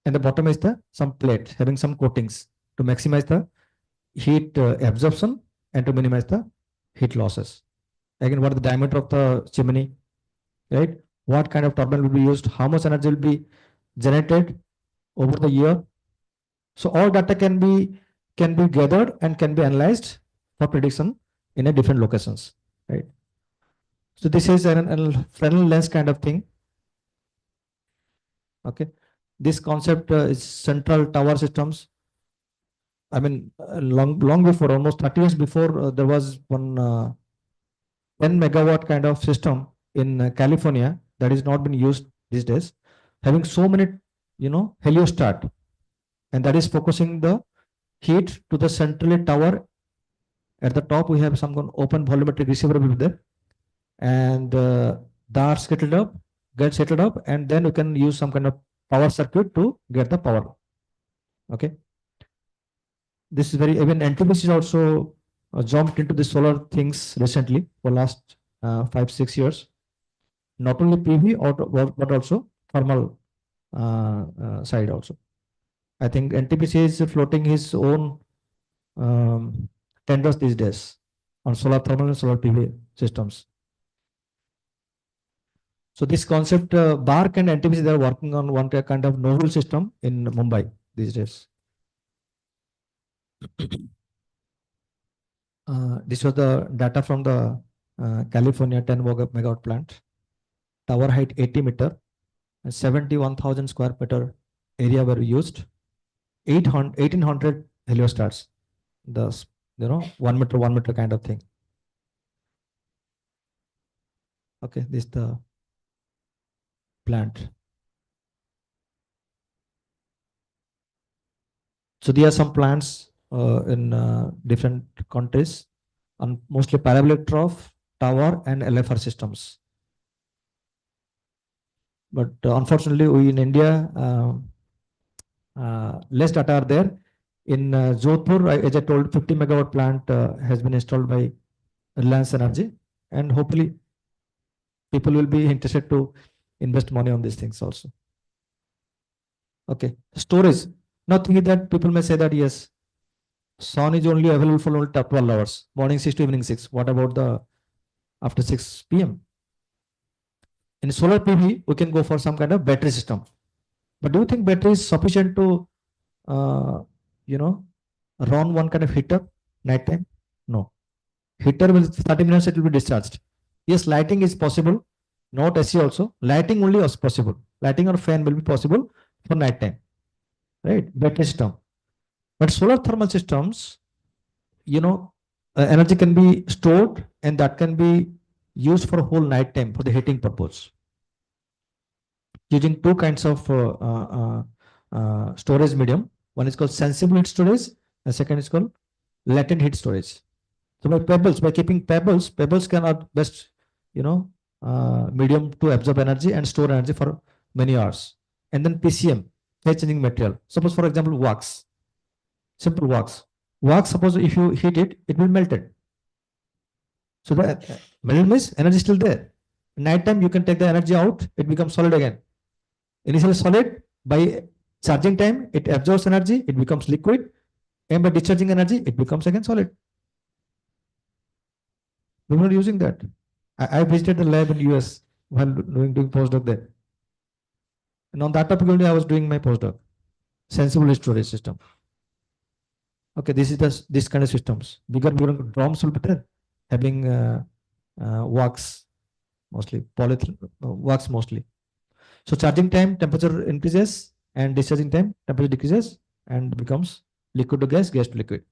and the bottom is some plate having some coatings to maximize the heat absorption and to minimize the heat losses. Again, what is the diameter of the chimney, right? What kind of turbine will be used? How much energy will be generated over the year? So all data can be gathered and can be analyzed for prediction in a different locations, right? So this is an Fresnel lens kind of thing. Okay, this concept is central tower systems. I mean, long before, almost 30 years before, there was one 10 megawatt kind of system in California that is not been used these days, having so many, heliostat, and that is focusing the heat to the central tower. At the top, we have some open volumetric receiver will be there, and that's gets settled up, and then we can use some kind of power circuit to get the power. Okay. This is even NTPC is also jumped into the solar things recently for last 5-6 years. Not only PV but also thermal side also. I think NTPC is floating his own tenders these days on solar thermal and solar PV systems. So this concept, BARC and NTPC, they are working on one kind of novel system in Mumbai these days. This was the data from the California 10 megawatt plant. Tower height 80 meter, and 71,000 square meter area were used. 1,800 heliostats. The 1 meter kind of thing. Okay, this is the plant. So there are some plants in different countries, and mostly parabolic trough, tower, and LFR systems. But unfortunately, we in India, less data are there. In Jodhpur, as I told, 50 megawatt plant has been installed by Reliance Energy, and hopefully people will be interested to invest money on these things also. Okay, storage. Now thinking that people may say that yes, sun is only available for only 12 hours, morning 6 to evening 6. What about the after 6 p.m.? In solar PV, we can go for some kind of battery system. But do you think battery is sufficient to, run one kind of heater night time? No. Heater will 30 minutes it will be discharged. Yes, lighting is possible, not AC also. Lighting only is possible. Lighting or fan will be possible for night time, right? Battery system. But solar thermal systems, energy can be stored, and that can be used for whole night time for the heating purpose. Using two kinds of storage medium. One is called sensible heat storage, and second is called latent heat storage. So by keeping pebbles cannot best, medium to absorb energy and store energy for many hours. And then PCM, phase changing material. Suppose, for example, wax, simple wax. Wax, suppose if you heat it, it will melt it. So the melted means energy is still there. Night time, you can take the energy out, it becomes solid again. Initially solid, by charging time, it absorbs energy, it becomes liquid, and by discharging energy, it becomes again solid. We were not using that. I visited the lab in US while doing postdoc there. And on that topic only I was doing my postdoc. Sensible storage system. Okay, this is this kind of systems. Bigger drums will be there, having wax mostly, polyethylene wax mostly. So charging time, temperature increases, and discharging time, temperature decreases, and becomes liquid to gas, gas to liquid.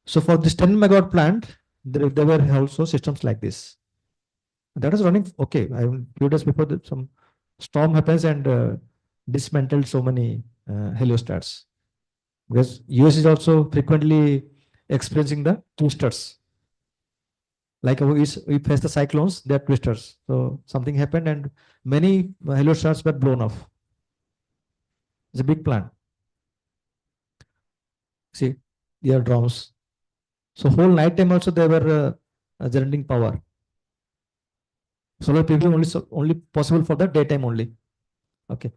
So for this 10 megawatt plant, there were also systems like this. That is running okay. I few days before some storm happens and dismantled so many heliostats. Because US is also frequently experiencing the twisters. Like we face the cyclones, they are twisters. So something happened and many heliostats were blown off. It's a big plant. See, the drums. So whole night time also they were generating power. Solar PV only possible for the daytime only. Okay.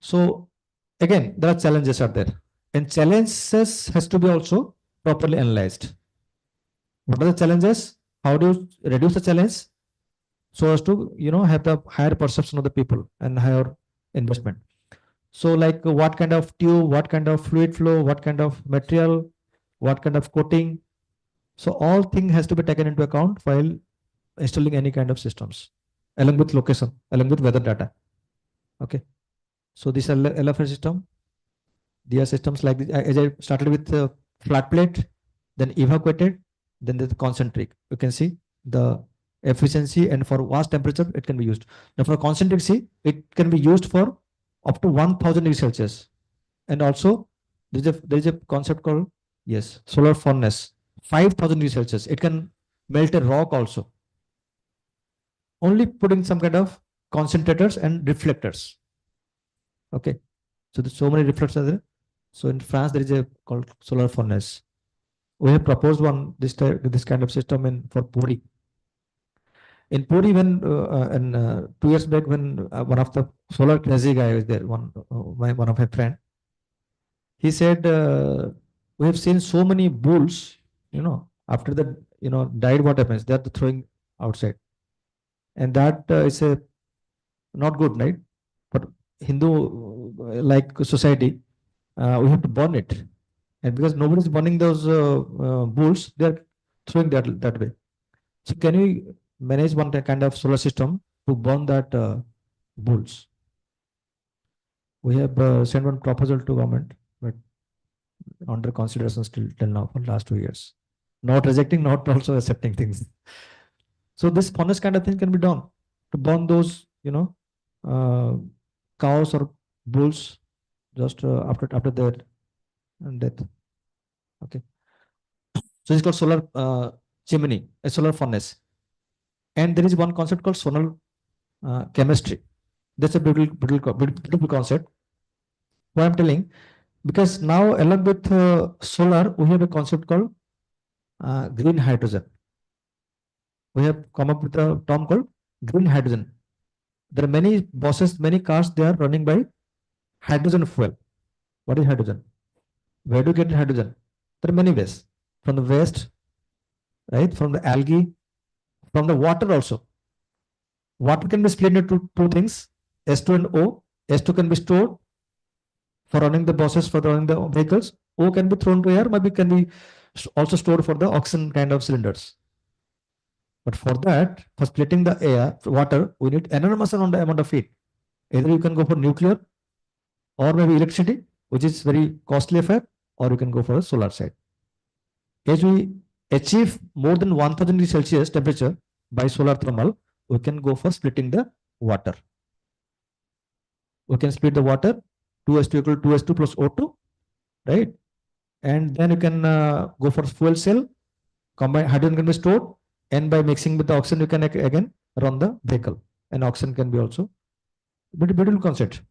So again, there are challenges are there, and challenges has to be also properly analyzed. What are the challenges? How do you reduce the challenge so as to have the higher perception of the people and higher investment? So like what kind of tube, what kind of fluid flow, what kind of material, what kind of coating. So all thing has to be taken into account while installing any kind of systems, along with location, along with weather data. Okay. So this LFR system, there are systems like this. As I started with flat plate, then evacuated, then the concentric. You can see the efficiency, and for vast temperature, it can be used. Now for concentric, see, it can be used for up to 1000 degrees Celsius. And also there is a concept called, yes, solar furnace, 5000 degrees Celsius. It can melt a rock also. Only putting some kind of concentrators and reflectors. Okay. So there's so many reflectors there. So in France, there is a called solar furnace. We have proposed this kind of system for Puri. In Puri, when 2 years back, when one of the solar crazy guy was there, one of my friend, he said, we have seen so many bulls, after that, died, what happens? They're throwing outside. And that is a not good, right? But Hindu like society, we have to burn it. And because nobody is burning those bulls, they're throwing that way. So can we manage one kind of solar system to burn that bulls? We have sent one proposal to government, but under consideration still till now for last 2 years. Not rejecting, not also accepting things. So this furnace kind of thing can be done to burn those, cows or bulls just after their death. Okay. So it's called solar chimney, a solar furnace. And there is one concept called solar chemistry. That's a beautiful concept. What I'm telling, because now along with solar, we have a concept called green hydrogen. We have come up with a term called green hydrogen. There are many buses, many cars, they are running by hydrogen fuel. What is hydrogen? Where do you get hydrogen? There are many ways. From the waste, right? From the algae, from the water also. Water can be split into two things, S2 and O. S2 can be stored for running the buses, for running the vehicles. O can be thrown to air, maybe can be also stored for the oxygen kind of cylinders. But for that, for splitting the air, water, we need enormous amount of heat. Either you can go for nuclear or maybe electricity, which is very costly affair, or you can go for the solar side. As we achieve more than 1000 degrees Celsius temperature by solar thermal, we can go for splitting the water. We can split the water, 2s2 equal to 2s2 plus O2, right? And then you can go for fuel cell, combined hydrogen can be stored, and by mixing with the oxygen, you can again run the vehicle. And oxygen can be also beautiful concept.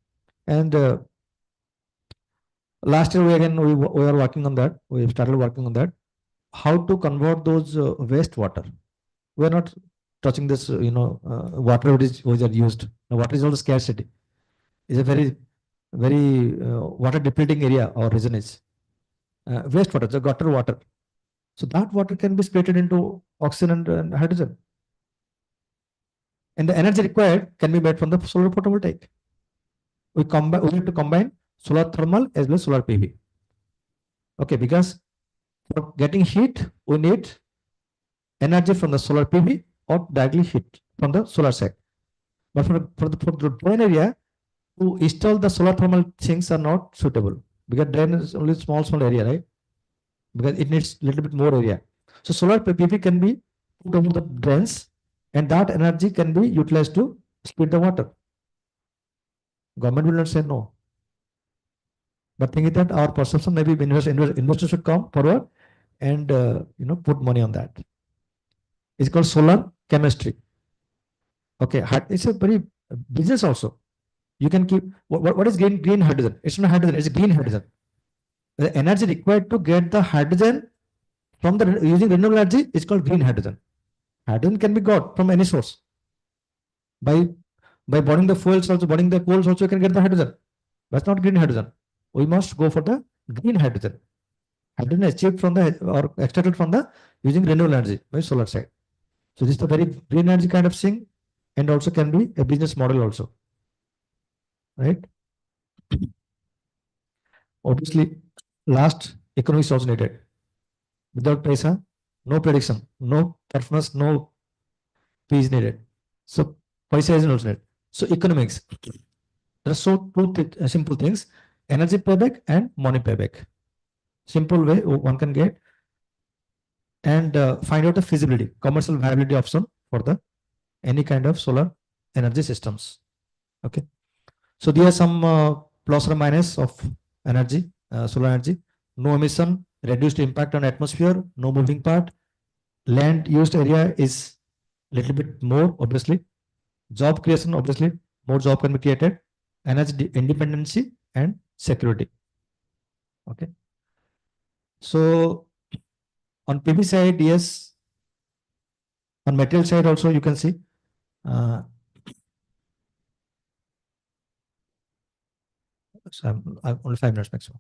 And last year we are working on that. We started working on that. How to convert those wastewater. We are not touching this, water which are used. Now, water is also scarcity. It's a very water depleting area or region is. Wastewater, the gutter water. So that water can be split into oxygen and hydrogen. And the energy required can be made from the solar photovoltaic. We need to combine solar thermal as well as solar PV. Okay, because for getting heat, we need energy from the solar PV or directly heat from the solar side. But for the drain area, to install the solar thermal things are not suitable because drain is only small area, right? Because it needs little bit more area. So solar PV can be put over the drains, and that energy can be utilized to split the water. Government will not say no. But think that our perception, maybe investors should come forward and put money on that. It's called solar chemistry. Okay, it's a very business also. You can keep what is green hydrogen? It's not hydrogen, it's green hydrogen. The energy required to get the hydrogen from the using renewable energy is called green hydrogen. Hydrogen can be got from any source. By burning the fuels also, burning the coals also, you can get the hydrogen. That's not green hydrogen. We must go for the green hydrogen. Hydrogen is achieved from the or extracted from the using renewable energy by solar side. So this is a very green energy kind of thing, and also can be a business model also. Right? Obviously, last economics also needed. Without paisa, no prediction, no performance, no P is needed. So paisa is also needed. So economics. There are so two simple things: energy payback and money payback. Simple way one can get and find out the feasibility, commercial viability option for the any kind of solar energy systems. Okay. So there are some plus or minus of energy, solar energy. No emission, reduced impact on atmosphere, no moving part. Land used area is little bit more, obviously. Job creation, obviously, more job can be created. Energy independency and security. Okay. So on PV side, yes. On material side also, you can see. So I'm only 5 minutes maximum.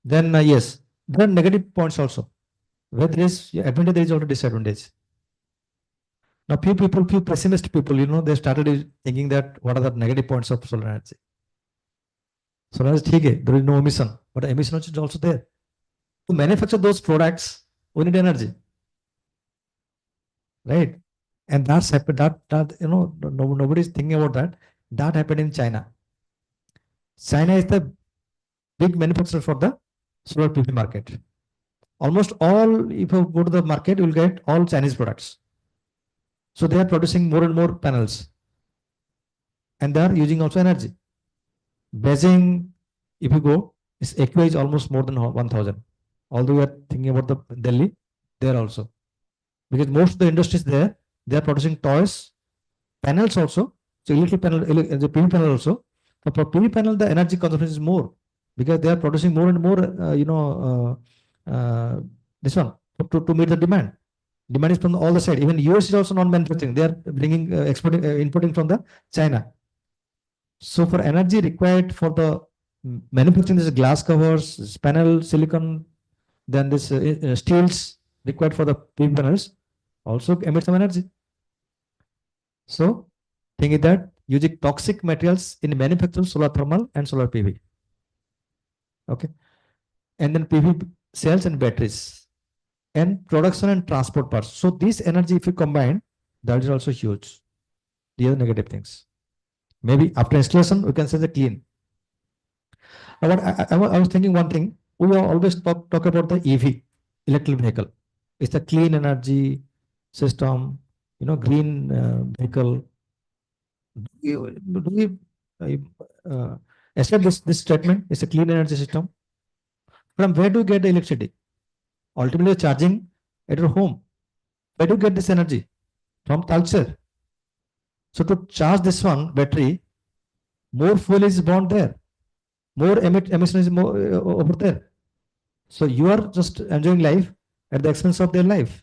Then yes, there are negative points also. Where there is advantage, there is also disadvantage. Now, few pessimistic people, they started thinking that what are the negative points of solar energy? Solar energy, okay, there is no emission, but emission is also there. To manufacture those products, we need energy, right? And that's happened. Nobody is thinking about that. That happened in China. China is the big manufacturer for the solar PV market. Almost all, if you go to the market, you will get all Chinese products. So they are producing more and more panels, and they are using also energy. Beijing, if you go, its AQI is almost more than 1,000. Although we are thinking about the Delhi, there also, because most of the industries there, they are producing toys, panels also. So electric panel, the PV panel also. So for PV panel, the energy consumption is more because they are producing more and more. This one to meet the demand. Demand is from all the side. Even US is also non-manufacturing. They are bringing, exporting, importing from the China. So for energy required for the manufacturing, this glass covers, this panel, silicon, then this steels required for the PV panels also emit some energy. So thing is that using toxic materials in manufacturing solar thermal and solar PV. Okay. And then PV cells and batteries and production and transport parts. So this energy, if you combine, that is also huge. These are negative things. Maybe after installation, we can say the clean. Now, I was thinking one thing. We always talk about the EV, electric vehicle. It's a clean energy system, green vehicle. Do we accept this statement? It's a clean energy system. From where do you get the electricity? Ultimately, charging at your home. Where do you get this energy? From culture. So to charge this one battery, more fuel is burned there. More emission is more over there. So you are just enjoying life at the expense of their life.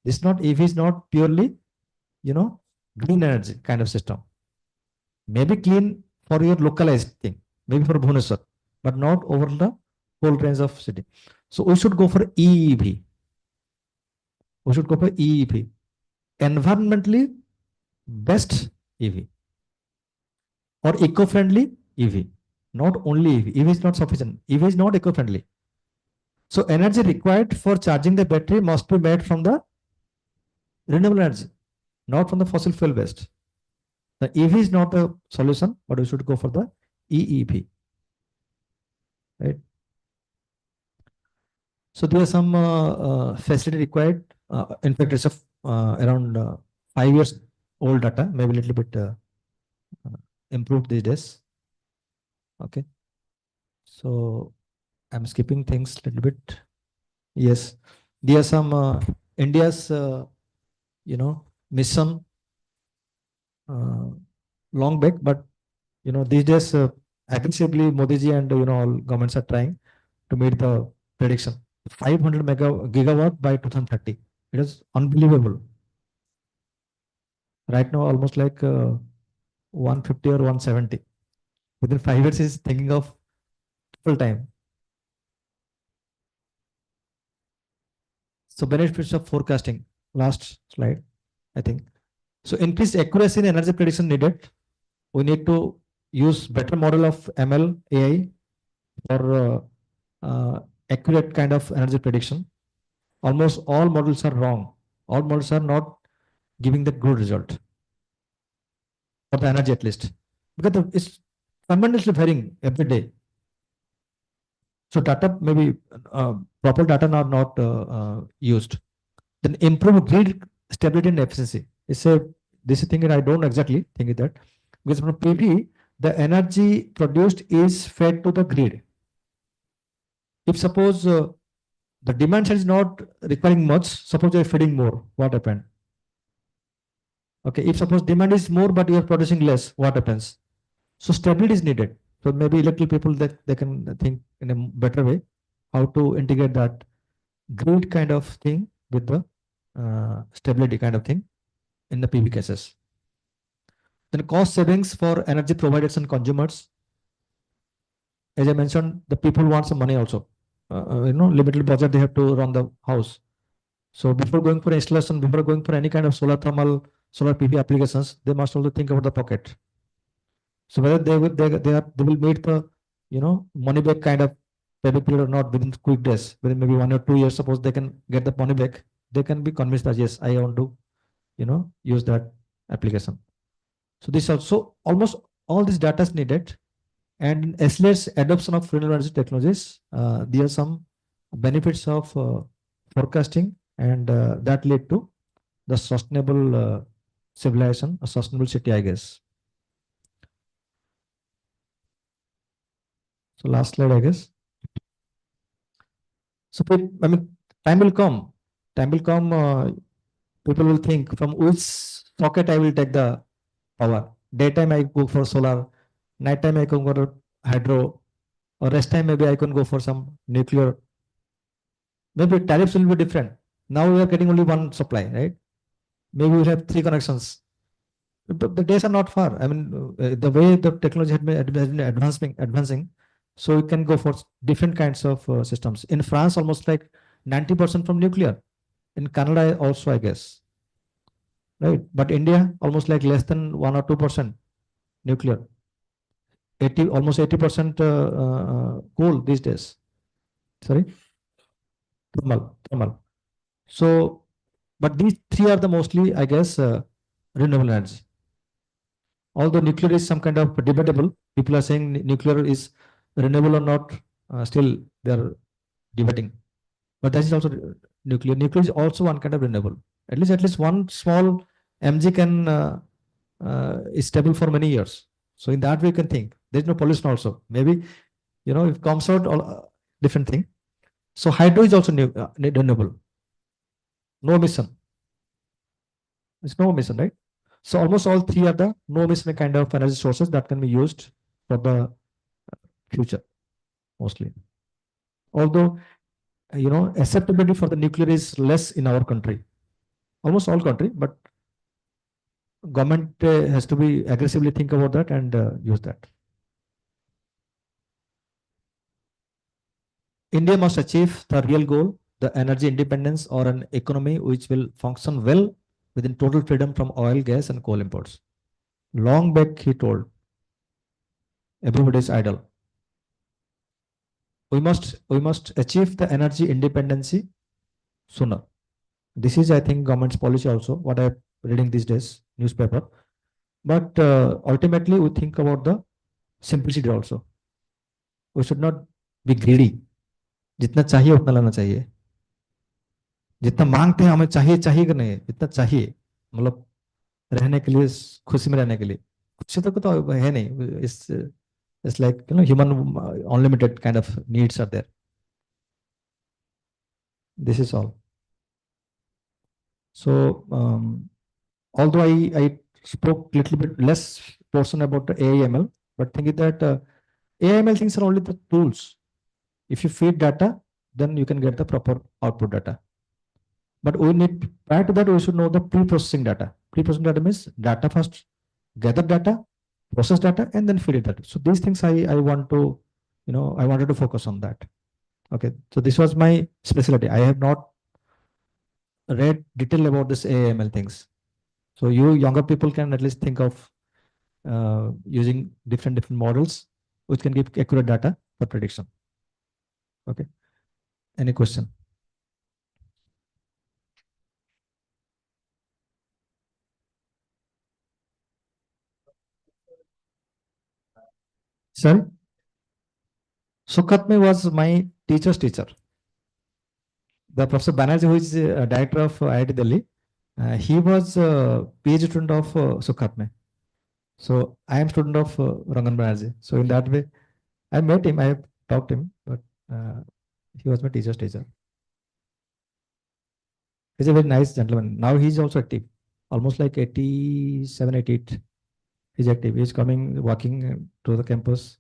This not EV is not purely, green energy kind of system. Maybe clean for your localized thing, maybe for Bhubaneswar, but not over the whole range of city. So we should go for EEV. we should go for EEP, environmentally best EV or eco-friendly EV. Not only EV. EV is not sufficient. EV is not eco-friendly. So energy required for charging the battery must be made from the renewable energy, not from the fossil fuel based. The EV is not a solution, but we should go for the EEP. Right. So there are some facility required. In fact, it's around 5 years old data, maybe a little bit improved these days. Okay. So I'm skipping things a little bit. Yes, there are some India's mission long back, but these days aggressively Modi ji and all governments are trying to meet the prediction 500 gigawatt by 2030. It is unbelievable. Right now, almost like 150 or 170. Within 5 years, is thinking of full time. So benefits of forecasting. Last slide, I think. So increased accuracy in energy prediction needed. We need to use better model of ML AI for accurate kind of energy prediction. Almost all models are wrong. All models are not giving the good result for the energy at least, because it's tremendously varying every day. So data maybe proper data are not used. Then improve grid stability and efficiency. It's a this thing that I don't exactly think that, because from PV the energy produced is fed to the grid. If suppose the demand side is not requiring much, suppose you are feeding more, what happened? Okay, if suppose demand is more but you are producing less, what happens? So stability is needed. So maybe electrical people that they can think in a better way how to integrate that grid kind of thing with the stability kind of thing in the PV cases. Then cost savings for energy providers and consumers. As I mentioned, the people want some money also. Limited budget they have to run the house. So before going for installation, before going for any kind of solar thermal, solar PV applications, they must also think about the pocket. So whether they will meet the money back kind of payback period or not within quick days, within maybe 1 or 2 years, suppose they can get the money back, they can be convinced that yes, I want to use that application. So this also almost all this data is needed, and accelerates adoption of renewable energy technologies. There are some benefits of forecasting, and that lead to the sustainable civilization, a sustainable city, I guess. So last slide, I guess. So I mean, time will come. Time will come. People will think from which socket I will take the power. Daytime I go for solar, nighttime I can go to hydro, or rest time maybe I can go for some nuclear. Maybe tariffs will be different. Now we are getting only one supply, right? Maybe we'll have 3 connections. But the days are not far. I mean, the way the technology has been advancing, so we can go for different kinds of systems. In France, almost like 90% from nuclear. In Canada also, I guess. Right? But India, almost like less than 1 or 2% nuclear. Almost 80% coal these days. Sorry? Thermal. So, but these 3 are the mostly, I guess, renewable energy. Although nuclear is some kind of debatable, people are saying nuclear is renewable or not, still they are debating. But that is also nuclear. Nuclear is also one kind of renewable. At least one small mg can is stable for many years. So in that way, you can think there is no pollution also. Maybe if it comes out all different thing. So hydro is also renewable. No emission. It's no emission, right? So almost all 3 are the no emission kind of energy sources that can be used for the future, mostly. Although acceptability for the nuclear is less in our country, almost all country, but government has to be aggressively think about that and use that. India must achieve the real goal the energy independence or an economy which will function well within total freedom from oil, gas, and coal imports. Long back, he told, everybody is idle. We must achieve the energy independency sooner. This is, I think, government's policy also, what I'm reading these days, newspaper. But ultimately, we think about the simplicity also. We should not be greedy. जितना चाहिए उतना लेना चाहिए. जितना मांगते हैं हमें चाहिए चाहिए कि नहीं, जितना चाहिए मतलब रहने के लिए, खुशी में रहने के लिए. खुशी तो है नहीं. It's like, human unlimited kind of needs are there. This is all. So although I spoke little bit less portion about the AIML, but think that AIML things are only the tools. If you feed data, then you can get the proper output data. But we need, prior to that, we should know the pre-processing data. Pre-processing data means data first, gather data, process data, and then feed it data. So these things I want to, I wanted to focus on that. Okay, so this was my specialty. I have not read detail about this AML things. So you younger people can at least think of using different models which can give accurate data for prediction. Okay. Any question? Sorry? Sukhatme was my teacher's teacher. The Professor Banerjee, who is director of IIT Delhi, he was a PhD student of Sukhatme. So I am student of Rangan Banerjee. So in that way, I met him, I have talked to him, but he was my teacher's teacher. He's a very nice gentleman. Now he's also active, almost like 87, 88. He's active. He's coming, walking to the campus,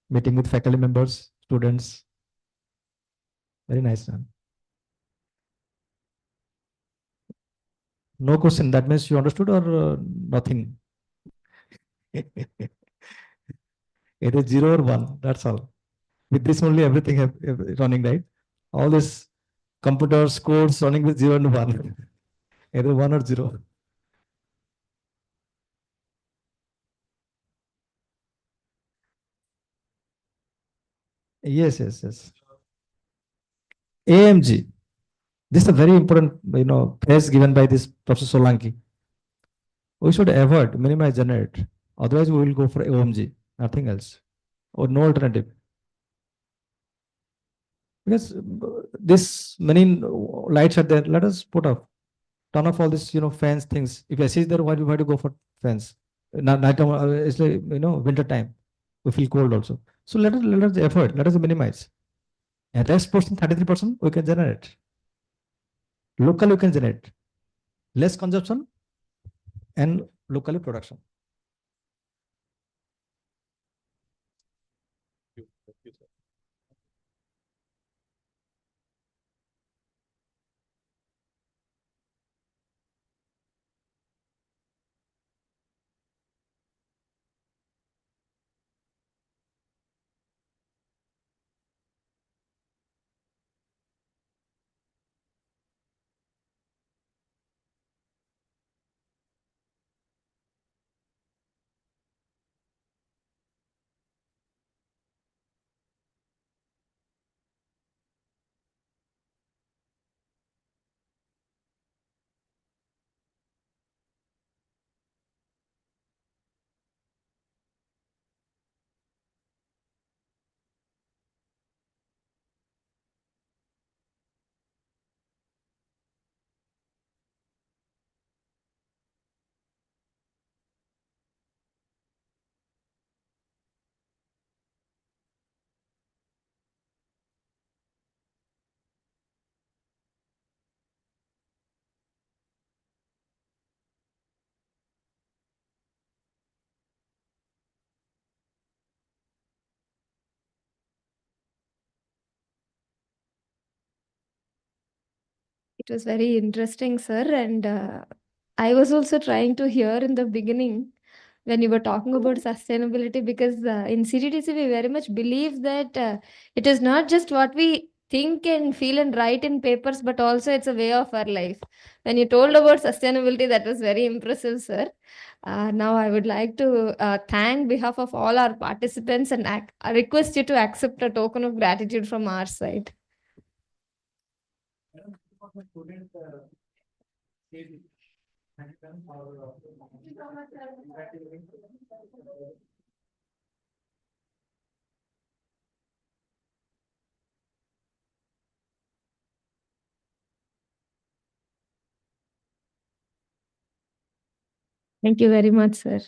meeting with faculty members, students. Very nice man. No question. That means you understood or nothing? It is 0 or 1. That's all. With this only everything running, right? All this computers, codes running with 0 and 1. Either 1 or 0. Yes, yes, yes. AMG. This is a very important, phrase given by this Professor Solanki. We should avoid, minimize, generate. Otherwise, we will go for OMG, nothing else, or no alternative. Because this many lights are there. Let us put off, turn off all this, fans things. If I see there, why do you go for fans? Night time, it's like, winter time. We feel cold also. So let us avoid. Let us minimize. And rest portion, 33%, we can generate. Local, we can generate. Less consumption and locally production. It was very interesting, sir. And I was also trying to hear in the beginning when you were talking about sustainability, because in CTTC, we very much believe that it is not just what we think and feel and write in papers, but also it's a way of our life. When you told about sustainability, that was very impressive, sir. Now I would like to thank behalf of all our participants and I request you to accept a token of gratitude from our side. Thank you very much, sir.